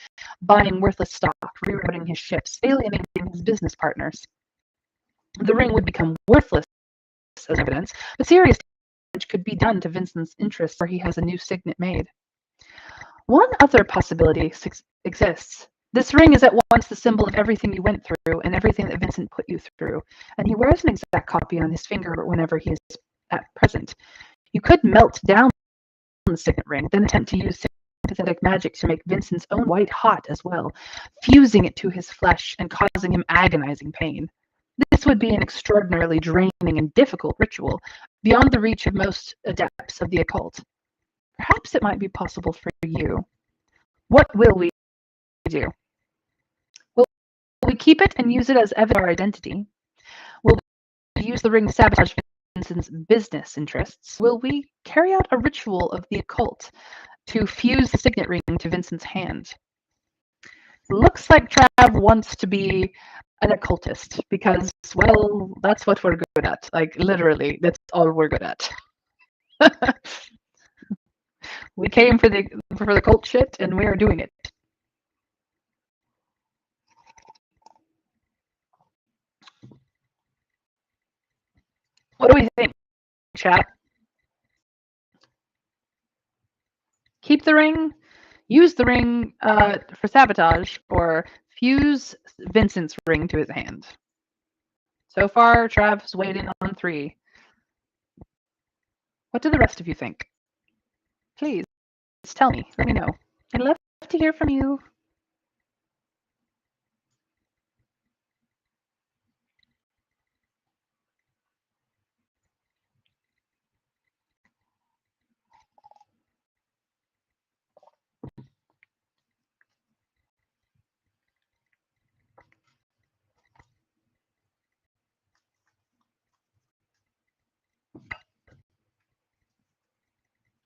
buying worthless stock, rerouting his ships, alienating his business partners. The ring would become worthless as evidence, but serious damage could be done to Vincent's interests where he has a new signet made. One other possibility exists. This ring is at once the symbol of everything you went through and everything that Vincent put you through, and he wears an exact copy on his finger whenever he is at present. You could melt down the signet ring, then attempt to use sympathetic magic to make Vincent's own white hot as well, fusing it to his flesh and causing him agonizing pain. This would be an extraordinarily draining and difficult ritual, beyond the reach of most adepts of the occult. Perhaps it might be possible for you. What will we do? Will we keep it and use it as evidence of our identity? Will we use the ring to sabotage Vincent's business interests? Will we carry out a ritual of the occult to fuse the signet ring to Vincent's hand? Looks like Trav wants to be an occultist because, well, that's what we're good at. Like, literally, that's all we're good at. We came for the cult shit, and we are doing it. What do we think, chat? Keep the ring, use the ring for sabotage, or fuse Vincent's ring to his hand. So far, Trav's waiting on 3. What do the rest of you think? Please, tell me. Let me know. I'd love to hear from you.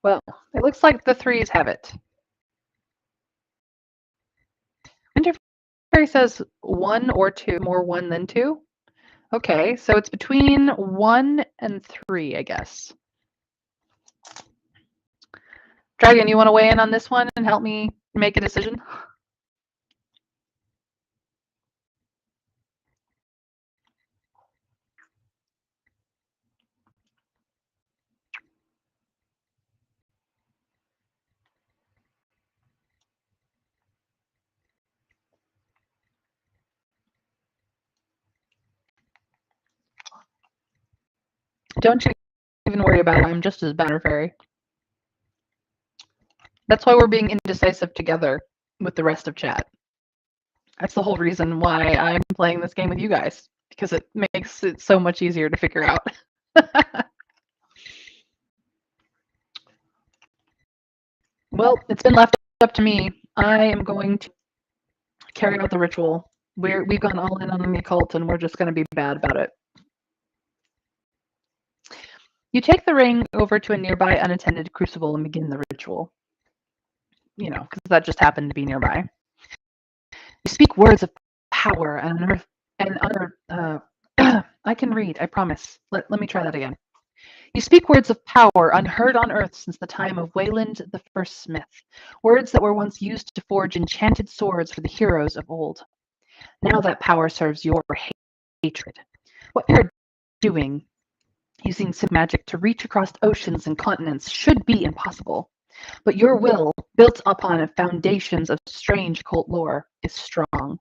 Well, it looks like the 3s have it. Winterfairy says 1 or 2, more 1 than 2. Okay, so it's between 1 and 3, I guess. Dragon, you want to weigh in on this one and help me make a decision? Don't you even worry about it. I'm just as bad as Fairy. That's why we're being indecisive together with the rest of chat. That's the whole reason why I'm playing this game with you guys, because it makes it so much easier to figure out. Well, it's been left up to me. I am going to carry out the ritual. We've gone all in on the occult, and we're just going to be bad about it. You take the ring over to a nearby unattended crucible and begin the ritual. You know, because that just happened to be nearby. You speak words of power and unearth. I can read, I promise. Let me try that again. You speak words of power unheard on earth since the time of Wayland the first smith, words that were once used to forge enchanted swords for the heroes of old. Now that power serves your hatred. What you're doing, using simple magic to reach across oceans and continents, should be impossible. But your will, built upon foundations of strange occult lore, is strong.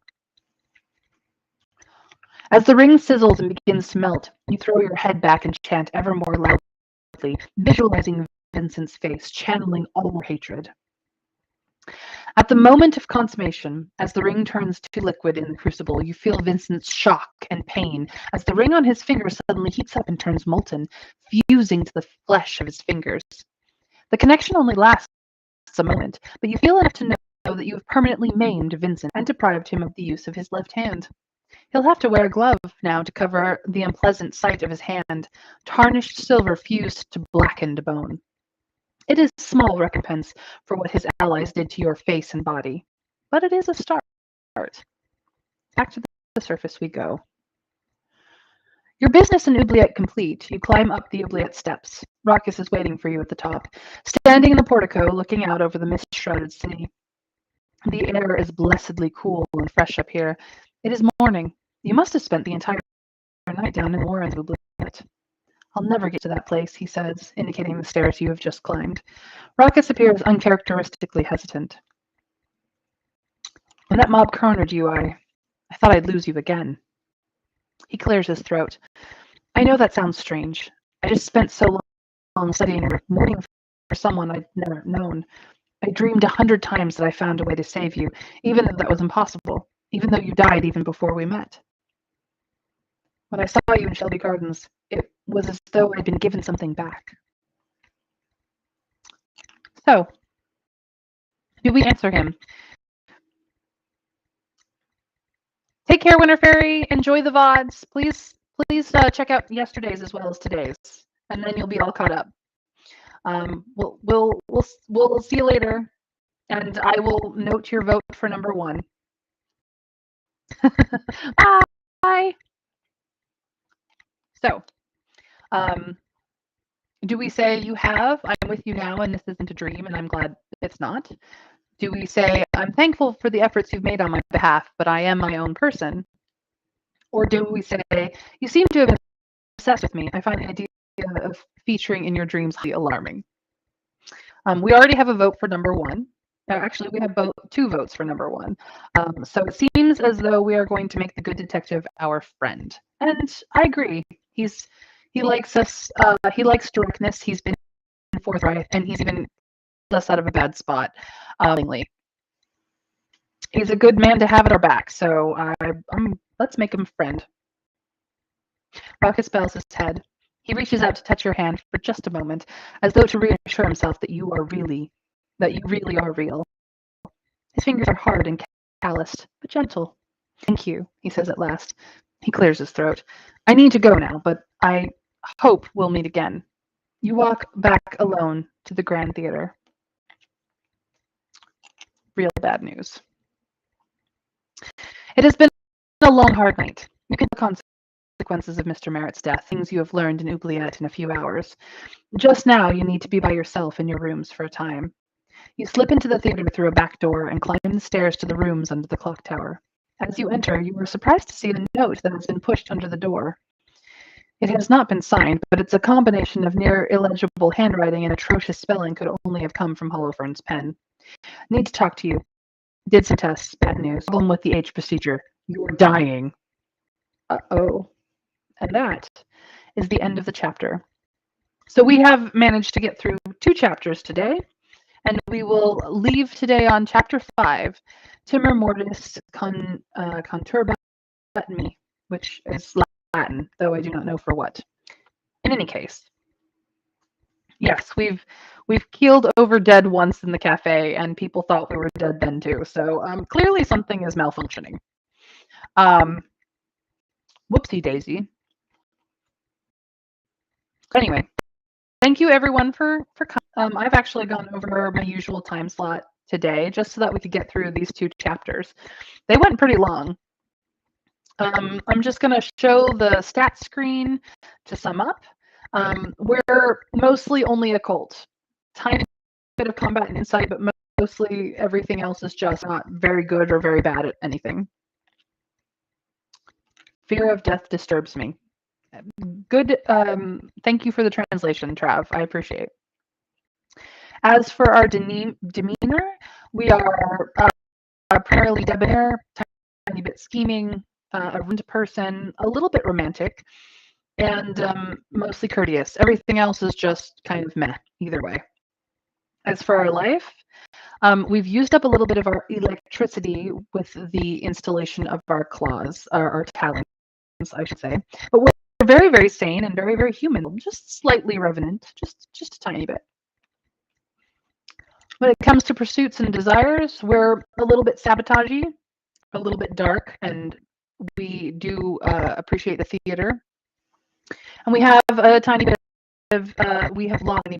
As the ring sizzles and begins to melt, you throw your head back and chant ever more loudly, visualizing Vincent's face, channeling all your hatred. At the moment of consummation, as the ring turns to liquid in the crucible, you feel Vincent's shock and pain as the ring on his finger suddenly heats up and turns molten, fusing to the flesh of his fingers. The connection only lasts a moment, but you feel enough to know that you have permanently maimed Vincent and deprived him of the use of his left hand. He'll have to wear a glove now to cover the unpleasant sight of his hand, tarnished silver fused to blackened bone. It is small recompense for what his allies did to your face and body, but it is a start. Back to the surface we go. Your business in Oubliette complete, you climb up the Oubliette steps. Raucus is waiting for you at the top, standing in the portico, looking out over the mist-shrouded city. The air is blessedly cool and fresh up here. It is morning. You must have spent the entire night down in the warrens of Oubliette. I'll never get to that place, he says, indicating the stairs you have just climbed. Raucus appears uncharacteristically hesitant. When that mob cornered you, I thought I'd lose you again. He clears his throat. I know that sounds strange. I just spent so long studying or mourning for someone I'd never known. I dreamed 100 times that I found a way to save you, even though that was impossible, even though you died even before we met. When I saw you in Shelby Gardens, it was as though I'd been given something back. So, do we answer him? Take care, Winter Fairy. Enjoy the VODs. Please check out yesterday's as well as today's, and then you'll be all caught up. We'll see you later, and I will note your vote for number 1. Bye. So, do we say you have, I'm with you now and this isn't a dream and I'm glad it's not? Do we say, I'm thankful for the efforts you've made on my behalf, but I am my own person? Or do we say, you seem to have been obsessed with me. I find the idea of featuring in your dreams alarming. We already have a vote for number 1. Actually, we have 2 votes for number 1. So it seems as though we are going to make the good detective our friend. And I agree. He likes us. He likes directness. He's been forthright, and he's even us out of a bad spot. He's a good man to have at our back. So let's make him a friend. Raucus bows his head. He reaches out to touch your hand for just a moment, as though to reassure himself that you really are real. His fingers are hard and calloused, but gentle. Thank you, he says at last. He clears his throat. I need to go now, but I hope we'll meet again. You walk back alone to the Grand Theater. Real bad news. It has been a long, hard night. You can the consequences of Mr. Merritt's death, things you have learned in Oubliette in a few hours. Just now, you need to be by yourself in your rooms for a time. You slip into the theater through a back door and climb the stairs to the rooms under the clock tower. As you enter, you are surprised to see the note that has been pushed under the door. It has not been signed, but it's a combination of near illegible handwriting and atrocious spelling could only have come from Holoferne's pen. Need to talk to you. Did some tests. Bad news. Problem with the H procedure. You're dying. Uh-oh. And that is the end of the chapter. So we have managed to get through 2 chapters today, and we will leave today on chapter 5, Timor Mortis Conturbat Me, which is Latin, though I do not know for what. In any case, yes, we've keeled over dead once in the cafe, and people thought we were dead then too. So clearly something is malfunctioning. Whoopsie daisy. Anyway, thank you everyone for coming. I've actually gone over my usual time slot today just so that we could get through these 2 chapters. They went pretty long. I'm just going to show the stats screen to sum up. We're mostly only occult. Tiny bit of combat and insight, but mostly everything else is just not very good or very bad at anything. Fear of death disturbs me. Good. Thank you for the translation, Trav. I appreciate. As for our demeanor, we are primarily debonair, tiny bit scheming, a rude person, a little bit romantic, and mostly courteous. Everything else is just kind of meh, either way. As for our life, we've used up a little bit of our electricity with the installation of our claws, our talons, I should say. But we're very, very sane and very, very human, just slightly revenant, just a tiny bit. When it comes to pursuits and desires, we're a little bit sabotagey, a little bit dark, and we do appreciate the theater. And we have a tiny bit of, we have lost a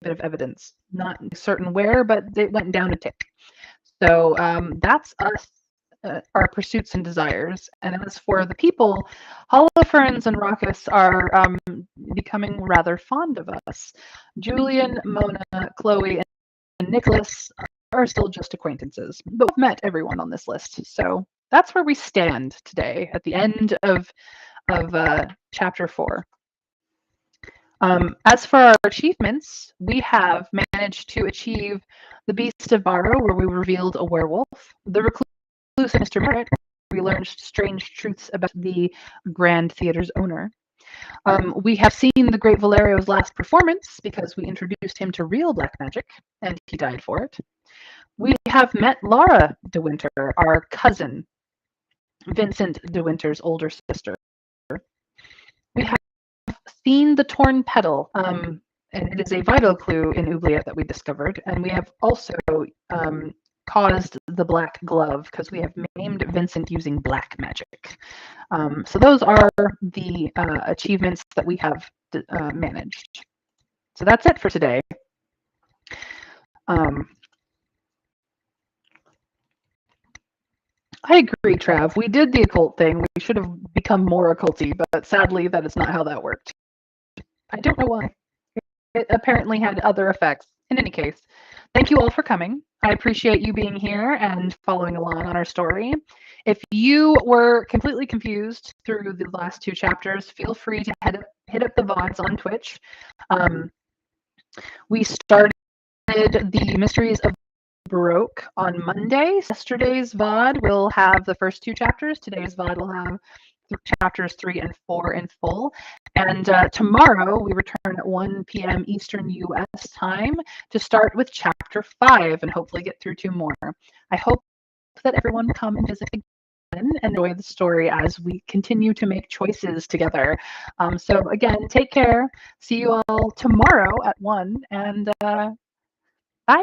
bit of evidence, not certain where, but it went down a tick. So that's us, our pursuits and desires. And as for the people, Holofernes and Raucus are becoming rather fond of us. Julian, Mona, Chloe, and Nicholas are still just acquaintances, but we've met everyone on this list. So that's where we stand today at the end of chapter 4. As for our achievements, we have managed to achieve the Beast of Barrow, where we revealed a werewolf, the Recluse of Mr. Merritt, we learned strange truths about the Grand Theatre's owner. We have seen the Great Valerio's last performance because we introduced him to real black magic, and he died for it. We have met Laura de Winter, our cousin, Vincent de Winter's older sister. We have seen the torn petal, and it is a vital clue in Oubliette that we discovered. And we have also caused the black glove because we have maimed Vincent using black magic. So those are the achievements that we have managed. So that's it for today. I agree, Trav. We did the occult thing. We should have become more occulty, but sadly, that is not how that worked. I don't know why. It apparently had other effects. In any case, thank you all for coming. I appreciate you being here and following along on our story. If you were completely confused through the last 2 chapters, feel free to hit up the VODs on Twitch. We started the Mysteries of Baroque on Monday. Yesterday's VOD will have the first 2 chapters. Today's VOD will have chapters 3 and 4 in full. And tomorrow we return at 1 p.m. Eastern US time to start with chapter 5 and hopefully get through 2 more. I hope that everyone will come and visit again and enjoy the story as we continue to make choices together. So again, take care. See you all tomorrow at 1 and